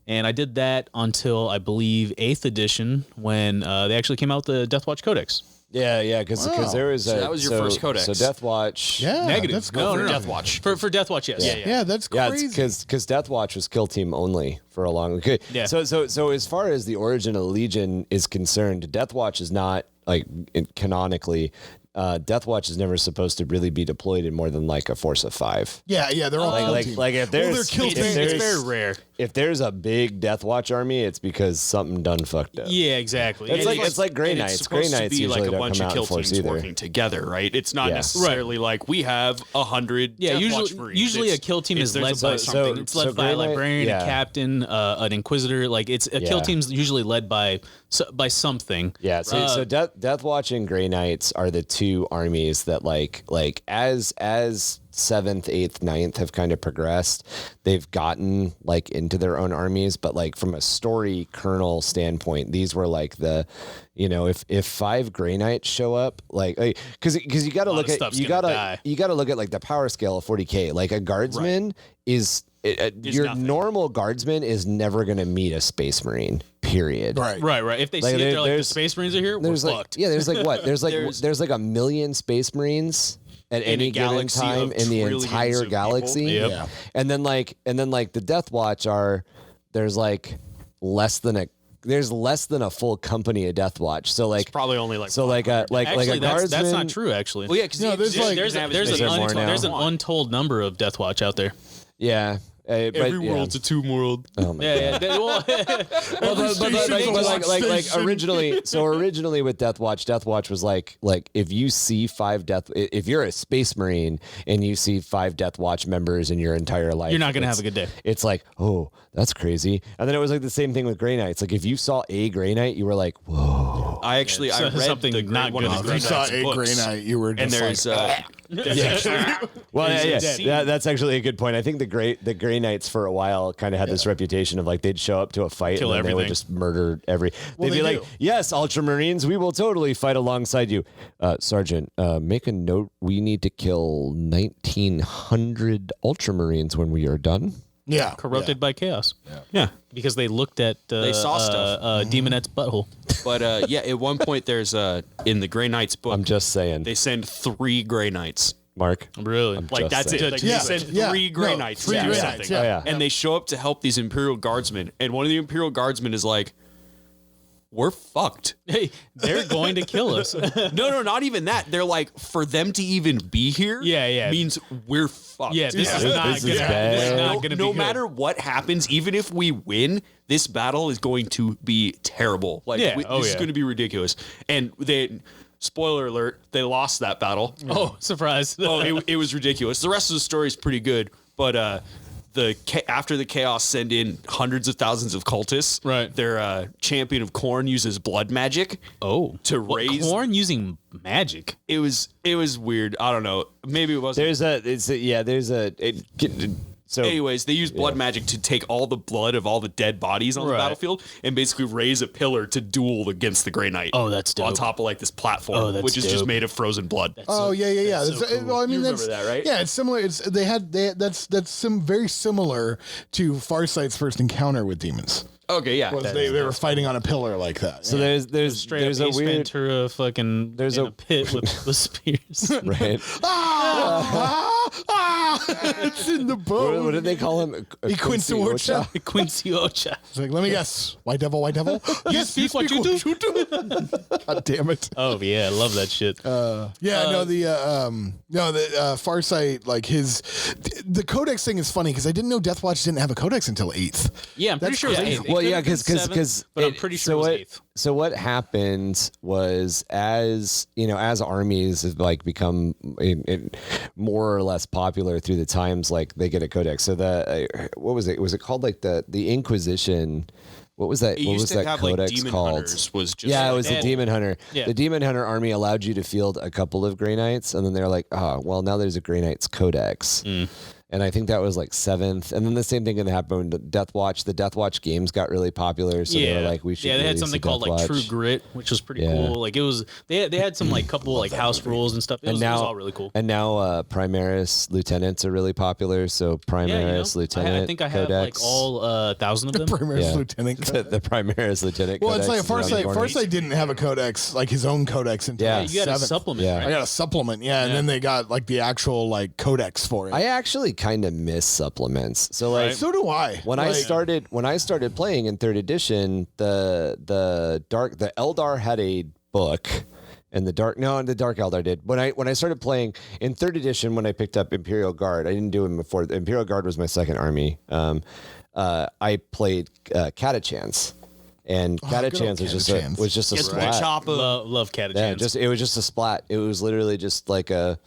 B: And I did that until I believe 8th edition when they actually came out with the Death Watch Codex.
A: Yeah, because there was
D: that was your first codex.
A: So Death Watch.
C: Yeah.
B: Negative.
C: That's
B: No,
C: crazy.
B: no.
D: Death Watch.
B: For Death Watch, yes.
C: Yeah, that's
A: Yeah,
C: crazy.
A: because Death Watch was kill team only for a long. Okay.
B: Yeah.
A: So as far as the origin of the Legion is concerned, Death Watch is not like canonically. Death Watch is never supposed to really be deployed in more than like a force of 5.
C: Yeah, they're all kill team.
A: Like if
C: Well,
A: there's
C: they're kill
A: if
C: team.
A: there's-
B: It's very rare.
A: If there's a big Death Watch army, it's because something done fucked up.
B: Yeah, exactly.
A: It's
B: And
A: like- it's Grey
D: and
A: Knights.
D: It's supposed
A: Grey
D: to
A: Knights
D: be
A: usually
D: like a
A: don't
D: bunch
A: come
D: of
A: out
D: kill
A: in force
D: teams
A: either.
D: working together, right? It's not
A: Yeah.
D: necessarily like we have 100.
B: Yeah,
D: Death Watch
B: usually
D: Marines.
B: usually a
D: It's-
B: kill team
D: it's-
B: is
D: there's
B: led
D: a
B: by
D: bunch-
B: something.
A: so-
B: It's led
A: so
B: by a
A: Grey Knight-
B: librarian,
A: yeah.
B: a captain, an inquisitor. Like it's a kill
A: Yeah.
B: team's usually led by something.
A: Yeah, so Death Watch and Grey Knights are the two armies that like as 7th, 8th, 9th have kind of progressed, they've gotten like into their own armies, but like from a story kernel standpoint, these were like the, if 5 Grey Knights show up, like because you got to look
B: of
A: at
B: stuff's
A: you
B: gonna
A: got
B: die.
A: to look at like the power scale of 40k. Like a guardsman is your
D: nothing.
A: normal guardsman is never going to meet a Space Marine. Period.
C: Right.
B: Right. If they
A: Like,
B: see it, they're like, the
A: there's-
B: Space Marines are here. We're
A: There's like
B: fucked.
A: there's like what? There's like a million Space Marines at any
D: a
A: given
D: galaxy
A: time
D: of
A: in the
D: trillions
A: entire
D: of
A: galaxy.
B: Yep.
D: people.
C: Yeah.
A: And then the Death Watch there's less than a full company of Death Watch. So like
D: It's probably only like
A: like a
B: Actually,
A: a guardsman.
B: that's not true. Actually,
D: Well, yeah, because
C: No, there's like-
B: there's
A: Is there more now?
B: an untold number of Death Watch out there.
A: Yeah. But,
D: every
A: yeah.
D: world's a tomb world.
A: Oh my
B: Yeah. Well,
A: but like originally with Death Watch was like if you see if you're a Space Marine and you see 5 Death Watch members in your entire life,
B: you're not gonna have a good day.
A: It's like, oh, that's crazy. And then it was like the same thing with Grey Knights. Like if you saw a Grey Knight, you were like, whoa.
D: I actually I
B: So-
D: read
B: something
D: the
B: not
D: one of
B: good
D: the
B: is
C: If
D: Grey
C: you saw
D: Knights
C: a Grey
D: books,
C: Knight, you were just
D: and there's
A: Well,
B: Is it dead?
A: that's actually a good point. I think the Grey Knights for a while kind of had this reputation of like they'd show up to a fight
B: Kill
A: and then they would
B: everything.
A: just murder every. They'd be
C: they
A: like,
C: do.
A: "Yes, Ultramarines, we will totally fight alongside you, Sergeant. Make a note. We need to kill 1,900 Ultramarines when we are done."
C: yeah.
B: corrupted by chaos. Yeah, because they looked at
D: They saw stuff.
B: Demonette's butthole.
D: but yeah, at one point there's in the Grey Knights book
A: I'm just saying,
D: they send 3 Grey Knights.
A: Mark.
B: Really?
D: Like
A: Just
D: that's
A: saying.
D: it. Like
C: Yeah.
D: they send
C: Yeah.
D: 3 Grey
C: No,
D: Knights
C: 3
D: to do
C: Grey
D: something.
C: Knights, yeah.
D: And they show up to help these Imperial Guardsmen, and one of the Imperial Guardsmen is like, "We're fucked."
B: Hey, they're going to kill us.
D: No, not even that. They're like, for them to even be here,
B: Yeah.
D: means we're fucked.
B: Yeah, this is not
A: This is
B: gonna.
A: bad.
B: This is not
D: no
B: gonna be
D: no
B: good.
D: matter what happens, even if we win, this battle is going to be terrible. Like,
B: Yeah.
D: this is
B: Yeah.
D: going to be ridiculous. And spoiler alert, they lost that battle.
B: Oh, surprise!
D: It was ridiculous. The rest of the story is pretty good, but after the chaos send in hundreds of thousands of cultists.
B: Right.
D: Their champion of Khorne uses blood magic. To raise.
B: corn using magic.
D: It was weird. I don't know. Maybe it wasn't.
A: So
D: Anyways, they use blood magic to take all the blood of all the dead bodies on the
B: Right.
D: battlefield and basically raise a pillar to duel against the Grey Knight.
B: Oh, that's dope.
D: On top of like this platform,
B: Oh, that's
D: which is just
B: dope.
D: made of frozen blood.
C: Oh yeah.
B: that's so
C: That's-
B: cool.
C: Well, I mean,
D: You
C: that's
D: remember that, right?
C: Yeah, it's similar. That's very similar to Farsight's first encounter with demons.
D: Okay, yeah.
C: They were fighting on a pillar like that.
A: So there's
B: Straight
A: there's
B: up
A: a
B: Ace
A: weird
B: Ventura fucking
A: there's
B: in
A: a-
B: a pit with spears.
A: right.
C: It's in the boat.
A: What did they call him?
C: Quincy Ocha.
B: Quincy Ocha.
C: It's like, let me guess. White devil, white devil.
B: You speak what you do.
C: God damn it.
B: Oh yeah, I love that shit.
C: The Farsight, like the Codex thing is funny because I didn't know Death Watch didn't have a Codex until 8th.
B: Yeah, I'm pretty sure it was 8th.
A: Well, yeah, because
B: but I'm pretty sure it was 8th.
A: So what happened was, as armies have like become more or less popular through the times, like they get a codex. So what was it? Was it called like the Inquisition? What was that?
D: It
A: What
D: used
A: was
D: to
A: that
D: have
A: codex
D: like Demon
A: called?
D: Hunters was just
A: Yeah, it was the Demon Hunter.
B: Yeah.
A: The Demon Hunter army allowed you to field a couple of Grey Knights, and then they're like, well, now there's a Grey Knights Codex. And I think that was like 7th. And then the same thing can happen with Death Watch. The Death Watch games got really popular, so they were like, we should.
B: Yeah, they had
A: release
B: something
A: a
B: called
A: Death
B: like True
A: Watch.
B: Grit, which was pretty
A: Yeah.
B: cool. Like it was, they had some like couple like house rules and stuff. It was all really cool.
A: And now Primaris Lieutenants are really popular. So Primaris Lieutenant
B: I think I have
A: Codex.
B: like all 1,000 of them.
C: Primaris
A: Yeah.
C: Lieutenant.
A: the Primaris Lieutenant.
C: Well,
A: Codex
C: it's like
A: is around the corner.
C: Farsight didn't have a Codex, like his own Codex until
A: Yeah.
B: You got a
C: 7th.
B: supplement,
A: Yeah.
C: I
B: right?
C: got a supplement, and then they got like the actual like Codex for it.
A: I actually kind of miss supplements. So like.
C: So do I.
A: When I started playing in 3rd edition, the Eldar had a book, and the Dark Eldar did. When I started playing in 3rd edition, when I picked up Imperial Guard, I didn't do them before. The Imperial Guard was my second army. I played Catachans, and Catachans was just a splat.
B: Love Catachans.
A: Yeah, it was just a splat. It was literally just like a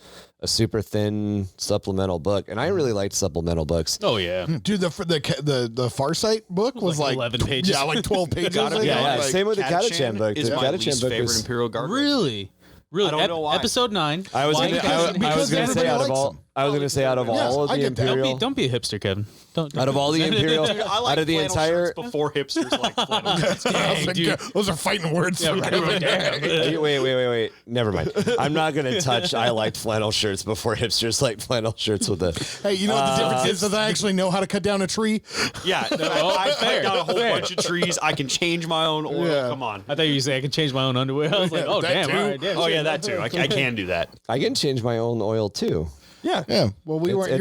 A: super thin supplemental book, and I really liked supplemental books.
B: Oh yeah.
C: Dude, the Farsight book was
B: like
C: like
B: 11 pages.
C: Yeah, like 12 pages.
D: Gotta be
A: Yeah,
D: honest,
A: same with the Catachan book.
D: Is
A: The
D: my
A: Catachan
D: least
A: book
D: favorite
A: was-
D: Imperial Guard.
B: Really?
D: I don't know why.
B: Episode 9.
A: I was
B: Why?
A: gonna
C: Because
A: say
C: everybody
A: out of
C: likes
A: all
C: them.
A: I was gonna say out of all of
C: I
A: the
C: get that.
A: Imperial
B: Don't be a hipster, Kevin. Don't
A: out of all the Imperial
D: I like
A: out of the
D: flannel
A: entire
D: shirts before hipsters like flannel shirts.
C: I was like, those are fighting words.
A: Wait. Never mind. I'm not gonna touch. I liked flannel shirts before hipsters liked flannel shirts with the.
C: Hey, you know what the difference is? That I actually know how to cut down a tree.
D: Yeah, I cut down a whole bunch of trees. I can change my own oil.
C: Yeah.
D: Come on.
B: I thought you say I can change my own underwear. I was like, oh
C: That
B: damn,
C: too.
B: all right, damn.
D: Oh yeah, that too. I can do that.
A: I can change my own oil too.
C: Yeah. Well, we weren't.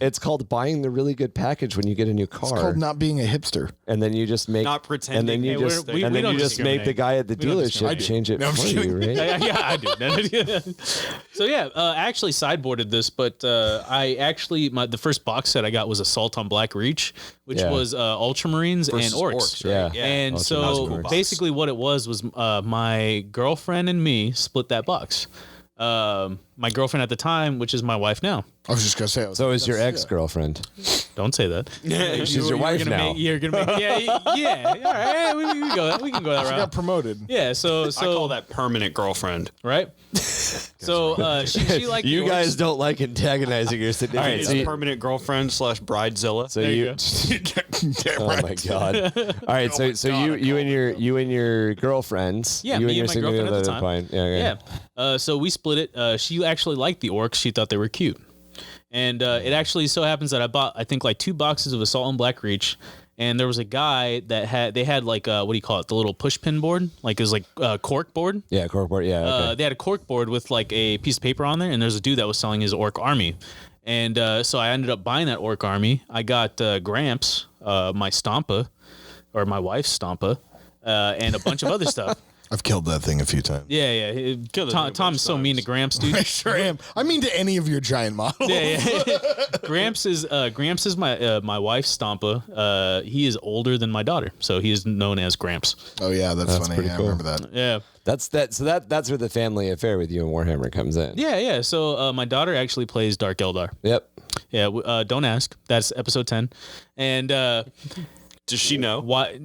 A: It's called buying the really good package when you get a new car.
C: It's called not being a hipster.
A: And then you just make
D: Not pretending.
A: And then you
D: Hey,
A: just
B: we
A: and then
B: don't
A: you just make the
B: discriminate.
A: guy at the
B: We don't
A: dealership
B: discriminate.
A: change it
C: No, I'm
A: for
C: just
A: you, right?
B: Yeah, I do. So yeah, I actually sideboarded this, but I actually the first box set I got was Assault on Black Reach, which
A: Yeah.
B: was Ultramarines
D: Versus
B: and Orcs.
D: Orcs, right?
A: Yeah.
B: And
A: Ultramarines
B: so
A: and Orcs.
B: basically, what it was my girlfriend and me split that box. My girlfriend at the time, which is my wife now.
C: I was just gonna say.
A: So is your ex-girlfriend.
B: Don't say that.
A: She's your wife now.
B: You're gonna make yeah. All right, we can go that
C: She
B: route.
C: got promoted.
B: Yeah, so
D: I call that permanent girlfriend.
B: right. So she liked
A: You
B: the
A: guys
B: Orcs.
A: don't like antagonizing your significant
D: It's
A: other.
D: permanent girlfriend / bridezilla.
A: So
B: There you
A: you.
B: go.
A: Oh my god! All right, so you and your girlfriends.
B: Yeah,
A: you
B: me
A: and your
B: and my girlfriend at the time.
A: fine. Yeah.
B: Yeah. So we split it. She actually liked the Orcs. She thought they were cute. And it actually so happens that I bought, I think, like 2 boxes of Assault on Black Reach. And there was a guy that had like, what do you call it? The little push pin board? Like it was like cork board.
A: Yeah, corkboard. Yeah. Okay.
B: They had a cork board with like a piece of paper on there. And there's a dude that was selling his Orc army. And so I ended up buying that Orc army. I got Gramps, my Stompa, or my wife's Stompa, and a bunch of other stuff.
C: I've killed that thing a few times.
B: Yeah. Tom's so mean to Gramps, dude.
C: I sure am. I mean to any of your giant models.
B: Yeah. Gramps is my wife's Stompa. He is older than my daughter, so he is known as Gramps.
C: Oh yeah, that's funny.
A: pretty
C: Yeah,
A: cool.
C: I remember that.
B: Yeah.
A: That's where the family affair with you and Warhammer comes in.
B: Yeah. So my daughter actually plays Dark Eldar.
A: Yep.
B: Yeah. Don't ask. That's episode 10. And
D: Does she know?
B: why?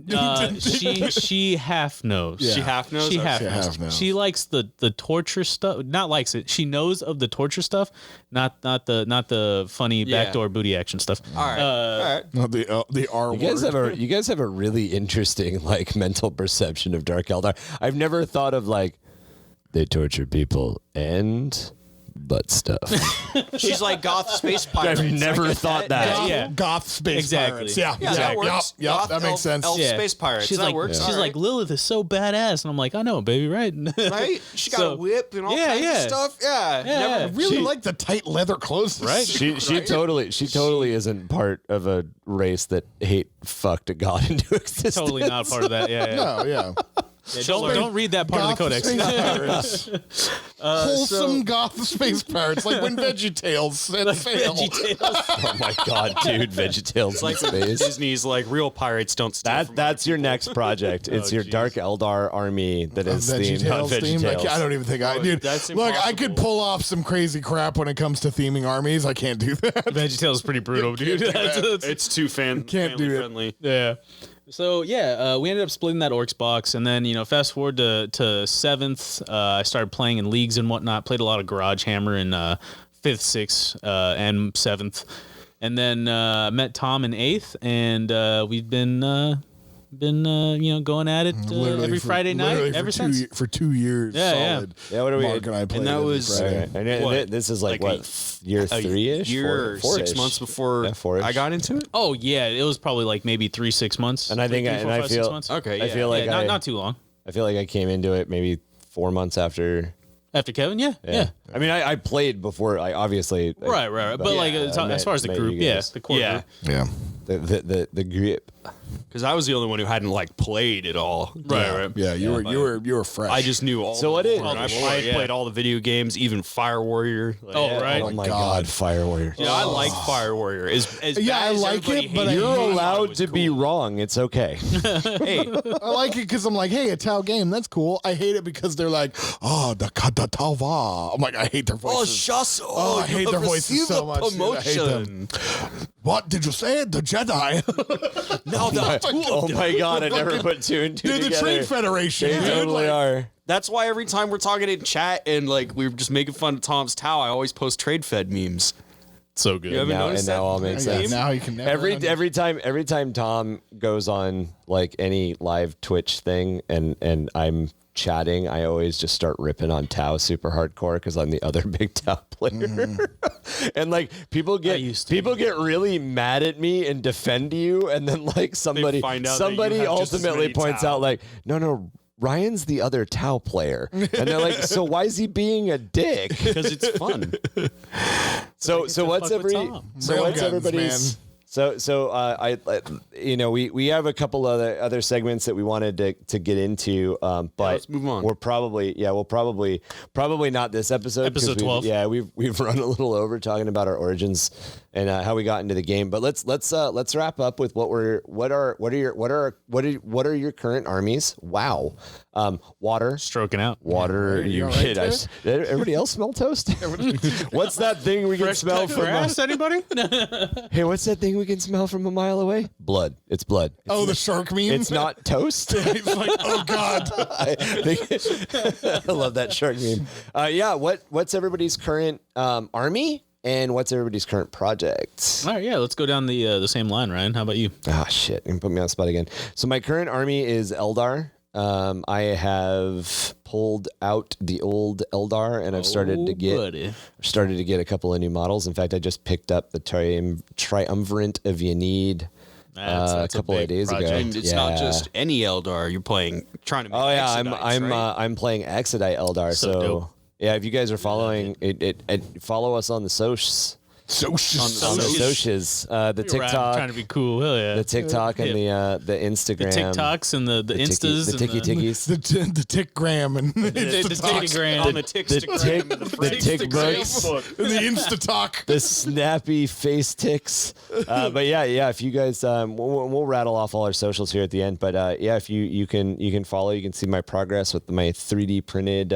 B: She half knows.
C: Yeah.
D: She half knows.
B: She
D: Okay.
B: half
C: She
B: knows.
C: half knows.
B: She likes the torture stuff. Not likes it. She knows of the torture stuff. Not the funny
D: Yeah.
B: backdoor booty action stuff.
D: All right. All right.
C: No, the R word.
A: You guys have a really interesting like mental perception of Dark Eldar. I've never thought of like they torture people and butt stuff.
D: She's like goth space pirates.
A: I've never thought that.
B: Yeah.
C: Goth space
B: Exactly.
C: pirates. Yeah,
D: Yeah, that works.
C: Yep,
D: Goth,
C: that makes sense.
D: Elf
B: Yeah.
D: space pirates.
B: She's
D: that
B: like,
D: works.
B: she's
D: All
B: like, Lilith is so badass, and I'm like, I know, baby, right?
D: right? She got
B: So-
D: a whip and all
B: Yeah,
D: kinds
B: yeah.
D: of stuff. Yeah.
B: Yeah.
C: I
D: Never,
C: really like the tight leather clothes.
B: Right.
A: She totally isn't part of a race that fucked a god into existence.
B: Totally not part of that. Yeah, yeah.
C: No, yeah.
B: Yeah, don't read that part
C: Goth
B: of the codex.
C: space pirates. Wholesome goth space pirates, like when VeggieTales said fail.
A: Oh my god, dude, VeggieTales
D: like
A: in space.
D: Disney's like real pirates don't steal from
A: That's your next project. It's your Dark Eldar army that is themed on
C: VeggieTales theme.
A: VeggieTales.
C: Like, I don't even think dude.
D: that's
C: Look, I could
D: impossible.
C: pull off some crazy crap when it comes to theming armies. I can't do that.
B: VeggieTales is pretty brutal, dude.
D: It's too
C: Can't
D: family
C: do it.
D: friendly.
B: Yeah. So yeah, we ended up splitting that Orcs box, and then fast forward to seventh. I started playing in leagues and whatnot. Played a lot of Garage Hammer in fifth, sixth, and seventh, and then met Tom in eighth, and we've been going at it every Friday night ever since.
C: For 2 years.
B: Yeah, yeah.
C: solid.
A: Yeah, what are we-
C: Mark and I played
D: that
C: every
D: was-
C: Friday.
A: And
D: What?
A: this is like
D: Like
A: what, year three-ish?
D: Year or 6
A: 4-ish.
D: months before
A: Yeah, 4-ish.
D: I got into it.
B: Oh yeah, it was probably like maybe 3-6 months.
A: And I think,
B: Three,
A: and
B: four,
A: I
B: five, 6
A: feel,
B: months.
D: Okay,
A: I
D: yeah.
A: feel like
B: yeah, not too long
A: I feel like I came into it maybe 4 months after.
B: after Kevin. Yeah.
A: I mean, I played before. I obviously
B: Right. But like as far as the
A: met
B: group,
A: you
B: yeah,
A: guys.
B: the core
D: Yeah.
B: group.
C: Yeah.
A: the grip.
D: Because I was the only one who hadn't like played at all.
B: Right.
C: Yeah, you were fresh.
D: I just knew all.
A: So
D: the
A: what is-
D: lore, and I
B: lore,
D: played,
B: yeah.
D: played all the video games, even Fire Warrior. Like,
B: Oh, right.
A: Oh my
C: God.
A: god, Fire Warrior.
D: Yeah, I like Fire Warrior. As
C: Yeah,
D: bad
C: I
D: as
C: like
D: everybody
C: it, but
D: hated
A: You're
D: it, I thought it
A: allowed
D: was
A: to be
D: cool.
A: wrong. It's okay.
D: Hey,
C: I like it because I'm like, hey, a Tau game, that's cool. I hate it because they're like, oh, the Tauva. I'm like, I hate their voices.
D: Shuss.
C: Oh, I hate their voices so much, dude. I hate them. What did you say? The Jedi.
D: Now that's
A: Oh my god, I never put two and two
C: They're the
A: together.
C: Trade Federation.
A: They
C: dude.
A: totally
C: Like,
A: are.
D: That's why every time we're talking in chat and like we were just making fun of Tom's Tau, I always post Trade Fed memes.
B: So good.
D: You haven't
A: Now,
D: noticed
A: and now
D: that?
A: all makes
C: Yeah,
A: sense.
C: now you can never
A: Every time Tom goes on like any live Twitch thing and I'm chatting, I always just start ripping on Tau super hardcore because I'm the other big Tau player. And like people get really mad at me and defend you, and then like somebody
D: find out that you have just as
A: ultimately
D: many
A: points
D: Tau.
A: out like, no, Ryan's the other Tau player. And they're like, so why is he being a dick?
D: Because it's fun.
A: So what's
B: fuck with
A: every
B: Tom.
A: so
C: Railguns,
A: what's everybody's
C: man.
A: we have a couple other segments that we wanted to get into, but
D: let's move on.
A: we'll probably not this episode. 'cause
B: Episode 12.
A: We've run a little over talking about our origins and how we got into the game. But let's wrap up with what are your current armies? Wow, water.
B: Stroking out.
A: Water,
C: You
A: you
C: all
A: kid.
C: right
A: Did everybody else smell toast? What's that thing we can smell from?
B: Grass, anybody?
A: Hey, what's that thing we can smell from a mile away? Blood. It's blood.
C: Oh, the shark meme?
A: It's not toast.
C: It's like, oh, God.
A: I love that shark meme. What's everybody's current army, and what's everybody's current project?
B: All right, yeah, let's go down the same line, Ryan. How about you?
A: Ah, shit. You're gonna put me on the spot again. So my current army is Eldar. I have pulled out the old Eldar, and I've started to get a couple of new models. In fact, I just picked up the Triumvirate of Yanid a couple of
B: big
A: days ago.
B: project.
D: And it's not just any Eldar. You're trying to make
A: Oh yeah,
D: Exodites, right?
A: I'm playing Exodite Eldar. So
B: dope.
A: yeah, if you guys are following it, follow us on the socials.
C: So
A: On the socials, the TikTok,
B: trying to be cool. Hell yeah.
A: the TikTok, and the Instagram,
B: TikToks and the Instas,
A: the Tiki Tikis,
C: the tickgram and
B: the
C: Instatalk.
B: Tickgram.
D: on the Tickstagram,
A: the tick books,
C: And the Instatalk.
A: the snappy face ticks. But yeah, if you guys, we'll rattle off all our socials here at the end. But yeah, if you can follow, you can see my progress with my 3D printed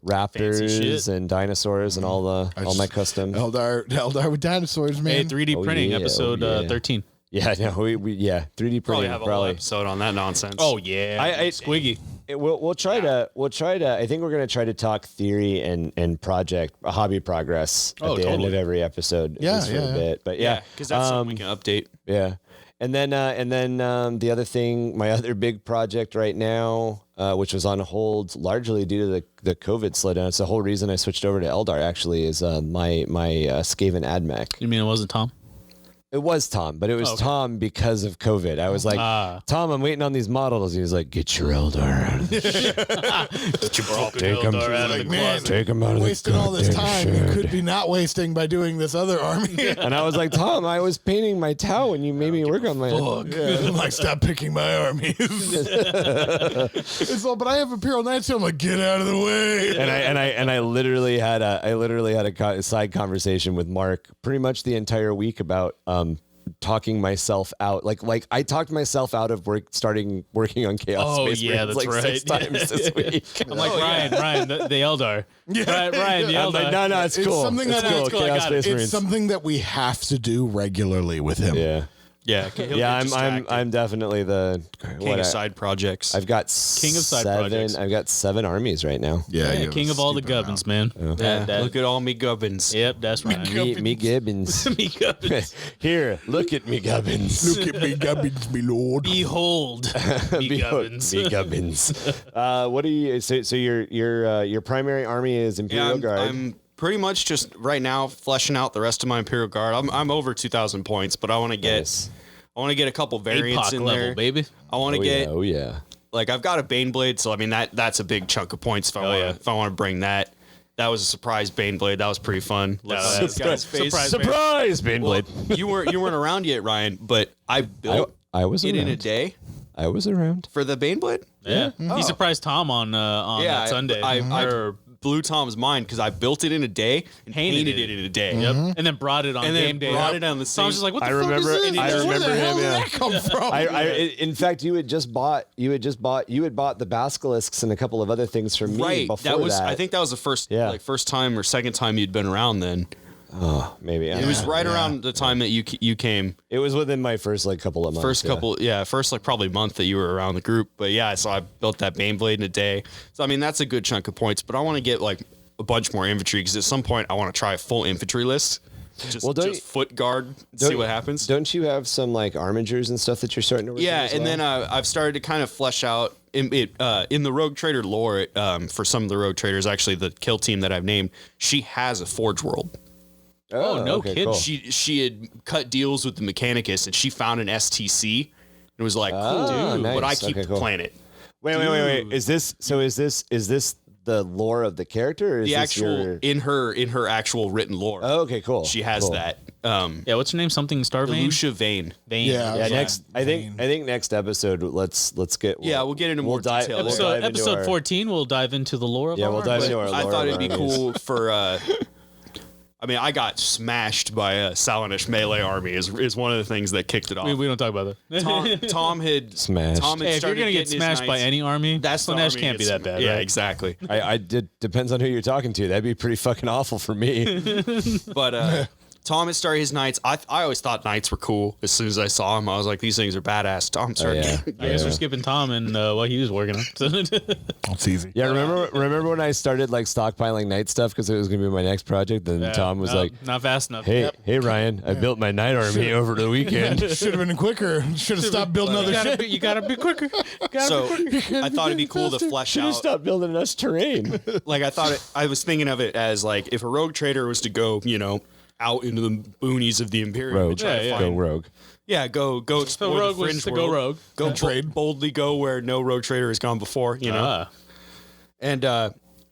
A: raptors and dinosaurs and all my custom.
C: Eldar with dinosaurs, man.
B: Hey, 3D printing,
A: yeah,
B: episode 13.
A: Yeah, no, we 3D printing
D: Probably have a whole episode on that nonsense.
B: Oh, yeah. Squiggy.
A: We'll try to. I think we're gonna try to talk theory and project hobby progress at the end of every episode. At least for a bit. But yeah,
D: because that's something we can update.
A: Yeah. And then the other thing, my other big project right now, which was on hold largely due to the COVID slowdown. It's the whole reason I switched over to Eldar. Actually, is my Skaven AdMech.
B: You mean it wasn't Tom?
A: It was Tom, but it was Tom because of COVID. I was like, Tom, I'm waiting on these models. He was like, get your Eldar out of this shit.
B: Get your Eldar out of the closet.
A: Take them out of the
C: wasting all this time
A: shed.
C: you could be not wasting by doing this other army.
A: And I was like, Tom, I was painting my Tau and you made me work on my.
C: I'm like, stop picking my armies. It's all, but I have Imperial Knights, so I'm like, get out of the way.
A: And I literally had a side conversation with Mark pretty much the entire week about talking myself out. Like I talked myself out of starting working on Chaos Space
B: yeah,
A: Marines
B: that's
A: like
B: right.
A: 6 times this week.
B: I'm like, Ryan, the Eldar. Ryan, the
A: I'm
B: Eldar.
A: like, no, it's cool.
C: It's something
A: it's
C: that-
A: cool.
C: it's
B: cool, I
A: Chaos
B: got it.
A: Space Marines.
C: It's something that we have to do regularly with him.
A: Yeah.
D: Yeah,
A: I'm definitely the
D: king of side projects.
A: I've got
B: King of side projects.
A: I've got 7 armies right now.
B: Yeah, king of all the gubbins, man.
D: Look at all me gubbins.
B: Yep, that's right.
A: Me Gibbons.
B: Me gubbins.
A: Here, look at me Gubbins.
C: Look at me, Gubbins, me lord.
B: Behold, me gubbins.
A: Me Gubbins. What do you? So your primary army is Imperial Guard.
D: I'm pretty much just right now fleshing out the rest of my Imperial Guard. I'm over 2,000 points, but I want to get
A: Nice.
D: a couple variants
B: APOC
D: in
B: level,
D: there,
B: baby.
D: I want to get
A: Oh yeah.
D: like I've got a Baneblade, so I mean that's a big chunk of points if I want to bring that. That was a surprise Baneblade. That was pretty fun.
A: Surprise, Baneblade.
D: Well, you weren't around yet, Ryan, but I built
A: I was
D: it
A: around.
D: in a day
A: I was around.
D: for the Baneblade.
B: Yeah. He surprised Tom on that Sunday.
D: I blew Tom's mind because I built it in a day and painted it in a day.
B: Yep. And then brought it on
D: And then
B: game day.
D: brought it on the same-
B: Tom's just like, what the
A: I
B: fuck
A: remember-
B: is this?
A: I
C: Where
A: remember
C: the hell
A: him,
C: did
A: yeah.
C: that come from?
A: In fact, you had bought the basilisks and a couple of other things from me
D: Right.
A: before
D: That was
A: that.
D: I think that was the first
A: Yeah.
D: first time or second time you'd been around then.
A: maybe
D: It was right around the time that you came.
A: It was within my first couple of months.
D: First probably month that you were around the group. But yeah, so I built that Baneblade in a day. So I mean that's a good chunk of points, but I want to get like a bunch more infantry because at some point I want to try a full infantry list. Just foot guard, see what happens.
A: Don't you have some like armigers and stuff that you're starting to work on as
D: And
A: well?
D: then I've started to kind of flesh out in the Rogue Trader lore. For some of the Rogue Traders, actually, the kill team that I've named, she has a Forge World.
B: Oh, no kidding.
A: cool.
D: She had cut deals with the Mechanicus, and she found an STC and was like, "Cool, dude,
A: nice.
D: but I keep
A: Okay,
D: the
A: cool.
D: planet."
A: Wait. Is this the lore of the character? Or is
D: The
A: this
D: actual
A: your...
D: in her actual written lore,
A: Oh, okay, cool.
D: she has
A: Cool.
D: that.
B: Yeah, what's her name? Something Starvane?
D: Lucia Vane.
B: Vane.
C: Yeah.
A: Yeah,
C: Yeah.
A: next. I think next episode. Let's get.
D: We'll get into more
A: dive,
D: detail.
A: we'll dive into
B: Episode
A: our-
B: 14, we'll dive into the lore of
A: Yeah,
B: our
A: we'll dive
B: army.
A: into our
D: I
A: lore
D: thought
A: of
D: it'd be
A: armies.
D: cool for. I mean, I got smashed by a Salonish melee army. Is one of the things that kicked it off.
B: We don't talk about that.
D: Tom had
A: Smashed.
D: Tom had
B: Hey, if you're
D: started
B: going to get
D: getting his
B: smashed by
D: knights-
B: any army,
D: That's the
B: Slanesh
D: army
B: can't be
D: gets
B: that bad,
D: Yeah,
B: right?
D: exactly.
A: I did. Depends on who you're talking to. That'd be pretty fucking awful for me.
D: But Tom had started his knights. I always thought knights were cool. As soon as I saw them, I was like, these things are badass. Tom started.
A: yeah.
B: I guess we're skipping Tom and what he was working on.
C: It's easy.
A: Yeah, remember when I started like stockpiling night stuff because it was gonna be my next project, and Tom was like,
B: not fast enough.
A: "Hey, Ryan, I built my night army over the weekend."
C: Should have been quicker. Should have stopped building other shit.
B: You gotta be quicker.
D: So I thought it'd be cool to flesh
A: Should have
D: out.
A: stopped building us terrain.
D: Like I was thinking of it as like if a rogue trader was to go, out into the boonies of the Imperium.
A: Rogue,
D: and try to
B: Yeah,
D: find-
A: go rogue.
D: Yeah, go explore
B: rogue
D: the
B: was
D: fringe
B: to go
D: world.
B: rogue.
D: Go
C: Trade.
D: boldly go where no rogue trader has gone before. And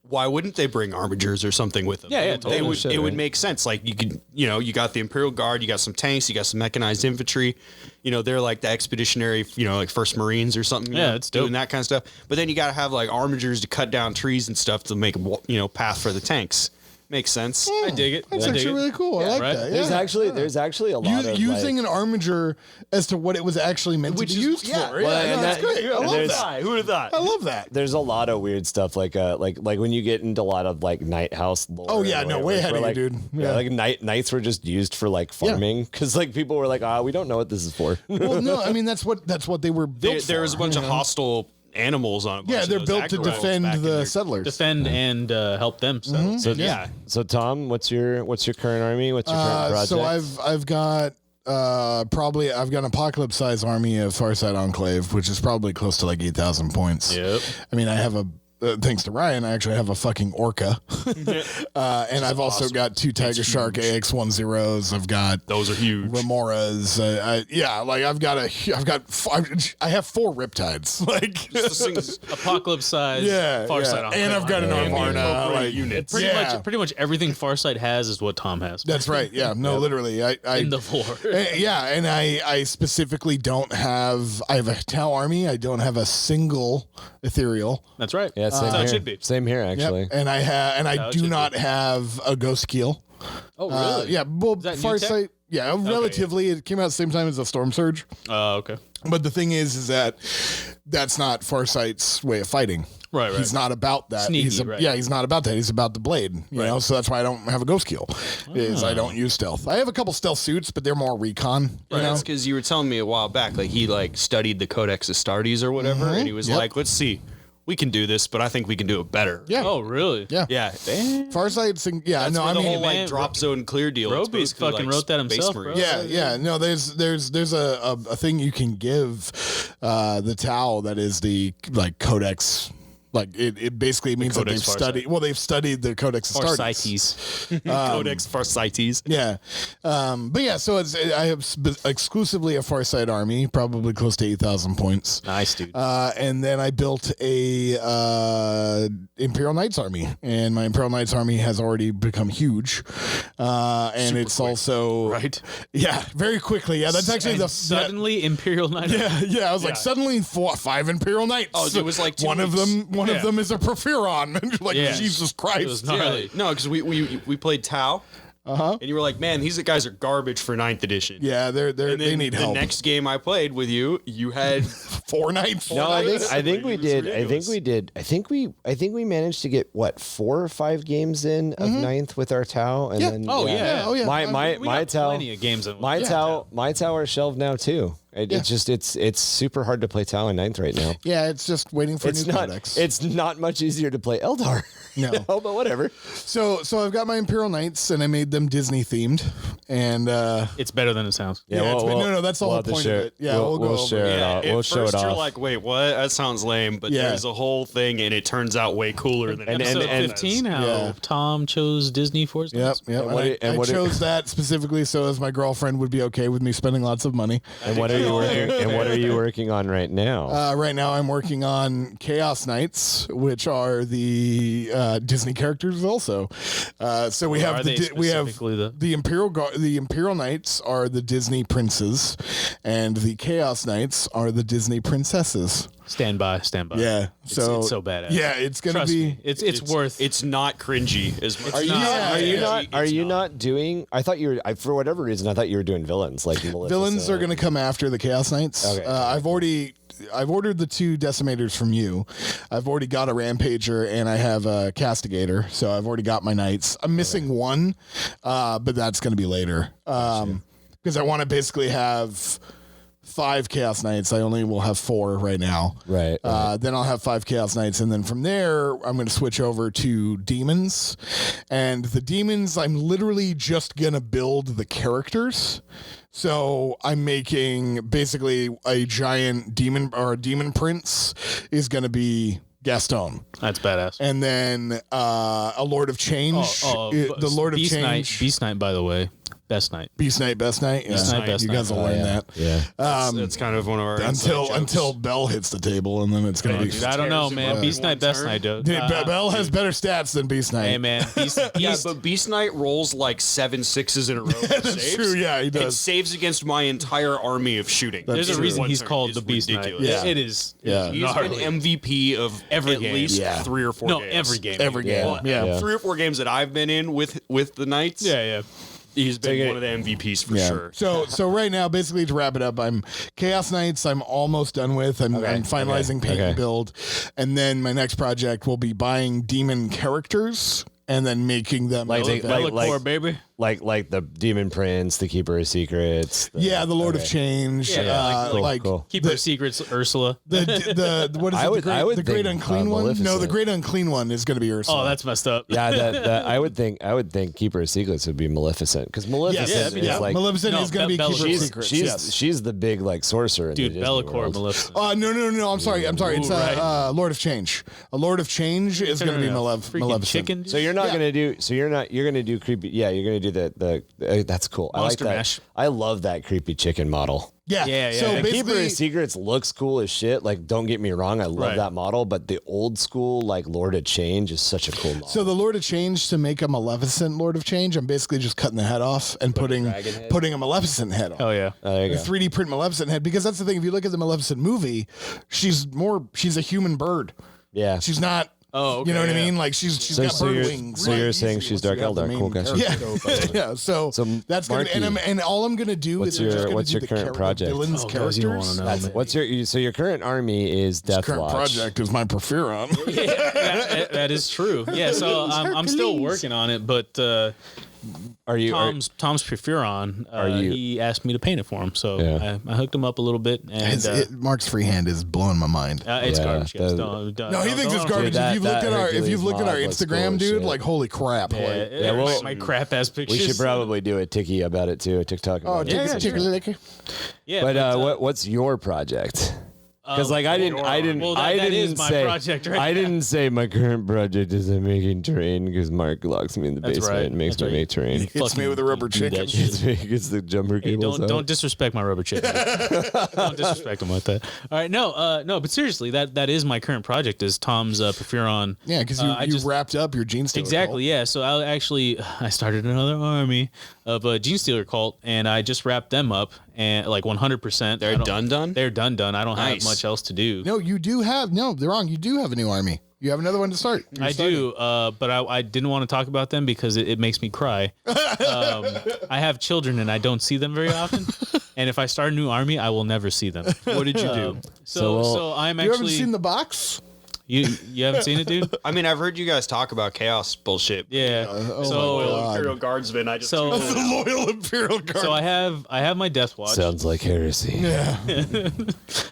D: why wouldn't they bring armigers or something with them?
B: Yeah, totally.
D: They would.
A: Should,
D: It would
A: right?
D: make sense. Like you could, you got the Imperial Guard, you got some tanks, you got some mechanized infantry. They're like the expeditionary, like First Marines or something.
B: Yeah, it's dope.
D: doing that kind of stuff. But then you got to have like armigers to cut down trees and stuff to make a path for the tanks. Makes sense.
B: I dig it.
C: That's
B: I dig
C: actually
B: it.
C: really cool. I like
B: right?
C: that.
A: There's
C: Yeah.
A: actually a lot of
C: Using
A: like,
C: an armiger as to what it was actually meant to be used for.
A: well,
C: Yeah,
A: and
C: that's
A: that-
C: great. I
A: and
C: love
A: there's-
C: that.
D: Who would have thought?
C: I love that.
A: There's a lot of weird stuff like when you get into a lot of like night house lore.
C: Oh, yeah,
A: or
C: no,
A: whatever,
C: way ahead
A: where,
C: of you,
A: like,
C: dude.
A: Yeah,
C: Yeah.
A: like nights were just used for like farming because like people were like, we don't know what this is for.
C: Well, no, I mean that's what they were built for.
D: There was a bunch
C: you
D: of
C: know?
D: hostile animals on a bunch
C: Yeah,
D: of
C: they're
D: those
C: built to
D: aggro wolves
C: defend
D: back in
C: the
D: there.
C: settlers.
B: Defend and help them. So
A: So Tom, what's your current army? What's your current project?
C: So I've got probably I've got an apocalypse size army of Farsight Enclave, which is probably close to like 8,000 points.
B: Yep.
C: I mean, I have thanks to Ryan, I actually have a fucking orca. And I've also got 2 Tiger Shark AX-10s. I've got
D: Those are huge.
C: Remoras. I have 4 Riptides. Like
B: Apocalypse size. Farsight.
C: And I've got an Armarna. Like
D: units.
B: Pretty much everything Farsight has is what Tom has.
C: That's right. Yeah. No, literally. I
B: in the floor.
C: and I specifically don't have. I have a Tau army. I don't have a single ethereal.
B: That's right.
A: Yeah, same
B: That's how
A: here.
B: it should be.
A: Same here, actually.
C: Yep. And I do not have a Ghost Keel.
B: Oh, really?
C: Yeah. Well,
B: that new
C: Farsight.
B: tech?
C: Yeah, relatively. It came out at the same time as a Storm Surge.
B: Okay.
C: But the thing is that that's not Farsight's way of fighting.
B: Right.
C: He's not about that.
B: Sneaky, right.
C: Yeah, he's not about that. He's about the blade. You know, so that's why I don't have a Ghost Keel. Is I don't use stealth. I have a couple stealth suits, but they're more recon. You know?
D: That's because you were telling me a while back, like he like studied the Codex Astartes or whatever, and he was like, "Let's see, we can do this, but I think we can do it better."
C: Yeah.
B: Oh, really?
C: Yeah.
D: Yeah.
C: Farsight's. Yeah.
D: That's
C: no,
D: where
C: I
D: the
C: mean,
D: whole like
B: man,
D: drop zone clear deal. It's
B: Robo
D: basically
B: fucking
D: like
B: wrote that himself,
D: Space
B: bro.
D: Marines.
C: Yeah. No, there's a thing you can give the Tau that is the like Codex. Like it basically means that
B: Codex
C: they've studied. Well, they've studied the Codex Astartes.
B: Farsightes.
D: Codex Farsightes.
C: Yeah, but yeah. So I have exclusively a Farsight army, probably close to 8,000 points.
B: Nice, dude.
C: And then I built a Imperial Knights army, and my Imperial Knights army has already become huge. And
D: Super
C: it's
D: quick,
C: also
B: right.
C: Yeah, very quickly. Yeah, that's actually
B: And suddenly Imperial Knight.
C: Yeah, I was like suddenly 5 Imperial Knights.
D: Oh, it was like 2
C: one of
D: weeks.
C: them. One of them is a Porphyron. And you're like,
B: Yeah.
C: Jesus
B: It was
C: Christ.
B: gnarly.
D: No, because we played Tau. And you were like, man, these guys are garbage for 9th edition.
C: Yeah,
D: And then
C: they need
D: the
C: help.
D: next game I played with you, you had
C: 4 knights.
A: No, I think we
D: It was
A: did.
D: ridiculous.
A: I think we managed to get what 4 or 5 games in of 9th with our Tau, and
C: Yeah.
A: then
B: Oh, yeah.
C: Oh, yeah.
A: My
B: We got
A: Tau,
B: plenty of games.
A: my Tau are shelved now too. It's just it's super hard to play Tau in 9th right now.
C: Yeah, it's just waiting for
A: It's
C: new
A: not.
C: codex.
A: It's not much easier to play Eldar.
C: No.
A: But whatever.
C: So I've got my Imperial Knights, and I made them Disney themed, and
B: It's better than it sounds.
C: no, that's the whole
A: have to
C: point
A: share
C: of it. Yeah, we'll go over
A: share
C: it.
A: it out.
D: at
A: We'll show
D: first
A: it
D: you're
A: off.
D: like, wait, what? That sounds lame. But
C: Yeah.
D: there's a whole thing, and it turns out way cooler than
A: And-
B: Episode
A: and-
B: 15, how
C: Yeah.
B: Tom chose Disney for his
C: Yep.
B: nights.
C: And
A: what
C: I
A: are-
C: chose that specifically so as my girlfriend would be okay with me spending lots of money.
A: And what are you working? And what are you working on right now?
C: Right now, I'm working on Chaos Knights, which are the Disney characters also. So we
B: Or
C: have
B: are they
C: we have
B: specifically
C: the Imperial Knights are the Disney princes, and the Chaos Knights are the Disney princesses.
B: Stand by.
C: Yeah,
B: It's so badass.
C: Yeah, it's gonna
B: Trust
C: be.
B: me. It's worth.
D: It's not cringy as much.
A: Are you
B: not.
A: not? Are you
B: Yeah.
A: not? Are
D: It's
A: you
D: not.
A: not doing? I thought you were. For whatever reason, I thought you were doing villains. Like Maleficent.
C: Villains are going to come after the Chaos Knights.
A: Okay.
C: I've ordered the 2 Decimators from you. I've already got a Rampager and I have a Castigator, so I've already got my Knights. I'm missing one, but that's going to be later because I want to basically have 5 Chaos Knights. I only will have 4 right now.
A: Right.
C: Then I'll have 5 Chaos Knights, and then from there, I'm going to switch over to Demons. And the Demons, I'm literally just going to build the characters. So I'm making basically a giant demon, or a demon prince is going to be Gaston.
B: That's badass.
C: And then a Lord of Change. The Lord of
B: Beast
C: Change.
B: Knight, Beast Knight, by the way, best knight.
C: Beast Knight, Best Knight. Yeah.
B: Beast Knight, Best
C: you guys
B: Knight.
C: will learn that.
A: Yeah.
D: That's kind of one of our inside jokes.
C: Until Bell hits the table, and then it's going to be.
B: Dude, I don't know, man.
D: in
B: Beast
D: one
B: Knight, Best
D: turn.
B: Knight, dude.
C: Bell has better stats than Beast Knight.
B: Hey, man. Beast,
D: Yeah, but Beast Knight rolls like 7 6s in a row.
C: That's true. Yeah, he
D: It
C: does.
D: saves against my entire army of shooting.
B: there's a
C: true.
B: reason
D: One
B: he's
D: turn
B: called
D: is
B: the Beast Knight.
D: ridiculous.
C: Yeah.
B: It is.
C: Yeah.
D: He's
B: gnarly.
D: been MVP of
B: Every
D: at
B: game.
D: least
C: Yeah.
D: 3 or 4
B: No,
D: games.
B: every game.
C: Every game. Yeah.
D: 3 or 4 games that I've been in with the Knights.
B: Yeah.
D: He's been
A: Take it-
D: one of the MVPs for
C: Yeah.
D: sure.
C: So right now, basically to wrap it up, I'm Chaos Knights. I'm almost done with. I'm finalizing paint and build, and then my next project will be buying demon characters and then making them
A: Like they-
C: relevant.
A: like-
B: Bellacore, baby.
A: Like the Demon Prince, the Keeper of Secrets.
C: The Lord of Change.
A: Cool.
B: Keeper of Secrets, Ursula.
C: The what is it? The Great Unclean one?
A: Maleficent.
C: No, the Great Unclean one is going to be Ursula.
B: Oh, that's messed up.
A: Yeah, that I would think Keeper of Secrets would be Maleficent because Maleficent is like
C: Maleficent is going to be Keeper of Secrets.
A: She's the big like sorcerer.
B: Dude,
A: in the Disney
B: Bellacore
A: world.
B: Maleficent.
C: No. I'm sorry. It's
B: right.
C: Lord of Change. A Lord of Change is going to be
B: Freaking
C: Maleficent.
B: chicken. Dude.
A: So you're not gonna do. So you're gonna do creepy. Yeah, you're gonna do the that's cool.
B: Monster
A: I like that.
B: Mash.
A: I love that creepy chicken model.
B: Yeah.
C: So
A: The Keeper
C: basically,
A: of Secrets looks cool as shit. Like, don't get me wrong, I love
B: Right.
A: that model, but the old school like Lord of Change is such a cool model.
C: so the Lord of Change, to make a Maleficent Lord of Change, I'm basically just cutting the head off and putting a Maleficent head on.
B: Oh yeah.
A: there you
C: A
A: go.
C: 3D print Maleficent head, because that's the thing. If you look at the Maleficent movie, she's a human bird.
A: Yeah.
C: She's not.
B: Oh, okay,
C: you know what I
B: yeah.
C: mean? Like she's got bird wings.
A: So you're saying she's Dark Eldar. Cool, guys.
C: Yeah. So that's gonna
A: Marky,
C: and all I'm gonna do
A: what's
C: is I'm just
A: your-
C: gonna
A: what's
C: do
A: your
C: the
A: current project?
C: Dylan's
B: Oh, guys, you don't
C: characters.
B: wanna know, man.
A: What's your current army is Death
C: Current
A: Watch.
C: project is my Porphyron.
B: that is true. Yeah, so I'm still working on it, but
A: Are you?
B: Tom's Porphyron, he asked me to paint it for him, so
A: Yeah.
B: I hooked him up a little bit, and
C: Mark's freehand is blowing my mind.
B: it's
A: Yeah,
B: garbage. Guys.
A: the-
C: No, he thinks it's garbage.
A: Dude,
C: if you've looked at our
A: Hercules mod looks cool
C: Instagram,
A: as
C: dude,
A: shit.
C: like holy crap!
B: Yeah,
A: well,
B: my crap ass pictures.
A: we should probably do a Tiki about it too. A TikTok. About it.
C: take a lick.
B: Yeah,
A: But what's your project? Because like I didn't
B: Well, that is my
A: say
B: project right
A: I
B: now.
A: didn't say my current project is I'm making terrain because Mark locks me in the
B: That's
A: basement
B: right.
A: and makes
B: That's
A: me
B: right.
A: make terrain.
C: Hits me with a rubber
B: do that
C: chicken.
B: shit.
A: Gets the jumper
B: Hey,
A: cables out.
B: don't disrespect my rubber chicken. Don't disrespect him like that. All right, no, but seriously, that is my current project. Is Tom's Porphyron?
C: Yeah, because
B: I
C: you
B: just-
C: wrapped up your Gene Stealer
B: Exactly, yeah. So I started another army of Gene Stealer cult, and I just wrapped them up, and like 100%.
D: They're done?
B: They're done. I don't
D: Nice.
B: have much else to do.
C: No, you do have. No, they're wrong. You do have a new army. You have another one to start.
B: I do, but I didn't want to talk about them because it makes me cry. I have children and I don't see them very often. And if I start a new army, I will never see them.
D: What did you do?
B: So I'm
C: You haven't
B: actually.
C: seen the box?
B: You haven't seen it, dude?
D: I mean, I've heard you guys talk about chaos bullshit.
B: Yeah.
C: Oh
B: so
C: my God.
D: Imperial Guardsmen. I just
B: so
C: The loyal Imperial Guard.
B: so I have my Death Watch.
A: Sounds like heresy.
C: yeah.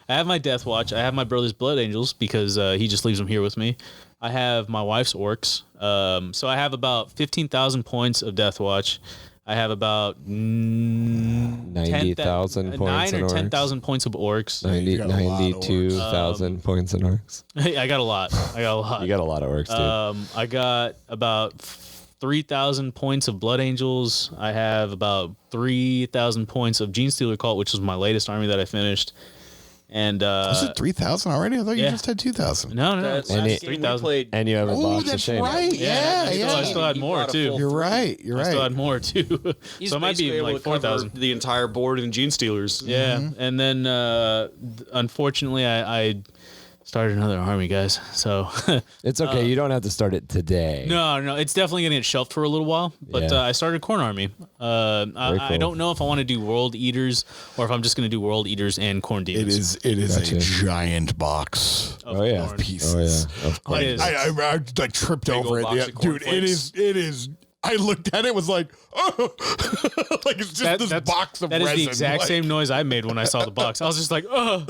B: I have my Death Watch. I have my brother's Blood Angels because he just leaves them here with me. I have my wife's Orcs. So I have about 15,000 points of Death Watch. I have about
A: 90,000 points
B: 9
A: in
B: or
A: orcs.
B: 10,000 points of orcs.
A: 92,000 points in orcs.
B: I got a lot.
A: You got a lot of orcs, dude.
B: I got about 3,000 points of Blood Angels. I have about 3,000 points of Gene Stealer Cult, which was my latest army that I finished. And
C: Was it 3,000 already? I thought you
B: yeah.
C: just had 2,000.
B: no,
D: That's
A: And
B: it's
A: it-
B: 3,000.
A: And you have a
C: Oh,
A: box of
C: that's
A: shame.
C: right. Yeah,
B: I still had more too.
C: You're right. You're
B: I still
C: right.
B: had more too.
D: He's
B: So it might be
D: basically able
B: like
D: to cover
B: 4,000.
D: the entire board in Gene Stealers.
B: Yeah, and then unfortunately, I started another army, guys. So
A: It's okay. You don't have to start it today.
B: no, it's definitely gonna get shelved for a little while. But
A: Yeah.
B: I started a Khorn army. I
A: cool.
B: don't know if I want to do World Eaters or if I'm just gonna do World Eaters and Khorn
C: It
B: Demons.
C: is
A: Gotcha.
C: a giant box.
B: of
A: Oh yeah.
B: Khorn.
C: Pieces.
A: Oh yeah. Of course.
C: Like,
B: It is.
C: I like tripped over
D: old
C: it.
D: box
C: Yeah,
D: of
C: dude,
D: cornflakes.
C: it is. I looked at it, was like, oh, like it's just this box of
B: that is
C: resin.
B: the exact
C: like,
B: same noise I made when I saw the box. I was just like, oh,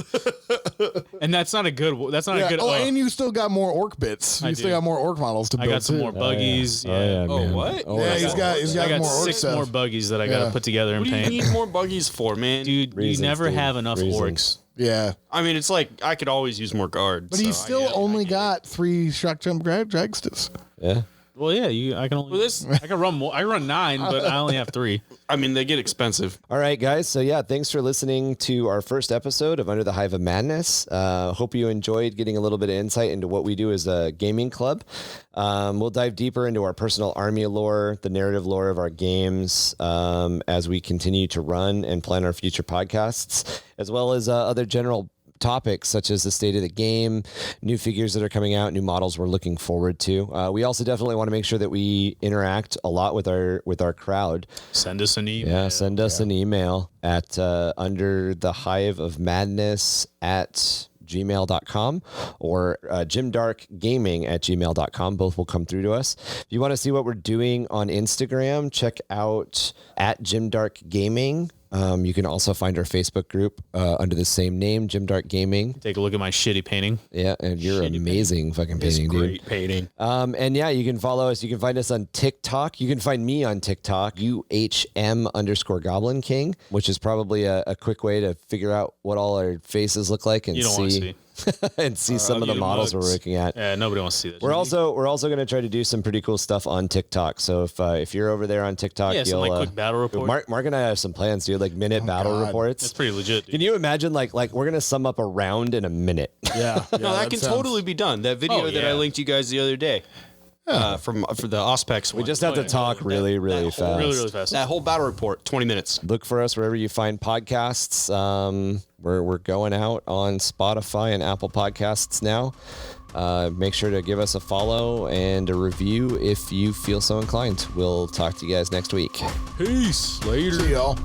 B: and that's not a good. That's not
C: Yeah.
B: a good.
C: Oh, and you still got more orc bits. You still
B: do.
C: got more orc models to
B: I
C: build.
B: got some
C: too.
B: more buggies.
A: Oh yeah.
D: Oh,
A: man.
D: what?
A: Oh,
C: Yeah,
A: yeah.
C: he's got
B: I got
C: more orc
B: 6
C: stuff.
B: more buggies that I got to
C: Yeah.
B: put together and
D: What do you
B: paint.
D: need more buggies for, man?
B: Dude,
A: Reasons,
B: you never
A: dude.
B: have enough
A: Reasons.
B: orcs.
C: Yeah,
D: I mean, it's like I could always use more guards.
C: but he's still only got 3 shock jump dragsters.
A: Yeah.
B: Well, yeah, I can only.
D: Well, this-
B: I can run more. I run 9, but I only have 3.
D: I mean, they get expensive.
A: All right, guys. So yeah, thanks for listening to our first episode of Under the Hive of Madness. Hope you enjoyed getting a little bit of insight into what we do as a gaming club. We'll dive deeper into our personal army lore, the narrative lore of our games, as we continue to run and plan our future podcasts, as well as other general topics such as the state of the game, new figures that are coming out, new models we're looking forward to. We also definitely want to make sure that we interact a lot with our crowd.
B: Send us an email.
A: Yeah, send us an email at under the hive of madness at jimdark@gmail.com or jimdarkgaming@gmail.com. Both will come through to us. If you want to see what we're doing on Instagram, check out @jimdarkgaming. You can also find our Facebook group under the same name, Jim Dark Gaming.
B: Take a look at my shitty painting.
A: Yeah, and you're amazing fucking painting, dude.
D: Great painting.
A: And yeah, you can follow us. You can find us on TikTok. You can find me on TikTok, UHM_Goblin King, which is probably a quick way to figure out what all our faces look like and
B: You don't want to see.
A: and see some of the models we're working at.
B: Yeah, nobody wants to see that.
A: We're also going to try to do some pretty cool stuff on TikTok. So if you're over there on TikTok,
B: some
A: you'll
B: quick battle report.
A: Mark and I have some plans, dude. Like minute battle reports.
B: That's pretty legit. Dude.
A: Can you imagine like we're gonna sum up a round in a minute?
C: Yeah.
D: No, that can totally be done. That video that I linked you guys the other day. For the Auspex one.
A: We just have to talk really fast.
B: Really fast.
D: That whole battle report, 20 minutes.
A: Look for us wherever you find podcasts. We're going out on Spotify and Apple Podcasts now. Make sure to give us a follow and a review if you feel so inclined. We'll talk to you guys next week.
B: Peace. Later.
C: See y'all.